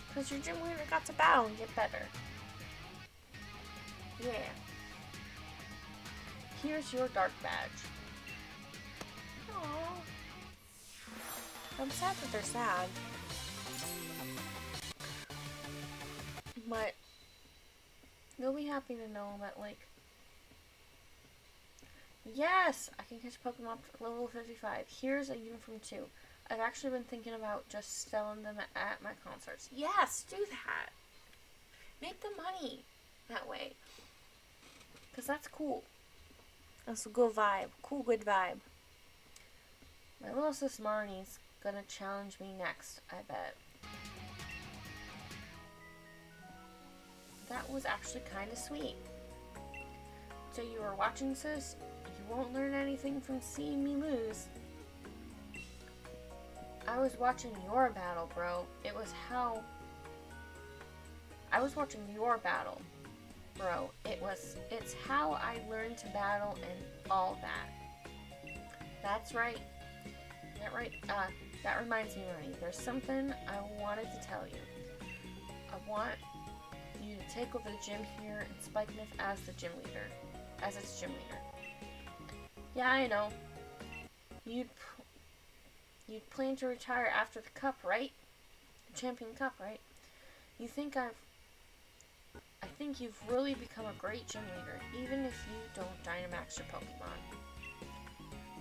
[SPEAKER 2] Because your gym leader got to battle and get better. Yeah. Here's your dark badge. Aww. I'm sad that they're sad. But they'll be happy to know that, like, yes, I can catch Pokemon level 55. Here's a uniform too. I've actually been thinking about just selling them at my concerts. Yes, do that. Make the money that way. Because that's cool. That's a good vibe. Cool, good vibe. My little sis Marnie's gonna challenge me next, I bet. That was actually kind of sweet. So you were watching, sis? You won't learn anything from seeing me lose. I was watching your battle, bro. I was watching your battle, bro. It's how I learned to battle and all that. That's right. That reminds me, Ronnie. There's something I wanted to tell you. I want you to take over the gym here and Spikemuth as its gym leader. Yeah, I know. You'd plan to retire after the cup, right? The Champion Cup, right? I think you've really become a great gym leader, even if you don't Dynamax your Pokemon.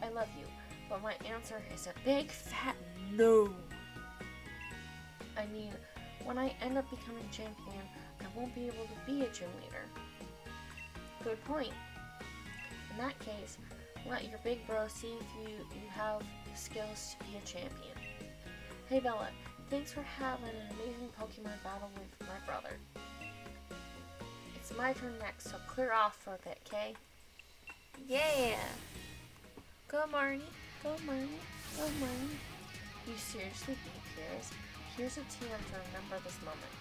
[SPEAKER 2] I love you, but my answer is a big fat no. I mean, when I end up becoming champion, I won't be able to be a gym leader. Good point. In that case, Let your big bro see if you have the skills to be a champion. Hey Bella, thanks for having an amazing Pokemon battle with my brother. It's my turn next, so clear off for a bit, okay? Yeah! Go Marnie, go Marnie, go Marnie. You seriously beat Piers? Here's a TM to remember this moment.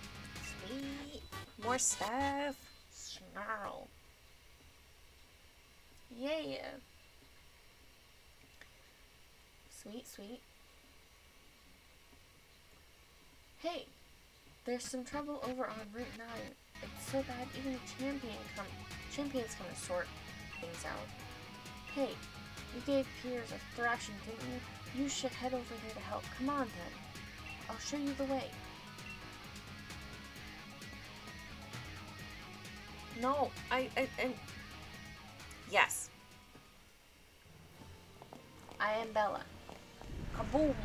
[SPEAKER 2] Sweet!
[SPEAKER 1] More stuff!
[SPEAKER 2] Snarl. Yeah! Sweet, sweet. Hey! There's some trouble over on Route 9. It's so bad even champions come to sort things out. Hey, you gave Piers a thrashing, didn't you? You should head over there to help. Come on then. I'll show you the way. No, I
[SPEAKER 1] Yes.
[SPEAKER 2] I am Bella. Kaboom!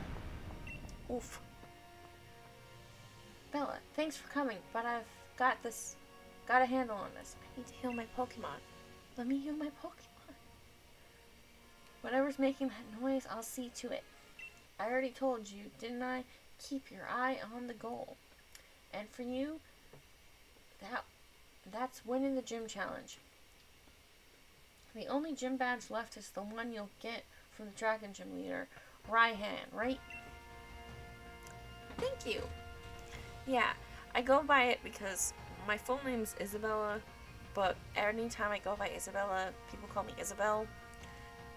[SPEAKER 2] Oof. Bella, thanks for coming, but I've got a handle on this. I need to heal my Pokemon. Let me heal my Pokemon. Whatever's making that noise, I'll see to it. I already told you, didn't I? Keep your eye on the goal. And for you, that's winning the gym challenge. The only gym badge left is the one you'll get from the Dragon Gym leader, Raihan, right?
[SPEAKER 1] Thank you. Yeah, I go by it because my full name's Isabella, but anytime I go by Isabella, people call me Isabel.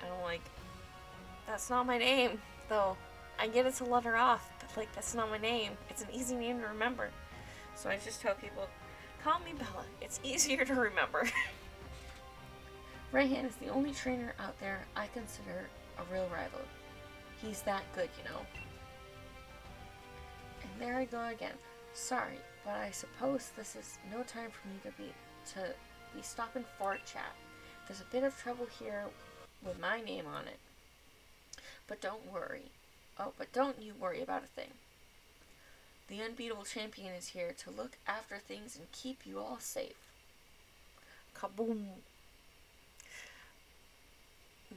[SPEAKER 1] And I'm like, that's not my name, though. I get it to let her off, but like, that's not my name. It's an easy name to remember. So I just tell people, call me Bella. It's easier to remember.
[SPEAKER 2] Raihan is the only trainer out there I consider a real rival. He's that good, you know. And there I go again. Sorry, but I suppose this is no time for me to be stopping for a chat. There's a bit of trouble here with my name on it. But don't worry. Oh, but don't you worry about a thing. The unbeatable champion is here to look after things and keep you all safe. Kaboom.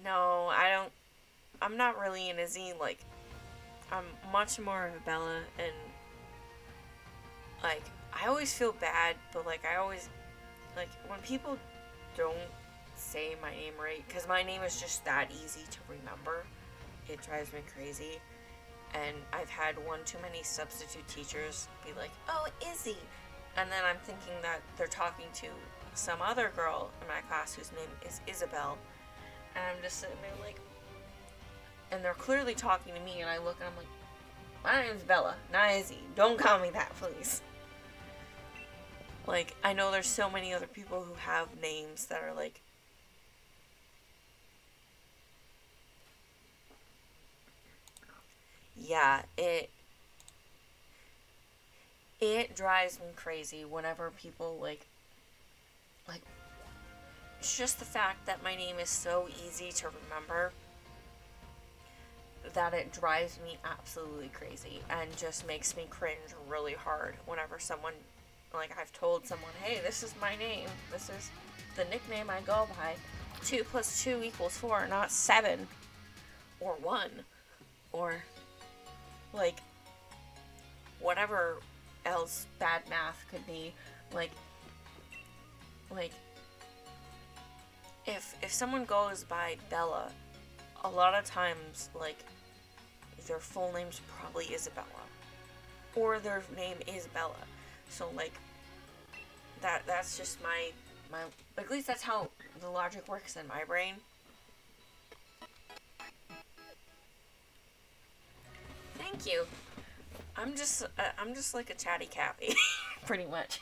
[SPEAKER 1] No, I'm not really an Izzy. Like, I'm much more of a Bella, and like, I always feel bad, but like, I always, like, when people don't say my name right, because my name is just that easy to remember, it drives me crazy. And I've had one too many substitute teachers be like, oh, Izzy, and then I'm thinking that they're talking to some other girl in my class whose name is Isabel, and I'm just sitting there like, and they're clearly talking to me, and I look and I'm like, my name's Bella, not Izzy. Don't call me that, please. Like, I know there's so many other people who have names that are like, yeah, it drives me crazy whenever people like, it's just the fact that my name is so easy to remember that it drives me absolutely crazy and just makes me cringe really hard whenever someone, like, I've told someone, hey, this is my name, this is the nickname I go by, 2 + 2 = 4, not 7 or 1 or like whatever else bad math could be. Like if someone goes by Bella, a lot of times, like, their full name's probably Isabella, or their name is Bella. So like, that's just my at least that's how the logic works in my brain. Thank you. I'm just like a chatty Cathy, pretty much.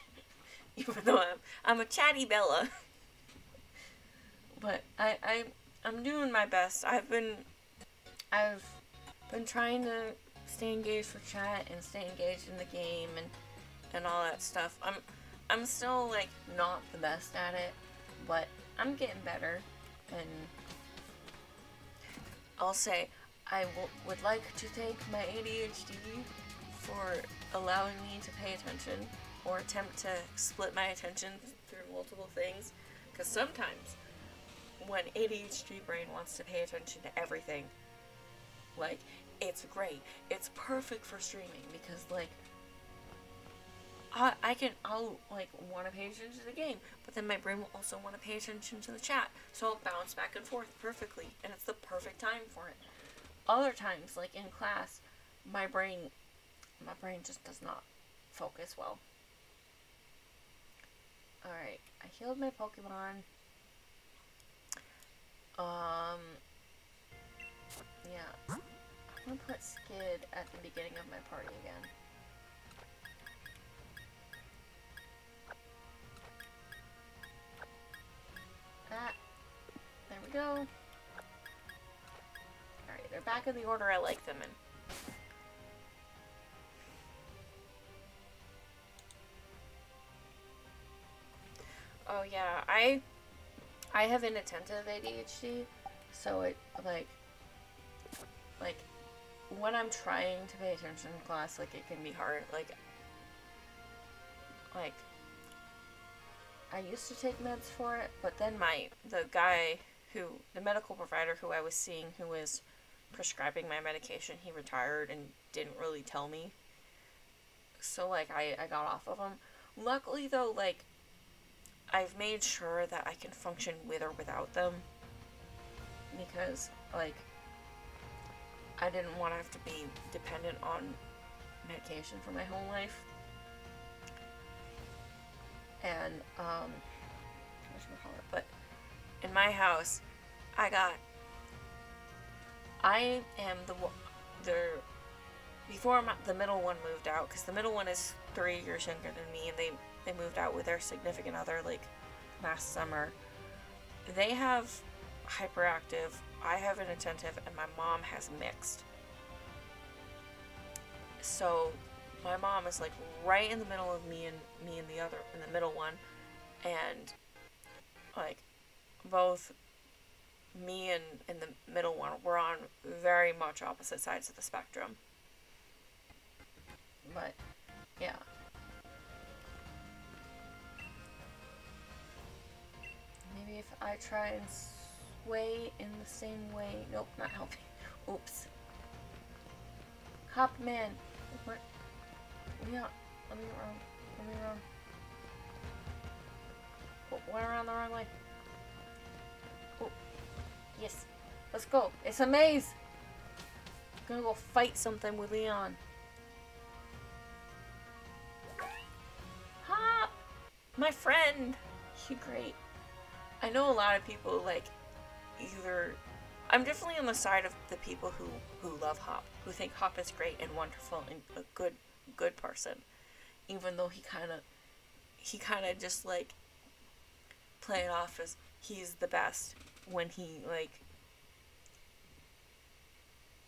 [SPEAKER 1] Even though I'm a chatty Bella. But I'm doing my best. I've been trying to stay engaged for chat and stay engaged in the game and all that stuff. I'm still like not the best at it, but I'm getting better. And I'll say I would like to thank my ADHD for allowing me to pay attention or attempt to split my attention through multiple things, because sometimes
[SPEAKER 2] when ADHD brain wants to pay attention to everything, like, it's great. It's perfect for streaming because, like, I'll, like, want to pay attention to the game, but then my brain will also want to pay attention to the chat, so I'll bounce back and forth perfectly, and it's the perfect time for it. Other times, like in class, my brain just does not focus well. Alright, I healed my Pokemon. Yeah. I'm gonna put Skid at the beginning of my party again. There we go. Alright, they're back in the order I like them in. Oh yeah, I have inattentive ADHD, so it, like, when I'm trying to pay attention in class, like, it can be hard. Like, I used to take meds for it, but then the medical provider who I was seeing, who was prescribing my medication, he retired and didn't really tell me. So, like, I got off of him. Luckily, though, like, I've made sure that I can function with or without them, because, like, I didn't want to have to be dependent on medication for my whole life. And, but in my house, I am before the middle one moved out, because the middle one is 3 years younger than me, and they moved out with their significant other, like, last summer. They have hyperactive, I have inattentive, and my mom has mixed. So my mom is, like, right in the middle of me and the middle one, and, like, both me and the middle one, we're on very much opposite sides of the spectrum. But yeah. Maybe if I try and sway in the same way. Nope, not helping. Oops. Hop man. What? Yeah, let me run. Oh, went around the wrong way. Oh, yes. Let's go. It's a maze. I'm gonna go fight something with Leon. Hop! My friend. You're great. I know a lot of people, like, I'm definitely on the side of the people who love Hop, who think Hop is great and wonderful and a good person, even though he kind of just, like, play it off as he's the best when he, like,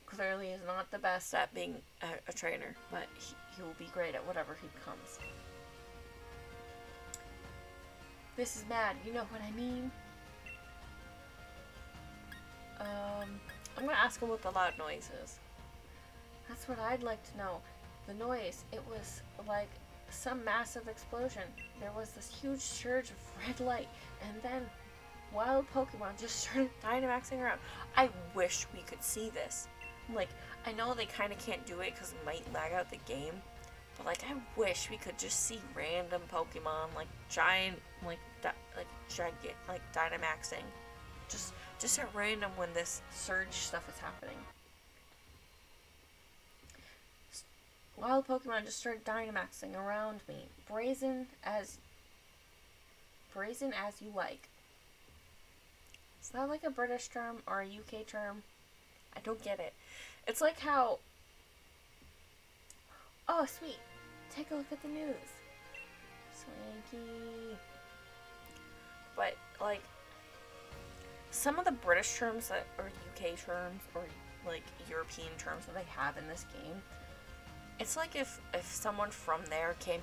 [SPEAKER 2] clearly is not the best at being a trainer, but he will be great at whatever he becomes. This is mad, you know what I mean? I'm gonna ask him what the loud noise is. That's what I'd like to know. The noise, it was like some massive explosion. There was this huge surge of red light, and then wild Pokemon just started Dynamaxing around. I wish we could see this. Like, I know they kind of can't do it because it might lag out the game, but, like, I wish we could just see random Pokemon, like, giant, like Dynamaxing. Just at random when this surge stuff is happening. Wild Pokemon just started Dynamaxing around me. Brazen as you like. Is that like a British term or a UK term? I don't get it. It's like how... Oh, sweet. Take a look at the news. Swanky. But, like, some of the British terms that are UK terms or, like, European terms that they have in this game, it's like if someone from there came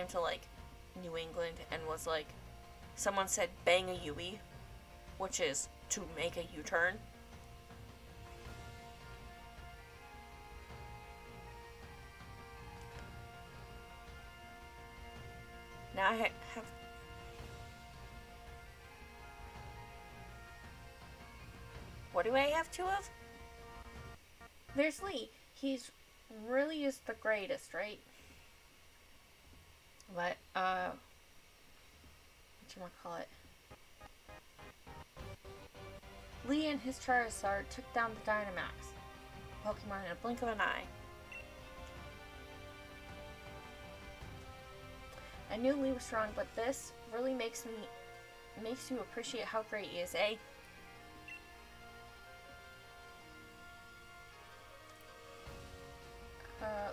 [SPEAKER 2] to, like, New England and was like, someone said bang a Yui, which is to make a U-turn. Now I have... what do I have two of? There's Lee. He's really is the greatest, right? But, whatchamacallit? Lee and his Charizard took down the Dynamax Pokemon in a blink of an eye. I knew Lee was strong, but this really makes you appreciate how great he is, eh?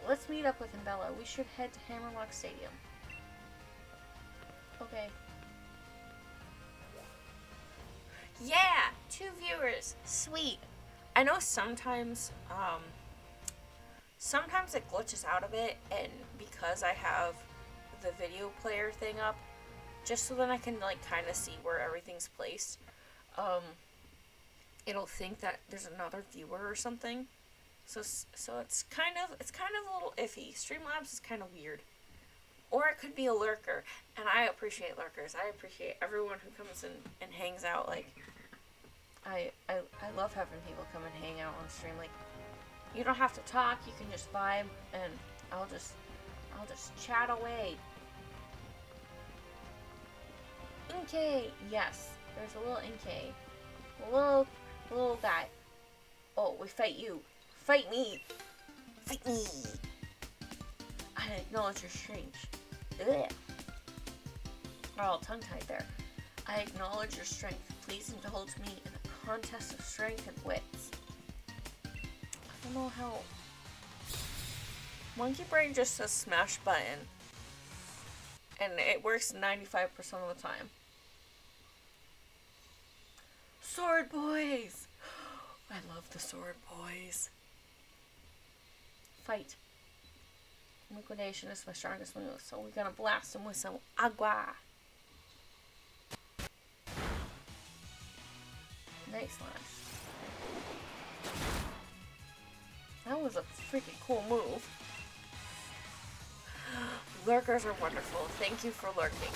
[SPEAKER 2] Let's meet up with him, Bella. We should head to Hammerlock Stadium. Okay. Yeah! 2 viewers. Sweet. I know sometimes it glitches out a bit, and because I have the video player thing up, just so that I can, like, kind of see where everything's placed, it'll think that there's another viewer or something. So it's kind of a little iffy. Streamlabs is kind of weird. Or it could be a lurker. And I appreciate lurkers. I appreciate everyone who comes in and hangs out. Like, I love having people come and hang out on stream. Like, you don't have to talk. You can just vibe, and I'll just chat away. Inkay, yes. There's a little Inkay. A little guy. Oh, we fight you. Fight me! Fight me! I acknowledge your strength. Ugh. We're all tongue-tied there. I acknowledge your strength. Please indulge me in a contest of strength and wits. I don't know how... Monkey Brain just says smash button. And it works 95% of the time. Sword Boys! I love the Sword Boys. Fight. Liquidation is my strongest move, so we're gonna blast him with some agua. Nice launch. That was a freaking cool move. Lurkers are wonderful. Thank you for lurking.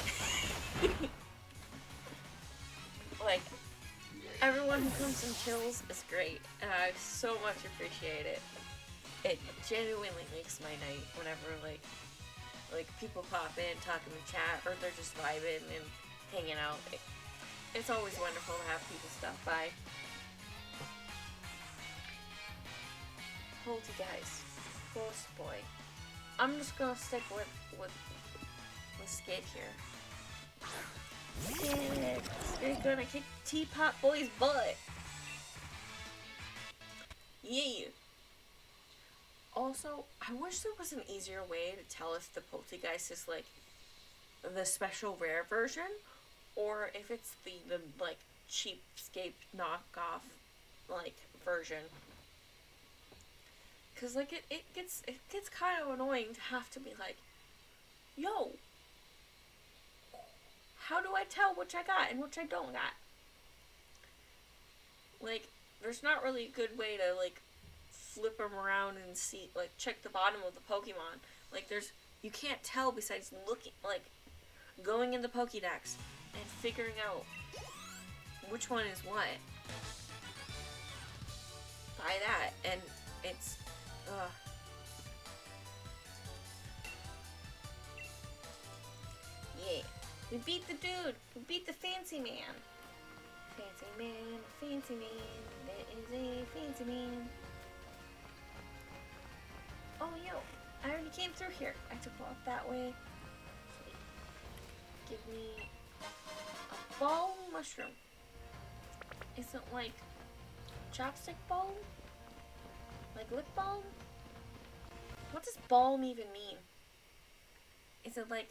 [SPEAKER 2] Like, everyone who comes and chills is great, and I so much appreciate it. It genuinely makes my night whenever, like people pop in, talk in the chat, or they're just vibing and hanging out. It's always wonderful to have people stop by. Poltergeist, Ghost Boy. I'm just gonna stick with Skid here. Skid! Skid's gonna kick Teapot Boy's butt! Yeah! Also, I wish there was an easier way to tell if the Poltergeist is, like, the special rare version, or if it's the like, cheapskate knockoff, like, version. Cause, like, it gets kind of annoying to have to be like, yo, how do I tell which I got and which I don't got? Like, there's not really a good way to, like, flip them around and see, like, check the bottom of the Pokemon. Like, you can't tell besides looking, like, going in the Pokédex and figuring out which one is what. By that, and it's, yeah. We beat the dude! We beat the fancy man! Fancy man, fancy man, there is a fancy man. Oh, yo, I already came through here. I have to go up that way. Give me a ball mushroom. Isn't like chopstick balm? Like lip balm? What does balm even mean? Is it like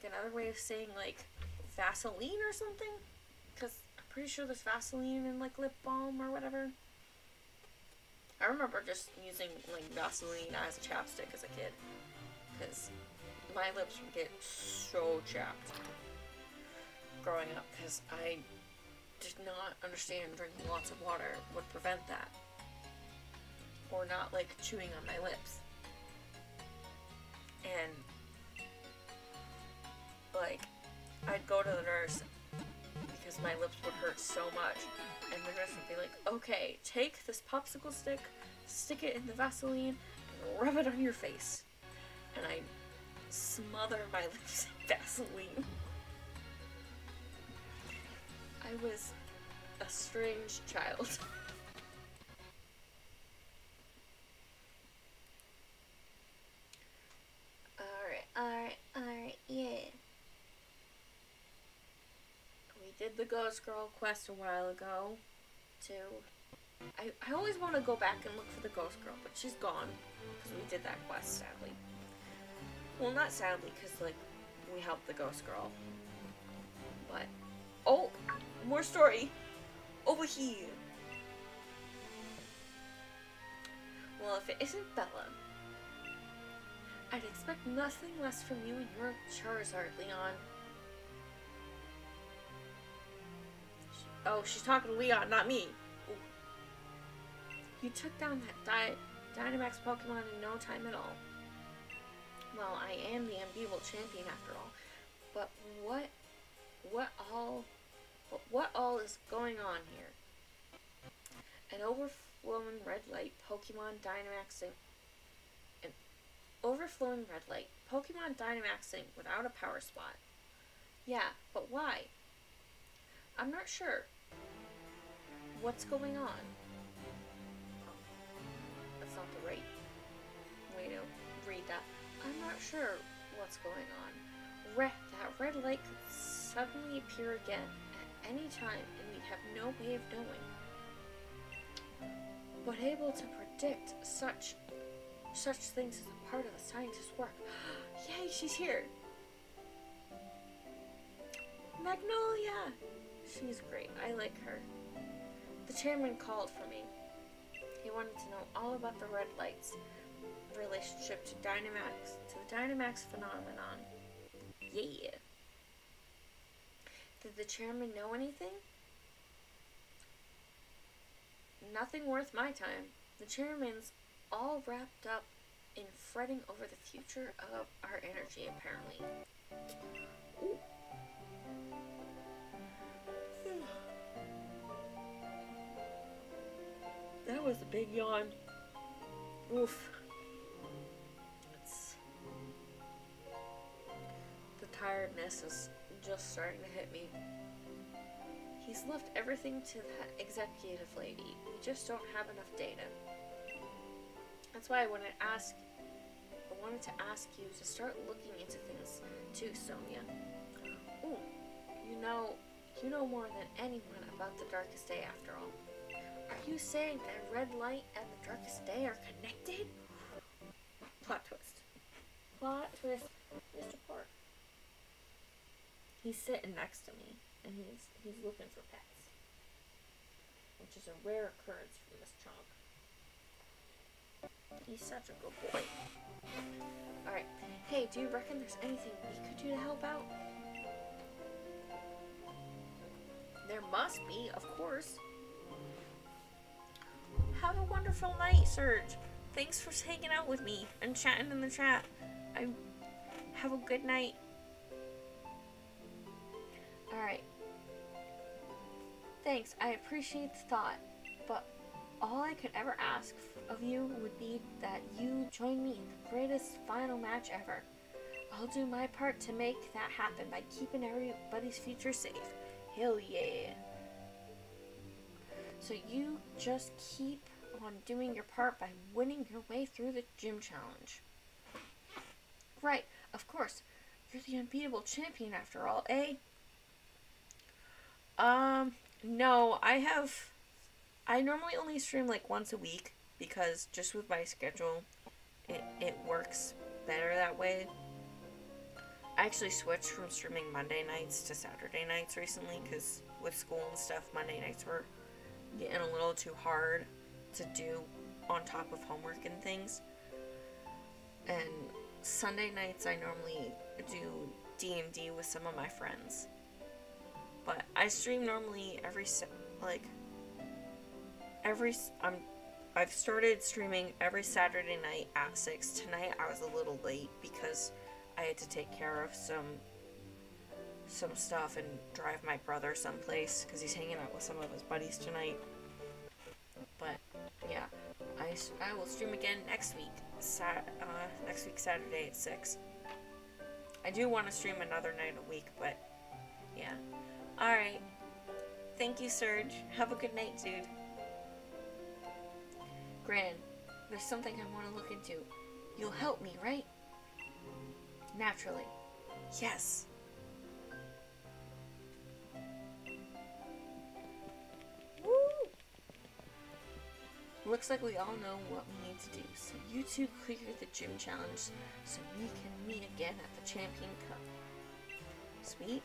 [SPEAKER 2] another way of saying like Vaseline or something? Because I'm pretty sure there's Vaseline in like lip balm or whatever. I remember just using like Vaseline as a chapstick as a kid, because my lips would get so chapped growing up, because I did not understand drinking lots of water would prevent that, or not like chewing on my lips. And like, I'd go to the nurse because because my lips would hurt so much. And the nurse would be like, okay, take this popsicle stick it in the Vaseline, and rub it on your face. And I smother my lips in Vaseline. I was a strange child. Alright, yeah. We did the Ghost Girl quest a while ago, too. I always want to go back and look for the Ghost Girl, but she's gone, because we did that quest, sadly. Well, not sadly, because, like, we helped the Ghost Girl. But, oh, more story. Over here. Well, if it isn't Bella, I'd expect nothing less from you and your Charizard, Leon. Oh, she's talking to Leon, not me. Ooh. You took down that Dynamax Pokemon in no time at all. Well, I am the unbeatable champion after all. But what all is going on here? An overflowing red light, Pokemon Dynamaxing. An overflowing red light, Pokemon Dynamaxing without a power spot. Yeah, but why? I'm not sure. What's going on? That's not the right way to read that. I'm not sure what's going on. That red light could suddenly appear again at any time, and we'd have no way of knowing. But able to predict such things is a part of a scientist's work. Yay, she's here! Magnolia! She's great. I like her. The chairman called for me. He wanted to know all about the red light's relationship to the Dynamax phenomenon. Yeah. Did the chairman know anything? Nothing worth my time. The chairman's all wrapped up in fretting over the future of our energy, apparently. Ooh. That was a big yawn. Oof. The tiredness is just starting to hit me. He's left everything to that executive lady. We just don't have enough data. That's why I wanted to ask you to start looking into things too, Sonia. Ooh, you know more than anyone about the Darkest Day after all. Are you saying that red light and the Darkest Day are connected? Plot twist. Plot twist, Mr. Park. He's sitting next to me, and he's looking for pets, which is a rare occurrence for Miss Chonk. He's such a good boy. Alright, hey, do you reckon there's anything we could do to help out? There must be, of course. Have a wonderful night, Serge. Thanks for hanging out with me and chatting in the chat. Have a good night. Alright. Thanks, I appreciate the thought, but all I could ever ask of you would be that you join me in the greatest final match ever. I'll do my part to make that happen by keeping everybody's future safe. Hell yeah. So you just keep on doing your part by winning your way through the gym challenge. Right, of course. You're the unbeatable champion after all, eh? No, I normally only stream like once a week because just with my schedule, it works better that way. I actually switched from streaming Monday nights to Saturday nights recently because with school and stuff, Monday nights were getting a little too hard to do on top of homework and things. And Sunday nights I normally do D&D with some of my friends. But I stream normally I've started streaming every Saturday night at 6. Tonight I was a little late because I had to take care of some stuff and drive my brother someplace because he's hanging out with some of his buddies tonight. But yeah, I will stream again next week. Next week Saturday at 6. I do want to stream another night a week, but yeah. Alright. Thank you, Serge. Have a good night, dude. Gran, there's something I want to look into. You'll help me, right? Naturally. Yes. Woo! Looks like we all know what we need to do, so you two clear the gym challenge so we can meet again at the Champion Cup. Sweet?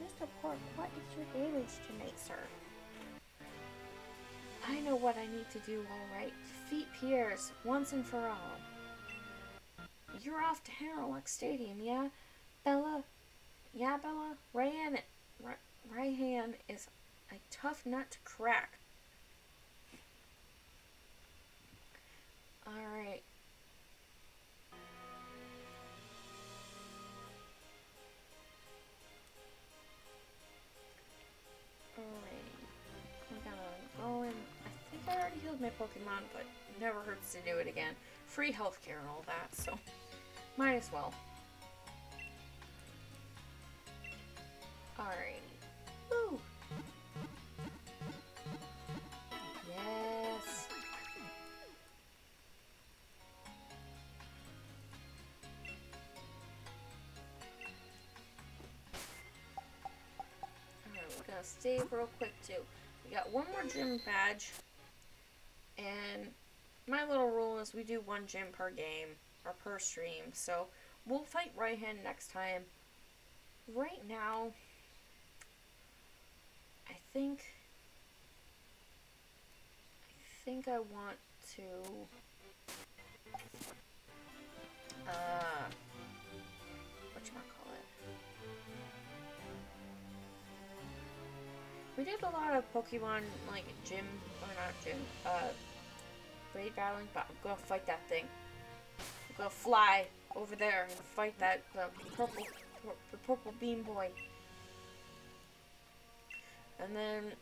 [SPEAKER 2] Mr. Pork, what is your damage tonight, sir? I know what I need to do, alright. Defeat Piers once and for all. You're off to Harrowlock Stadium, yeah? Bella? Yeah, Bella? Raihan is a tough nut to crack. Alright. We gotta go and I think I already healed my Pokemon, but it never hurts to do it again. Free healthcare and all that, so might as well. Alrighty. Woo! Yes! Alright, we're gonna save real quick too. We got one more gym badge, and my little rule is we do one gym per game, or per stream, so we'll fight Raihan next time. Right now, I think I want to, whatchamacallit. We did a lot of Pokemon, like, gym, or not gym, raid battling, but I'm gonna fight that thing. I'm gonna fly over there and fight that, the purple beam boy. And then,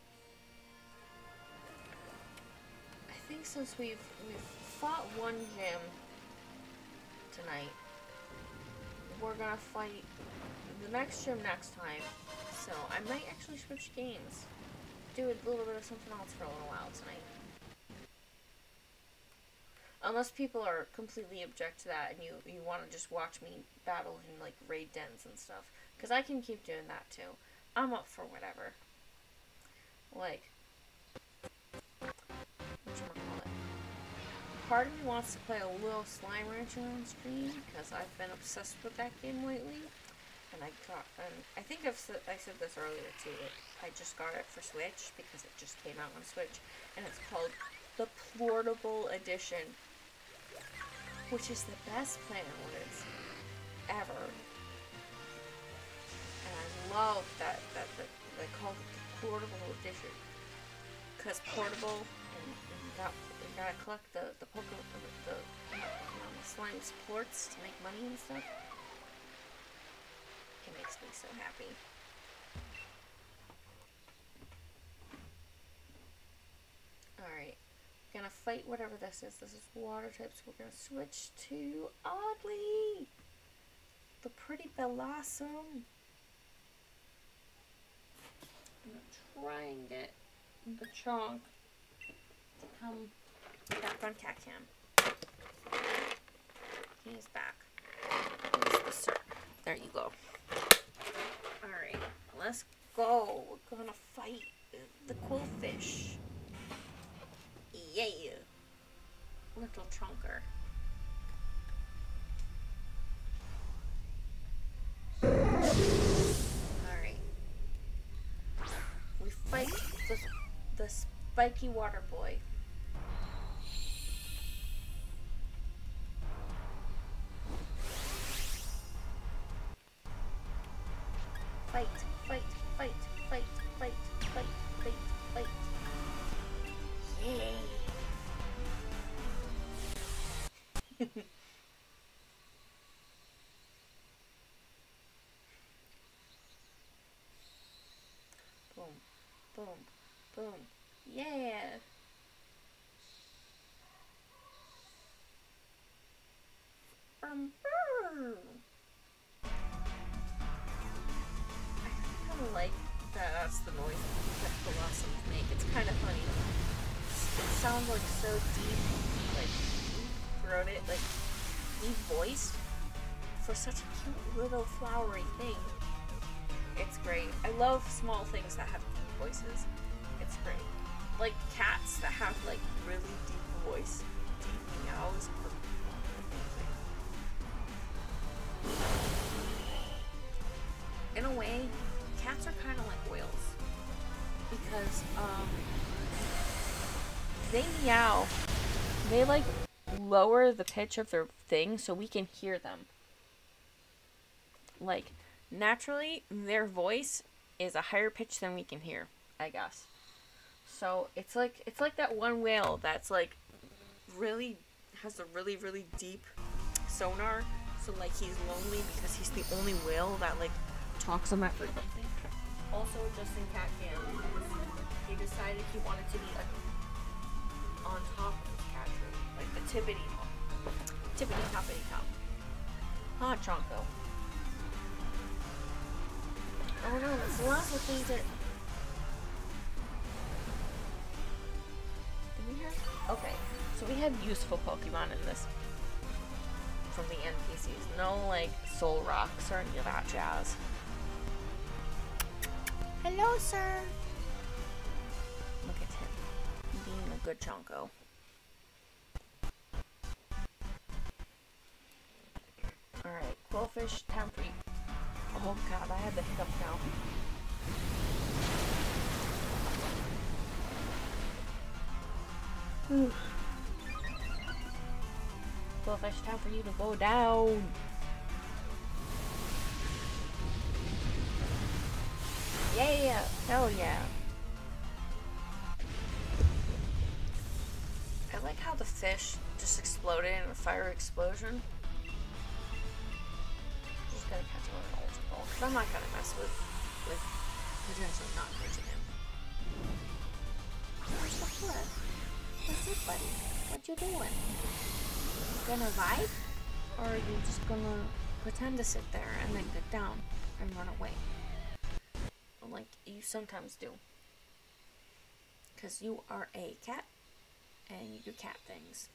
[SPEAKER 2] I think since we've fought one gym tonight, we're gonna fight the next gym next time. So I might actually switch games. Do a little bit of something else for a little while tonight. Unless people are completely object to that and you want to just watch me battle in like raid dens and stuff. Because I can keep doing that too. I'm up for whatever. Like, whatchamacallit. Part of me wants to play a little Slime Rancher on screen because I've been obsessed with that game lately. And I think I said this earlier too. I just got it for Switch because it just came out on Switch, and it's called the Portable Edition, which is the best Planet ever. And I love that they call it the Portable Edition because portable, and you gotta collect the slime supports to make money and stuff. It makes me so happy. Alright. Gonna fight whatever this is. This is water types. We're gonna switch to Oddly! The pretty Bellossom. I'm gonna try and get the Chonk to come back on Cat-Cam. He's back. Here's the sir. There you go. Alright, let's go. We're gonna fight the Quillfish. Yeah. Little Chonker. Alright. We fight the spiky water boy. Fight, fight, fight, fight, fight, fight, fight, fight. Yay. boom, boom. Yeah. I kind of like that. That's the noise that blossoms make. It's kind of funny. It sounds like so deep, like throated, like deep voiced for such a cute little flowery thing. It's great. I love small things that have deep voices. It's great. Like cats that have like really deep voice, deep meows. In a way, cats are kind of like whales because they meow. They like lower the pitch of their thing so we can hear them. Like naturally, their voice is a higher pitch than we can hear, I guess. So it's like that one whale that's like really has a really deep sonar. So like he's lonely because he's the only whale that like talks him at for something. Also, Justin Cat Cam, he decided he wanted to be like on top of his cat tree, like the tippity toppity top. Ah, Chonko. Oh no, there's lots of things that. Did we have? Okay, so we have useful Pokemon in this. From the NPCs. No, like, soul rocks or any of that jazz. Hello, sir! Look at him. Being a good Chonko. Alright, Quillfish, time for you. Oh god, I had the hiccups now. Whew. Quillfish, time for you to go down. Yeah, hell yeah. I like how the fish just exploded in a fire explosion. I'm just gonna catch him on an ultra ball because I'm not gonna mess with potentially not catching him. Where's the flip? What's it, buddy? What you doing? Gonna vibe? Or are you just gonna pretend to sit there and then get down and run away? Like you sometimes do. Because you are a cat and you do cat things.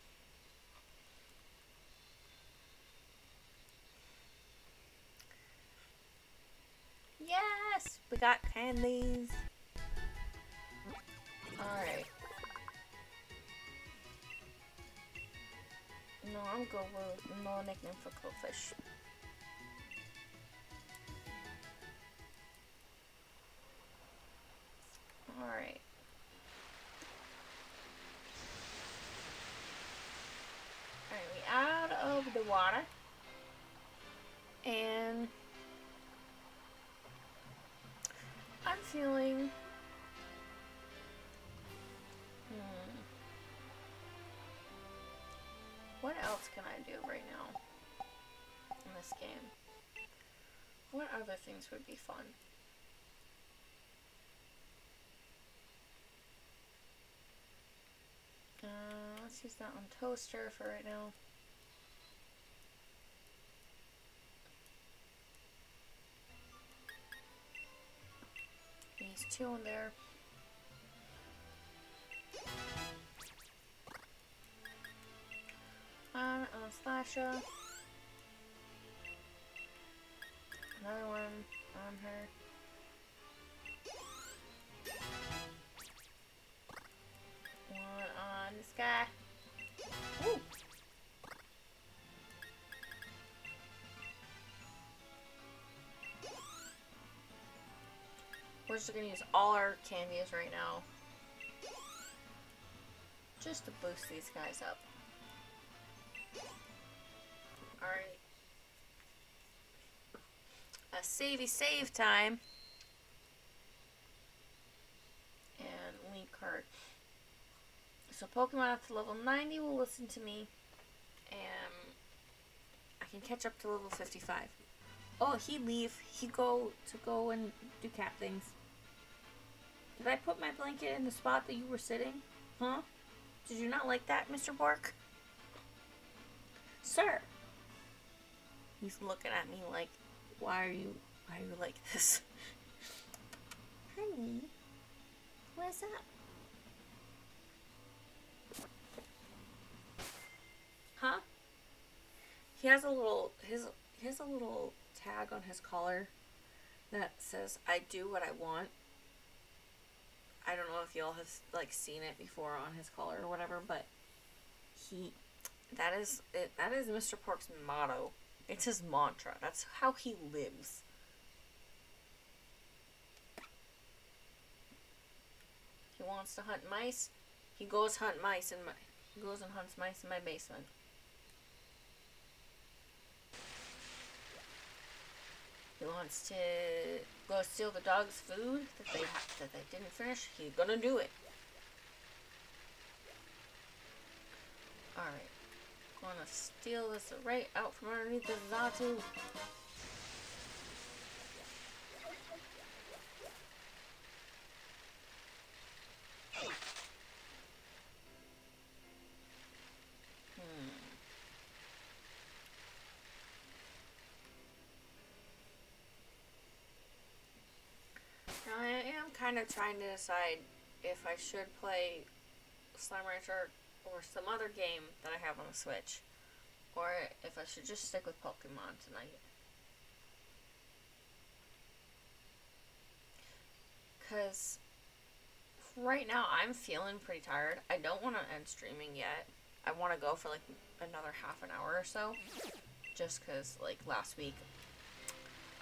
[SPEAKER 2] Yes! We got candies! Alright. No, I'm good with no nickname for Quillfish. Alright. Alright, we out of the water. And I'm feeling what else can I do right now in this game? What other things would be fun? Let's use that on Toaster for right now. There's two in there. On Slasha. Another one on her. One on this guy. Woo! We're just gonna use all our candies right now. Just to boost these guys up. Alright. A savey save time. And link card. So Pokemon up to level 90 will listen to me. And I can catch up to level 55. Oh, he leave. He go and do cat things. Did I put my blanket in the spot that you were sitting? Huh? Did you not like that, Mr. Bork? Sir. He's looking at me like, why are you like this? Honey, what's up? Huh? He has a little tag on his collar that says, "I do what I want." I don't know if y'all have like seen it before on his collar or whatever, but that is Mr. Pork's motto. It's his mantra. That's how he lives. He wants to hunt mice. He goes and hunts mice in my basement. He wants to go steal the dog's food that they didn't finish. He's gonna do it. All right. Gonna steal this right out from underneath the Xatu. Now I am kind of trying to decide if I should play Slime Rancher or some other game that I have on the Switch, or if I should just stick with Pokemon tonight. Because right now I'm feeling pretty tired. I don't want to end streaming yet. I want to go for like another half an hour or so, just because like last week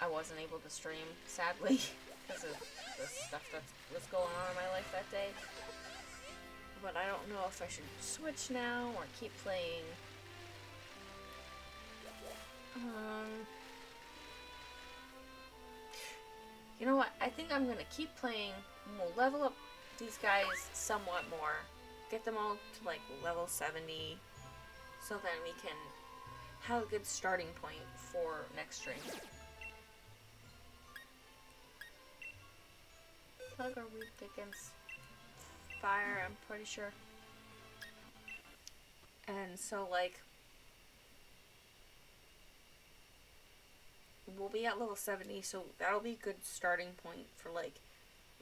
[SPEAKER 2] I wasn't able to stream, sadly, because of the stuff that was going on in my life that day. But I don't know if I should switch now or keep playing. You know what? I think I'm gonna keep playing. We'll level up these guys somewhat more. Get them all to like level 70, so then we can have a good starting point for next stream. Plug are weak against fire, I'm pretty sure. And so like we'll be at level 70, so that'll be a good starting point for like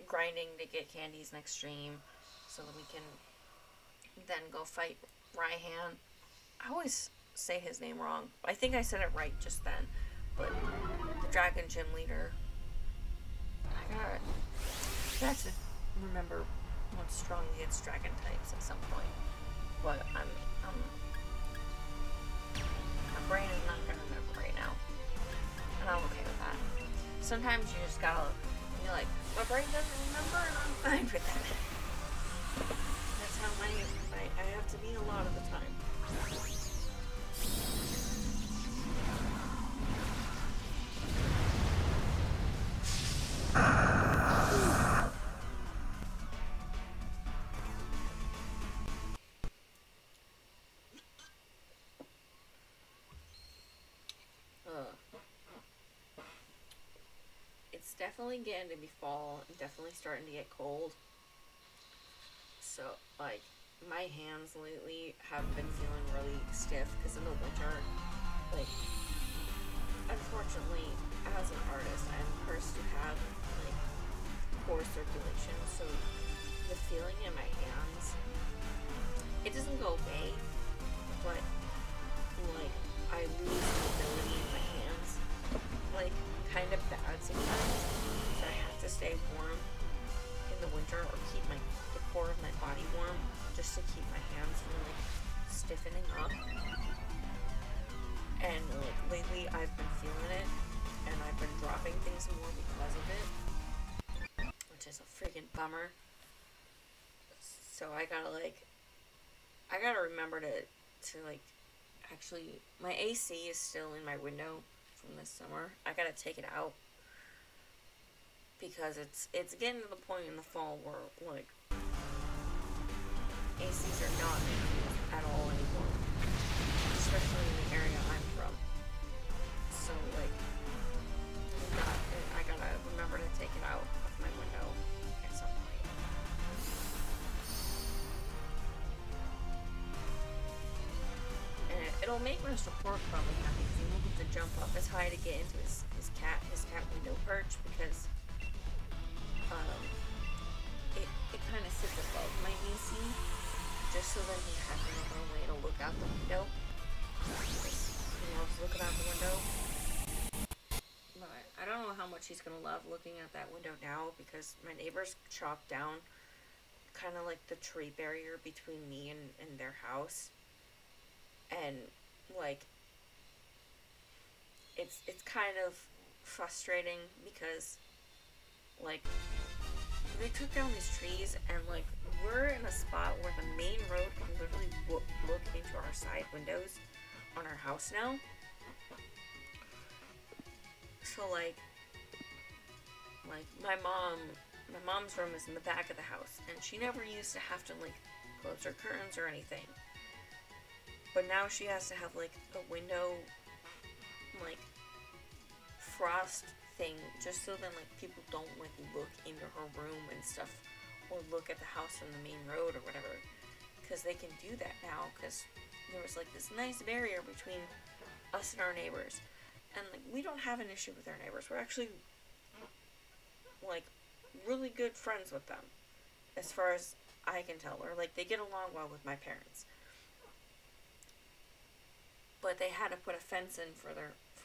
[SPEAKER 2] grinding to get candies next stream, so that we can then go fight Raihan. I always say his name wrong. I think I said it right just then, but the Dragon Gym Leader. I have to remember what's strong against dragon types at some point. But my brain is not gonna remember right now. And I'm okay with that. Sometimes you just gotta be like, my brain doesn't remember and I'm fine with that. That's how I have to be a lot of the time. It's definitely getting to be fall and definitely starting to get cold. So, like, my hands lately have been feeling really stiff because in the winter, like, unfortunately, as an artist, I'm cursed to have, like, poor circulation, so the feeling in my hands, it doesn't go away, but, like, I lose mobility in my hands, like, kind of bad sometimes, so I have to stay warm in the winter or keep the core of my body warm just to keep my hands from like stiffening up. And like lately I've been feeling it and I've been dropping things more because of it, which is a freaking bummer. So I gotta remember to like, actually my AC is still in my window from this summer. I gotta take it out because it's getting to the point in the fall where like ACs are not used at all anymore, especially in the area I'm from. So like I gotta remember to take it out of my window at some point. make Mr. Pork probably happy because he won't have to jump up as high to get into his cat window perch because it kind of sits above my AC just so that he has another way to look out the window. He loves looking out the window. But I don't know how much he's gonna love looking at that window now because my neighbors chopped down kind of like the tree barrier between me and their house. And like it's kind of frustrating because like they took down these trees and like we're in a spot where the main road can literally look into our side windows on our house now. So like my mom's room is in the back of the house and she never used to have to like close her curtains or anything. But now she has to have like a window like frost thing just so then like people don't like look into her room and stuff or look at the house from the main road or whatever, because they can do that now because there was like this nice barrier between us and our neighbors, and like we don't have an issue with our neighbors. We're actually like really good friends with them as far as I can tell, or like they get along well with my parents. But they had to put a fence in for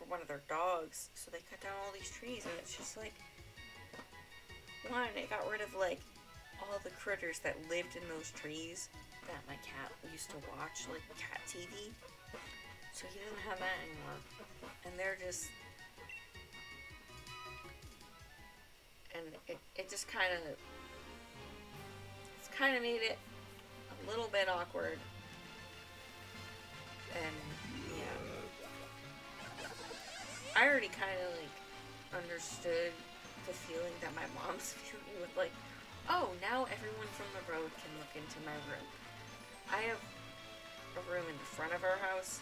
[SPEAKER 2] one of their dogs, so they cut down all these trees, and it's just like, one, it got rid of like all the critters that lived in those trees that my cat used to watch, like cat TV. So he doesn't have that anymore, and they're just, and it just kind of, it's kind of made it a little bit awkward, and yeah, I already kind of like understood the feeling that my mom's feeling with like, oh, now everyone from the road can look into my room. I have a room in the front of our house,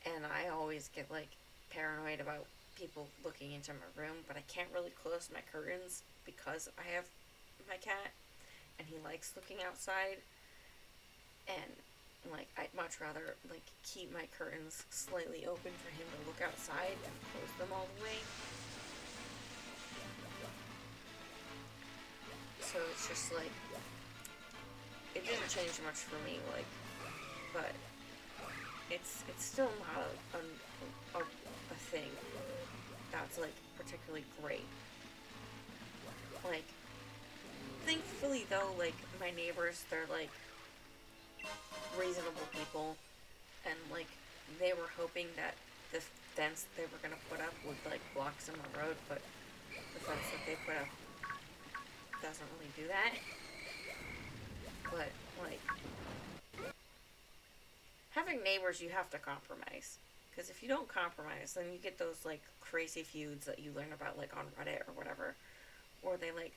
[SPEAKER 2] and I always get like paranoid about people looking into my room, but I can't really close my curtains because I have my cat and he likes looking outside, and like I'd much rather like keep my curtains slightly open for him to look outside and close them all the way. So it's just like, it didn't change much for me, like, but it's still not a thing that's like particularly great. Like, thankfully though, like my neighbors, they're like reasonable people, and like they were hoping that the fence they were gonna put up would like block some of the road, but the fence that they put up doesn't really do that. But like, having neighbors, you have to compromise, because if you don't compromise, then you get those like crazy feuds that you learn about like on Reddit or whatever, or they like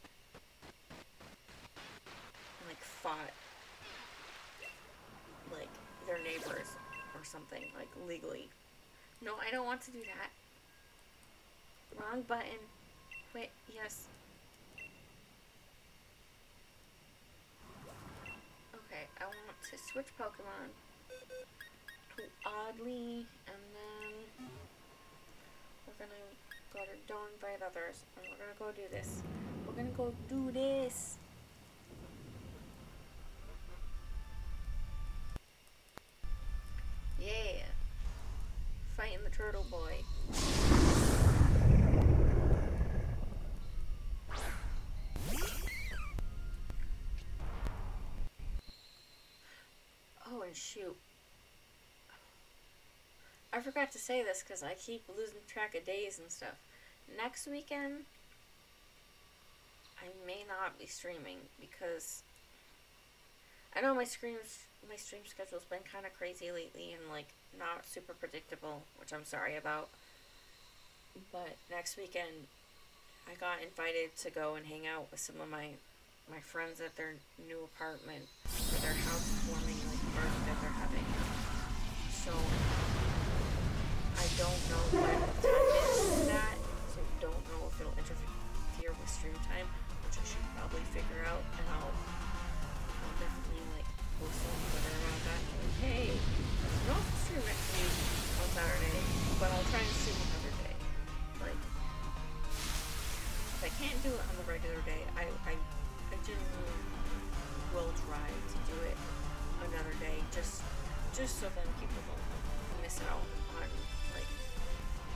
[SPEAKER 2] fought like their neighbors or something, like legally. No, I don't want to do that. Wrong button. Wait, yes. Okay, I want to switch Pokemon to Oddly, and then we're gonna go to Don't Invite Others, and we're gonna go do this. We're gonna go do this. Yeah. Fighting the turtle boy. Oh, and shoot. I forgot to say this because I keep losing track of days and stuff. Next weekend, I may not be streaming because I know my stream schedule's been kind of crazy lately and like not super predictable, which I'm sorry about. But next weekend, I got invited to go and hang out with some of my friends at their new apartment for their housewarming like party that they're having. So I don't know what time it is for that, so don't know if it'll interfere with stream time, which I should probably figure out, and I'll definitely like post on Twitter about that. Hey, you don't can't do it on the regular day, I genuinely will try to do it another day, just so then people don't miss out on like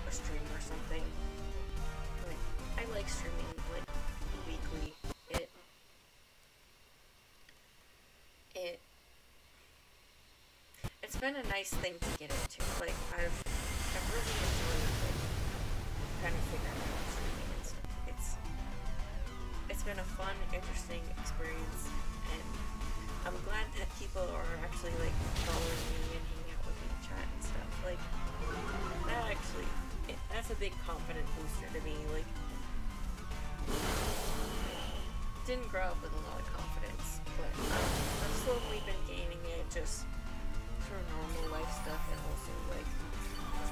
[SPEAKER 2] a stream or something. Like, I like streaming like weekly. It's been a nice thing to get into. Like, I've really enjoyed like kind of figuring out streaming and stuff. It's been a fun, interesting experience, and I'm glad that people are actually like following me and hanging out with me in chat and stuff. Like, that actually, that's a big confidence booster to me. Like, didn't grow up with a lot of confidence, but I've slowly been gaining it just through normal life stuff, and also like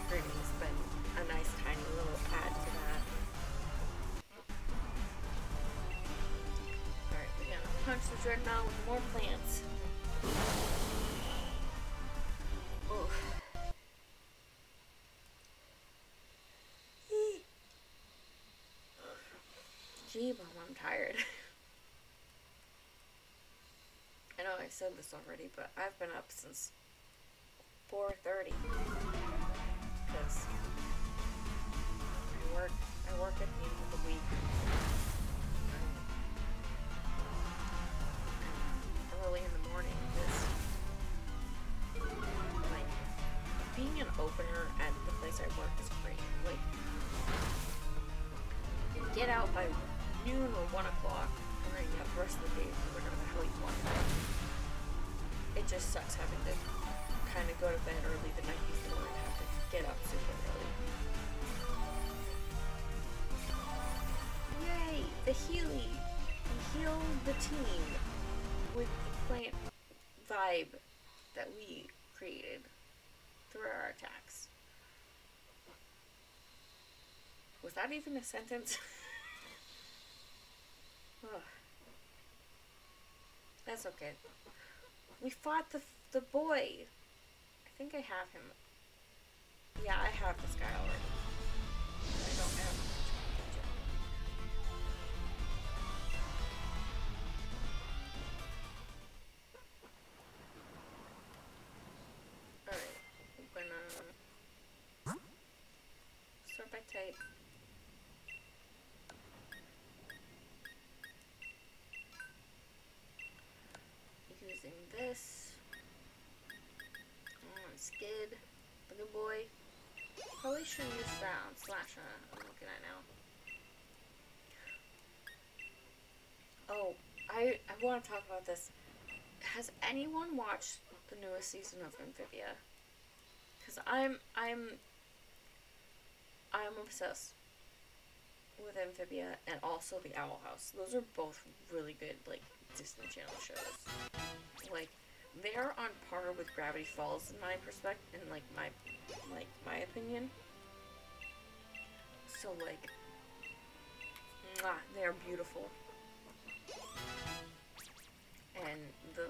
[SPEAKER 2] streaming's been a nice tiny little add to that. Alright, we're gonna punch the Dreadnought with more plants. Oof. Gee, Mom, I'm tired. I know I said this already, but I've been up since 4:30 because I work at the end of the week early in the morning. Because like being an opener at the place I work is great. Like, you get out by noon or 1 o'clock, and then you have the rest of the day for whatever the hell you want. It just sucks having to kind of go to bed early the night before and have to get up super early. Yay! The Healy! We healed the team with the plant vibe that we created through our attacks. Was that even a sentence? Ugh. That's okay. We fought the boy. I think I have him. Yeah, I have this guy already. I don't have him. Alright, I'm gonna start by type. Using this on Skid, the good boy. Probably should use that on Slasher. I'm looking at now. Oh, I want to talk about this. Has anyone watched the newest season of Amphibia? Because I'm obsessed with Amphibia and also the Owl House. Those are both really good, like, Disney Channel shows. Like, they're on par with Gravity Falls in my perspective, in like my opinion. So like, mwah, they're beautiful. And the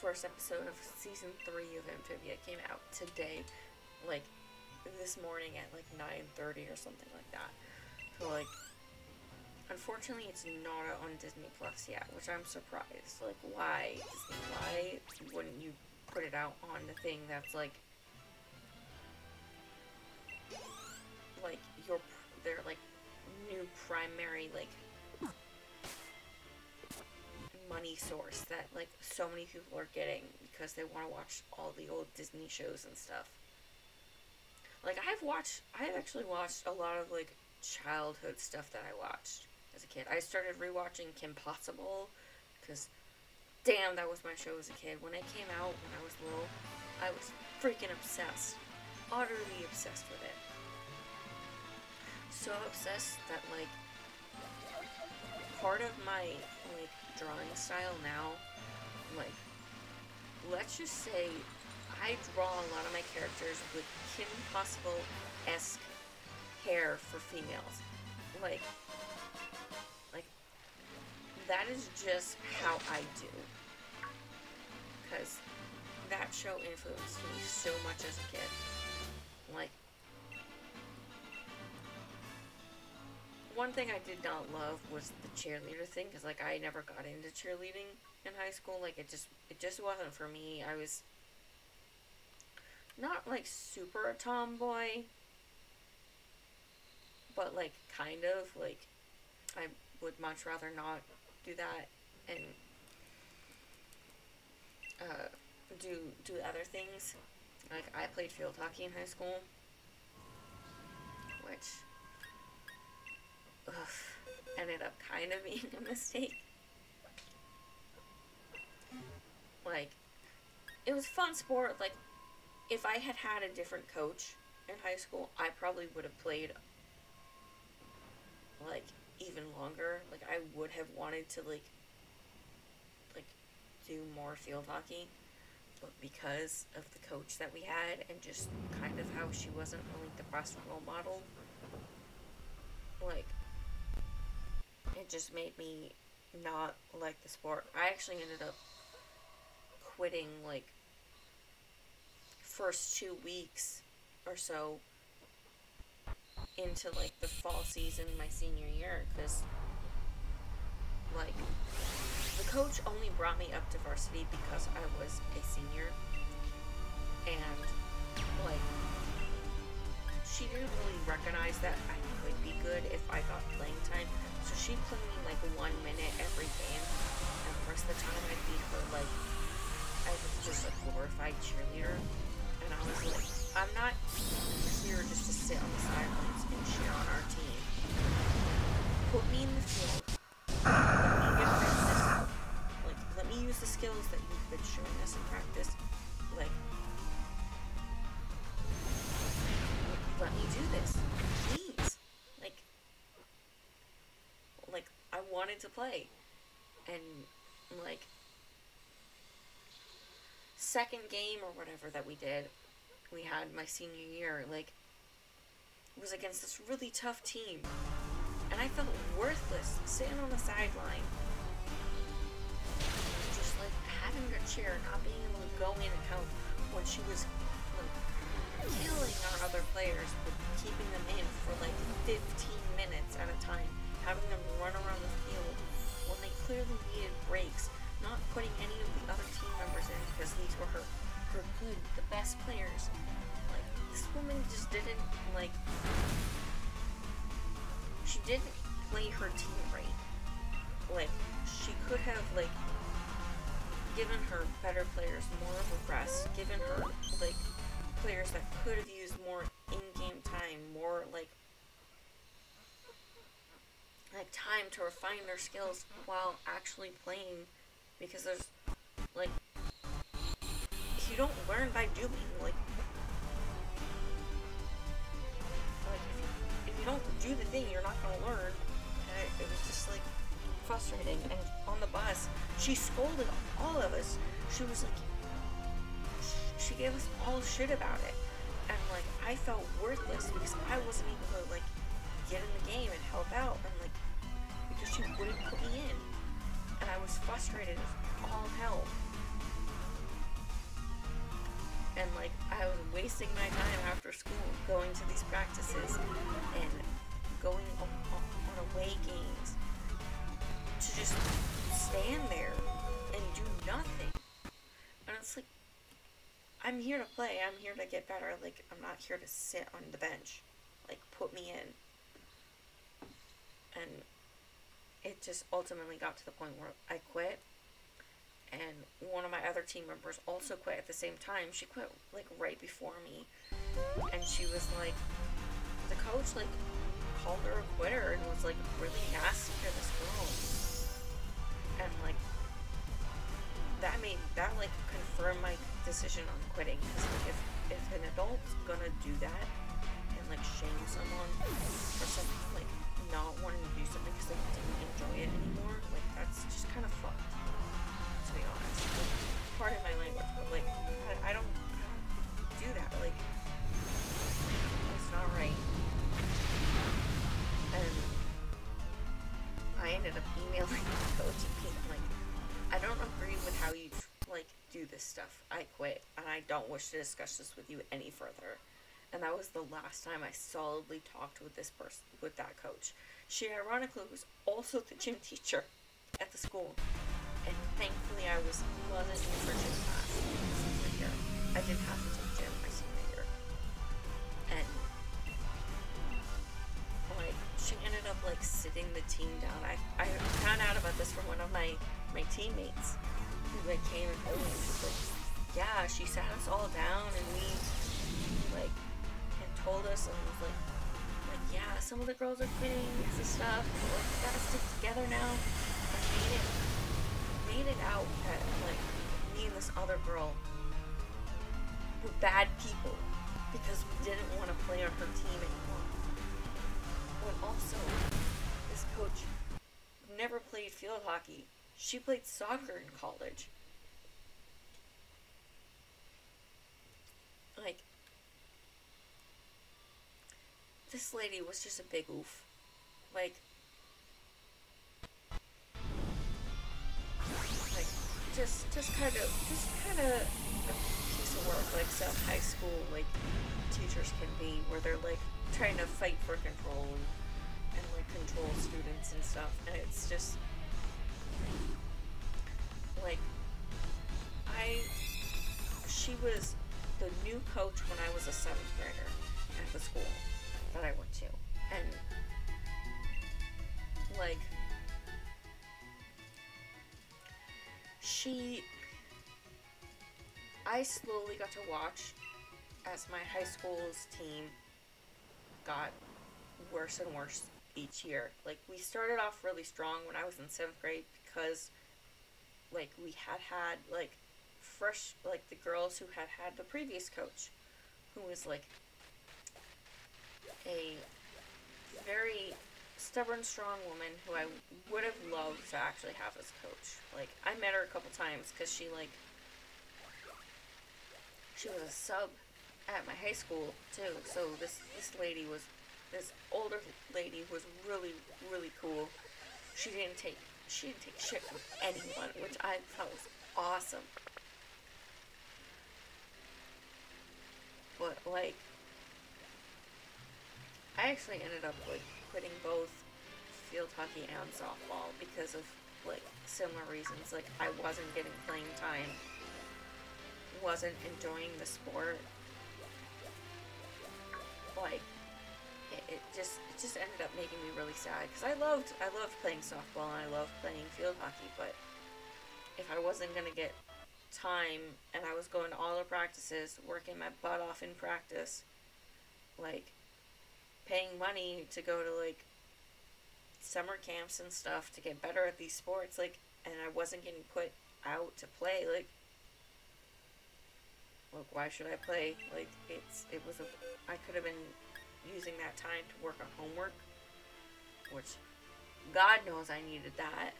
[SPEAKER 2] first episode of season 3 of Amphibia came out today, like this morning at like 9:30 or something like that. So like, unfortunately, it's not out on Disney Plus yet, which I'm surprised. Like, why, Disney? Why wouldn't you put it out on the thing that's like their like new primary like money source that like so many people are getting because they want to watch all the old Disney shows and stuff. Like, I've actually watched a lot of like childhood stuff that I watched as a kid. I started rewatching Kim Possible because, damn, that was my show as a kid. When it came out when I was little, I was freaking obsessed. Utterly obsessed with it. So obsessed that, like, part of my, like, drawing style now, like, let's just say I draw a lot of my characters with Kim Possible-esque hair for females. Like, that is just how I do. Because that show influenced me so much as a kid. Like, one thing I did not love was the cheerleader thing, because like I never got into cheerleading in high school. Like it just wasn't for me. I was not like super a tomboy, but like kind of like I would much rather not do that and do other things. Like I played field hockey in high school, which ended up kind of being a mistake. Like it was a fun sport. Like if I had had a different coach in high school, I probably would have played like even longer. Like I would have wanted to like do more field hockey, but because of the coach that we had and just kind of how she wasn't really the best role model, like it just made me not like the sport. I actually ended up quitting like first 2 weeks or so into like the fall season my senior year, because like the coach only brought me up to varsity because I was a senior, and like she didn't really recognize that I could be good if I got playing time, so she'd play me like 1 minute every game, and the rest of the time I'd be her like I was just a glorified cheerleader. And I was like, I'm not here just to sit on the sidelines and cheer on our team. Put me in the field. Let me get practice. Like, let me use the skills that you've been showing us in practice. Like, let me do this. Please. Like, I wanted to play. And, like, second game or whatever that we had my senior year, like, was against this really tough team, and I felt worthless sitting on the sideline, just like having her cheer, not being able to go in and help when she was like killing our other players, but keeping them in for like 15 minutes at a time, having them run around the field when they clearly needed breaks. Not putting any of the other team members in because these were her good, the best players. Like, this woman just didn't, like, she didn't play her team right. Like, she could have, like, given her better players more of a rest, given her, like, players that could have used more in-game time, more, like, time to refine their skills while actually playing. Because there's, like, you don't learn by doing, like if you don't do the thing, you're not going to learn. And it was just, like, frustrating. And on the bus, she scolded all of us. She was, like, she gave us all shit about it. And, like, I felt worthless because I wasn't able to, like, get in the game and help out. And, like, because she wouldn't put me in. And I was frustrated as all hell. And, like, I was wasting my time after school going to these practices and going on away games to just stand there and do nothing. And it's like, I'm here to play. I'm here to get better. Like, I'm not here to sit on the bench. Like, put me in. And it just ultimately got to the point where I quit, and one of my other team members also quit at the same time. She quit, like, right before me, and she was like, the coach, like, called her a quitter and was, like, really nasty to this girl, and, like, that confirmed my decision on quitting, because, like, if an adult's gonna do that, and, like, shame someone for something, like, not wanting to do something because they didn't enjoy it anymore, like, that's just kind of fucked, to be honest. Like, pardon my language, but, like, I don't do that. Like, it's not right. And I ended up emailing the coach and being like, I don't agree with how you, like, do this stuff. I quit, and I don't wish to discuss this with you any further. and that was the last time I solidly talked with this person, with that coach. She ironically was also the gym teacher at the school, and thankfully wasn't in for gym class my senior year. I didn't have to take gym my senior year, and like she ended up like sitting the team down. I found out about this from one of my teammates who like came and told me. She's like, yeah, she sat us all down and we like and told us and was like yeah, some of the girls are quitting and stuff. Like, we gotta stick together now. And made it out that like me and this other girl were bad people because we didn't want to play on her team anymore. When also this coach never played field hockey. She played soccer in college. Like, this lady was just a big oof. Like just kind of a piece of work, like some high school like teachers can be, where they're like trying to fight for control and like control students and stuff, and it's just like she was the new coach when I was a 7th grader at the school that I went to, and like I slowly got to watch as my high school's team got worse and worse each year. Like, we started off really strong when I was in 7th grade because like we had like fresh, like the girls who had the previous coach, who was like a very stubborn, strong woman who I would have loved to actually have as coach. Like, I met her a couple times because she was a sub at my high school too. So this older lady was really, really cool. She didn't take shit from anyone, which I thought was awesome. But like, I actually ended up like quitting both field hockey and softball because of like similar reasons. Like, I wasn't getting playing time, wasn't enjoying the sport. Like, it just ended up making me really sad because I loved playing softball and I loved playing field hockey, but if I wasn't gonna get time and I was going to all the practices, working my butt off in practice, like paying money to go to like summer camps and stuff to get better at these sports, like, and I wasn't getting put out to play, like why should I play? Like, I could have been using that time to work on homework, which God knows I needed that.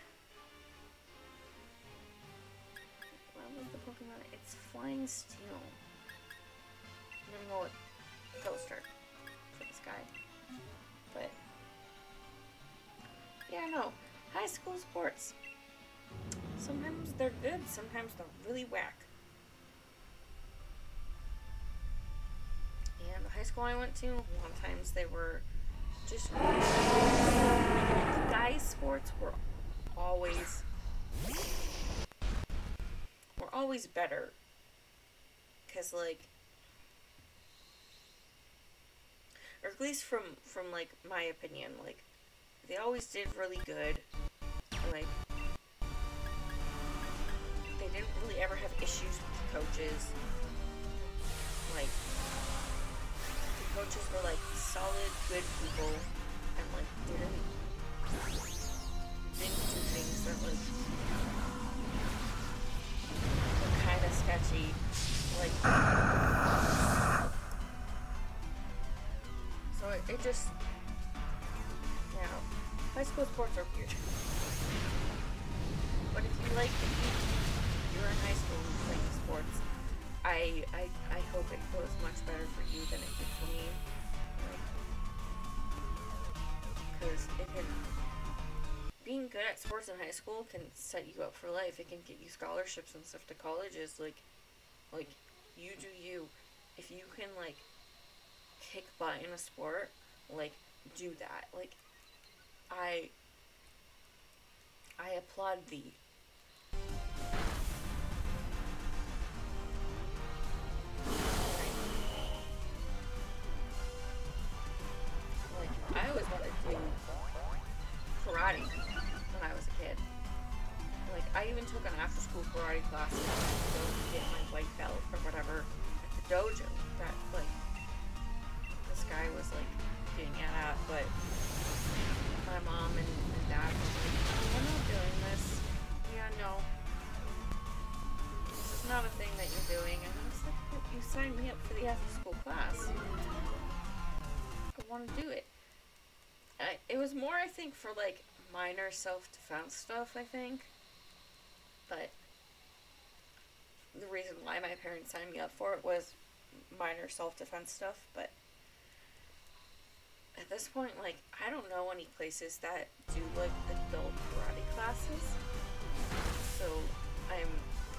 [SPEAKER 2] What was the Pokemon? It's Flying Steel. I'm gonna go with Toaster for this guy. But yeah, no. High school sports. Sometimes they're good, sometimes they're really whack. And the high school I went to, a lot of times they were just really the guys' sports were always better, because like, or at least from like my opinion, like they always did really good. Like, they didn't really ever have issues with the coaches. Like, the coaches were like solid, good people, and like didn't do things that like were kind of sketchy. Like, so it just, you know, high school sports are weird. But if you're in high school and playing sports, I hope it goes much better for you than it did for me. Like, because being good at sports in high school can set you up for life. It can get you scholarships and stuff to colleges. Like you do you. If you can like kick butt in a sport, like, do that. Like, I applaud thee. Like, I always wanted to do karate when I was a kid. Like, I even took an after-school karate class to go get my white belt or whatever at the dojo that, like, this guy was, like, getting at, but my mom and dad were like, oh, we're not doing this. Yeah, no. This is not a thing that you're doing. And I was like, well, you signed me up for the after-school class. I want to do it. It was more, I think, for, like, minor self-defense stuff, I think. But the reason why my parents signed me up for it was minor self-defense stuff. But at this point, like, I don't know any places that do, like, adult karate classes. So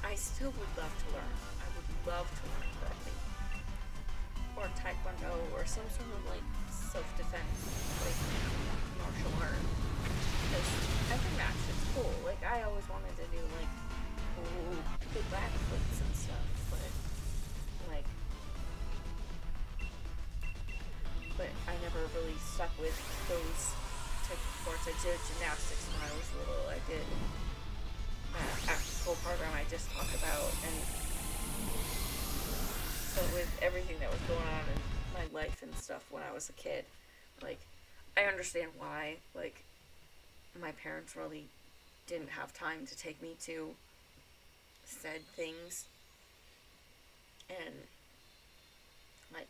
[SPEAKER 2] I still would love to learn. I would love to learn karate. Or taekwondo, or some sort of, like, self-defense, like, martial art. Because I think that shit's cool. Like, I always wanted to do, like, cool backflips and stuff, but, like, but I never really stuck with those type of sports. I did gymnastics when I was little. I did after-school program I just talked about, and so with everything that was going on in my life and stuff when I was a kid, like, I understand why, like, my parents really didn't have time to take me to said things, and, like,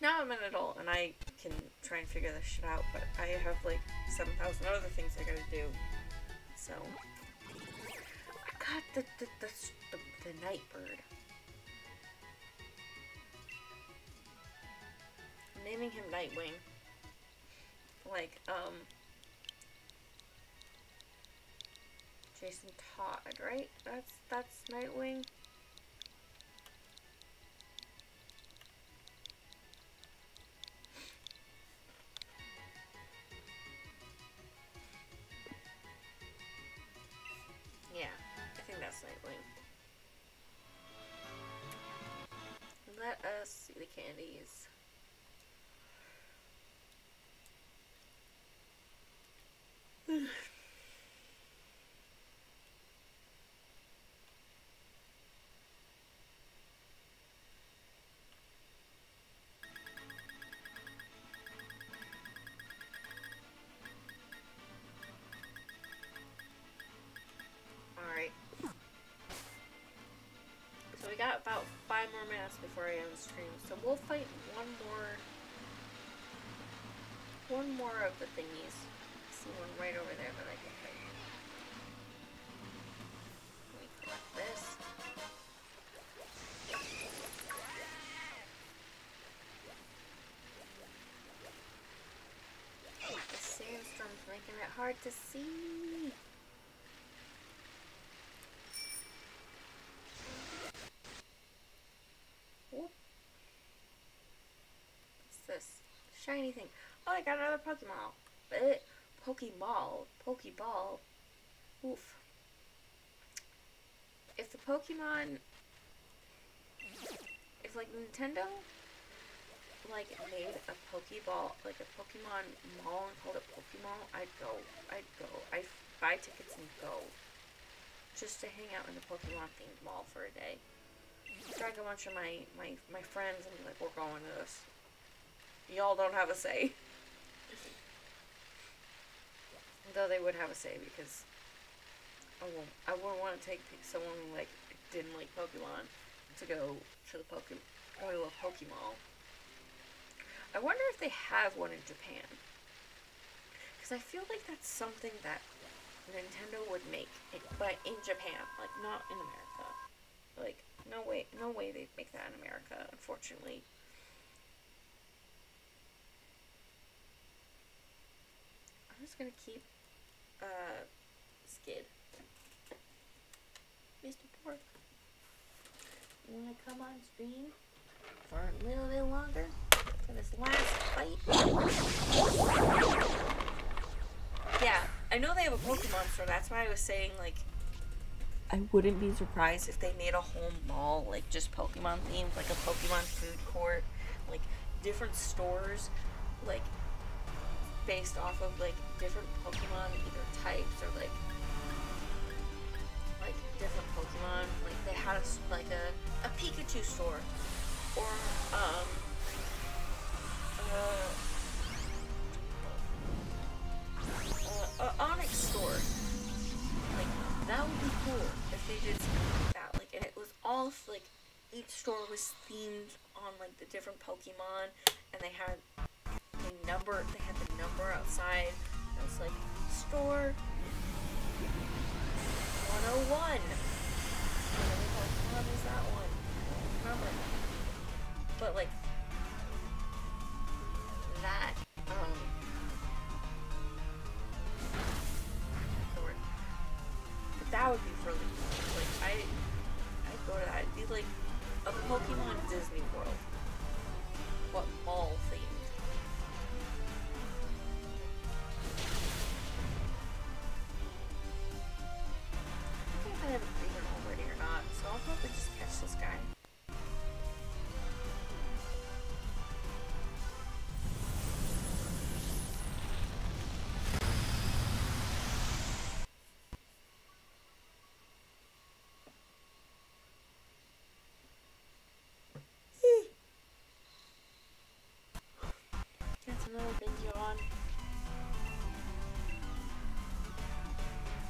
[SPEAKER 2] now I'm an adult and I can try and figure this shit out, but I have, like, 7,000 other things I gotta do, so, I got the night bird. I'm naming him Nightwing. Like, Jason Todd, right? That's Nightwing. Yeah, I think that's Nightwing. Let us see the candies. Alright. So we got about 5 more minutes before I end the stream, so we'll fight one more of the thingies. I see one right over there that I can fight. Let me collect this. The sandstorm's making it hard to see. Whoop. What's this? Shiny thing. Oh, I got another Pokemon. Pokeball. Oof. If the Pokemon, if, like, Nintendo, like, made a Pokeball, like a Pokemon mall and called it Pokemall, I'd go. I'd buy tickets and go. Just to hang out in the Pokemon themed mall for a day. Drag a bunch of my friends and be like, we're going to this. Y'all don't have a say. Though they would have a say, because I wouldn't want to take someone who, like, didn't like Pokemon to go to the Pokemall. I wonder if they have one in Japan. Because I feel like that's something that Nintendo would make, but in Japan, like, not in America. Like, no way they'd make that in America, unfortunately. I'm just gonna keep, Skid. Mr. Pork. You wanna come on stream for a little bit longer? for this last fight. Yeah, I know they have a Pokemon store. That's why I was saying, like, I wouldn't be surprised if they made a whole mall, like, just Pokemon themed, like a Pokemon food court, like, different stores, like, based off of, like, different Pokemon, either types or, like different Pokemon. Like, they had, like, a Pikachu store, or, Onyx store. Like, that would be cool if they did something like that. Like, and it was all, like, each store was themed on, like, the different Pokemon, and they had the number outside. It was like, store 101. Whatever Pokemon is that one? I don't remember. But, like, that, but that would be really cool. Like, I'd go to that. It'd be like a Pokemon Disney World, but mall themed. I don't know if I have a agreement already or not, so I'll probably just catch this guy. That's another big yawn.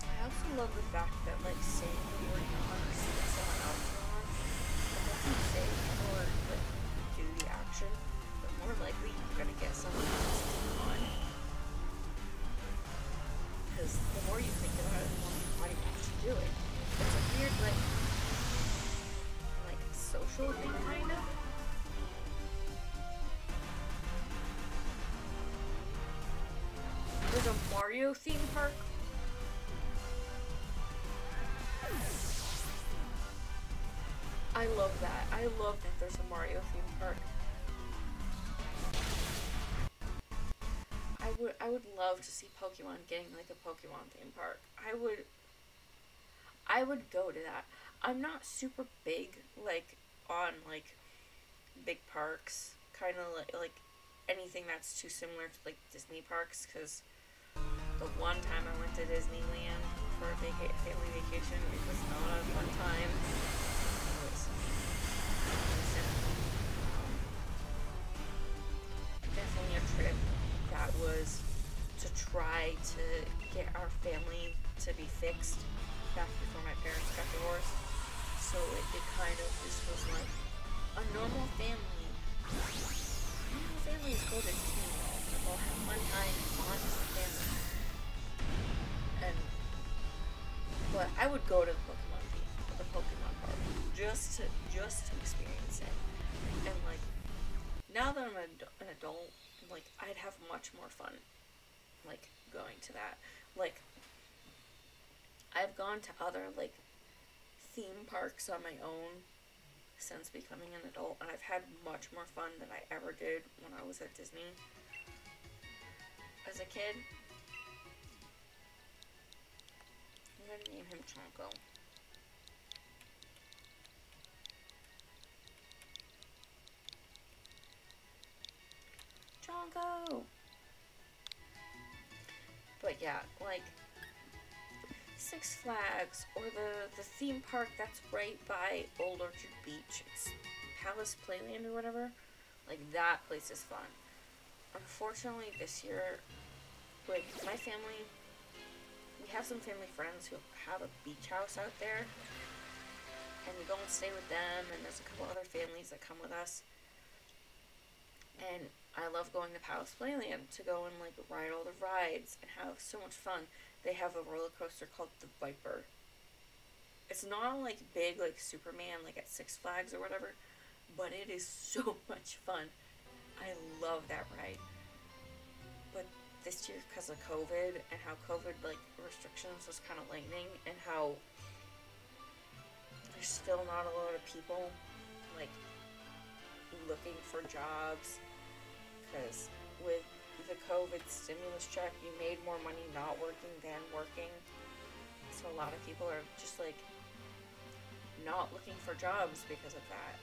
[SPEAKER 2] I also love the fact that, like, saying the word yawn or seeing someone else yawn, it doesn't say or, like, do the action, but more likely you're gonna get someone else to yawn. Because the more you think about it, the more your body wants to do it. It's a weird, like social thing, kind of. There's a Mario theme park. I love that. I love that there's a Mario theme park. I would love to see Pokemon getting, like, a Pokemon theme park. I would go to that. I'm not super big, like, on, like, big parks, kind of like anything that's too similar to, like, Disney parks, because the one time I went to Disneyland for a family vacation, it was not a fun time. It was definitely a trip that was to try to get our family to be fixed back before my parents got divorced. So it kind of just was like a normal family. Normal families go to Disney World and they'll have fun time on as a family. But I would go to the Pokemon park just to experience it. And, like, now that I'm an adult, like, I'd have much more fun, like, going to that. Like, I've gone to other, like, theme parks on my own since becoming an adult, and I've had much more fun than I ever did when I was at Disney as a kid. I'm gonna name him Chonko. Chonko! But yeah, like, Six Flags, or the theme park that's right by Old Orchard Beach. It's Palace Playland or whatever. Like, that place is fun. Unfortunately, this year, like, my family, we have some family friends who have a beach house out there, and we go and stay with them, and there's a couple other families that come with us. And I love going to Palace Playland to go and, like, ride all the rides and have so much fun. They have a roller coaster called the Viper. It's not, like, big like Superman, like at Six Flags or whatever, but it is so much fun. I love that ride. But this year, because of COVID and how COVID, like, restrictions was kind of lightening, and how there's still not a lot of people, like, looking for jobs because with the COVID stimulus check, you made more money not working than working. So a lot of people are just like not looking for jobs because of that.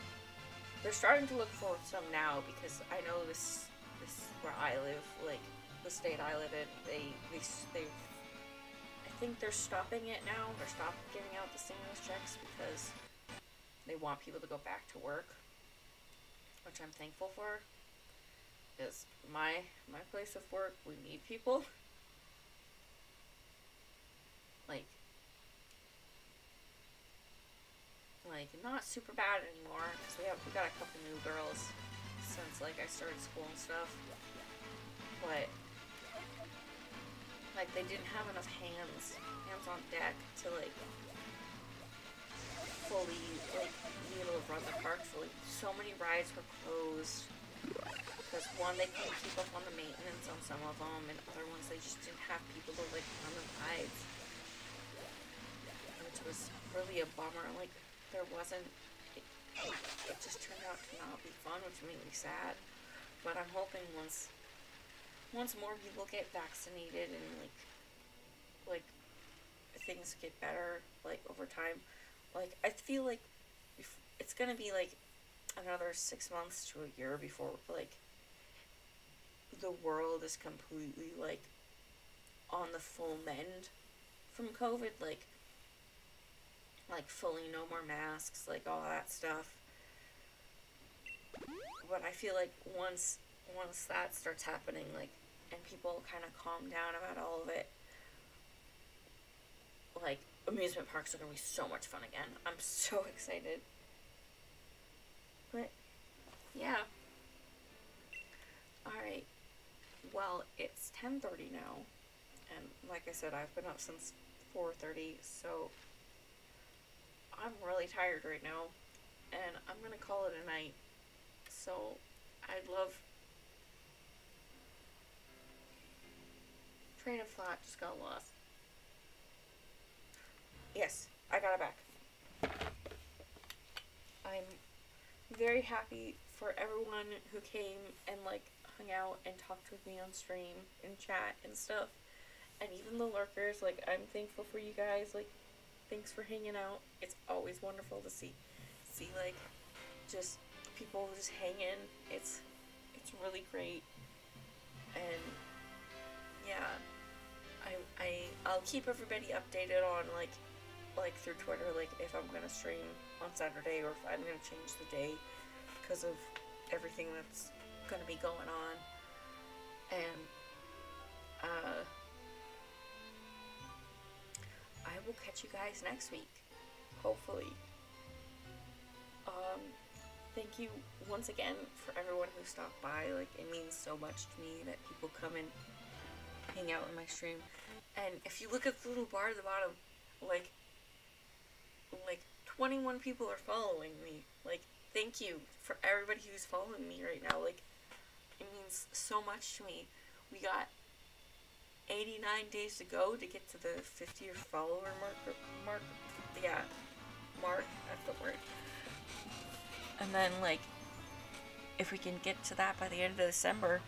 [SPEAKER 2] They're starting to look for some now because I know this where I live, like the state I live in, they I think they're stopping it now. They're stopping giving out the stimulus checks because they want people to go back to work, which I'm thankful for. Because my place of work, we need people. Like not super bad anymore because we got a couple new girls since like I started school and stuff, but like they didn't have enough hands on deck to like fully like be able to run the park fully. So many rides were closed because one, they couldn't keep up on the maintenance on some of them, and other ones they just didn't have people to like run the rides, which was really a bummer. Like there wasn't, it just turned out to not be fun, which made me sad. But I'm hoping once more people get vaccinated and like things get better, like over time, like I feel like it's gonna be like another 6 months to a year before like the world is completely like on the full mend from COVID, like fully no more masks, like all that stuff. But I feel like once that starts happening, like, and people kind of calm down about all of it, like amusement parks are gonna be so much fun again. I'm so excited. But yeah. Alright. Well, it's 10:30 now, and like I said, I've been up since 4:30, so I'm really tired right now, and I'm gonna call it a night. So I'd love, train of thought just got lost. Yes, I got it back. I'm very happy for everyone who came and like hung out and talked with me on stream and chat and stuff, and even the lurkers. Like I'm thankful for you guys. Like thanks for hanging out. It's always wonderful to see like just people just hang in. It's really great. And yeah, I'll keep everybody updated on like through Twitter, like if I'm gonna stream on Saturday or if I'm gonna change the day because of everything that's gonna be going on. And I will catch you guys next week, hopefully. Thank you once again for everyone who stopped by. Like, it means so much to me that people come and hang out in my stream. And if you look at the little bar at the bottom, like 21 people are following me. Like, thank you for everybody who's following me right now. Like, it means so much to me. We got 89 days to go to get to the 50 follower mark. Yeah, mark, that's the word. And then, like, if we can get to that by the end of December,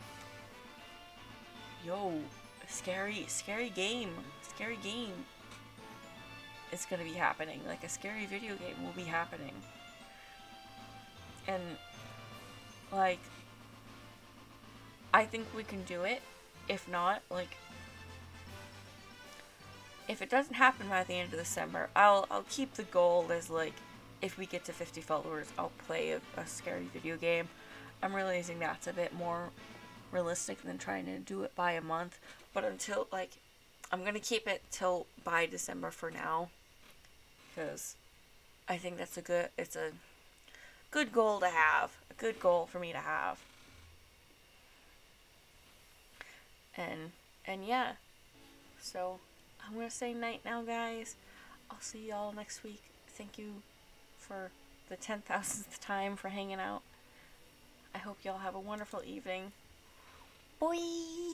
[SPEAKER 2] yo, scary game is gonna be happening. Like, a scary video game will be happening. And, like, I think we can do it. If not, like, if it doesn't happen by the end of December, I'll keep the goal as, like, if we get to 50 followers, I'll play a scary video game. I'm realizing that's a bit more realistic than trying to do it by a month. But until, like, I'm gonna keep it till by December for now, because I think that's it's a good goal to have. A good goal for me to have. And yeah. So, I'm gonna say night now, guys. I'll see y'all next week. Thank you for the 10,000th time for hanging out. I hope y'all have a wonderful evening. Bye!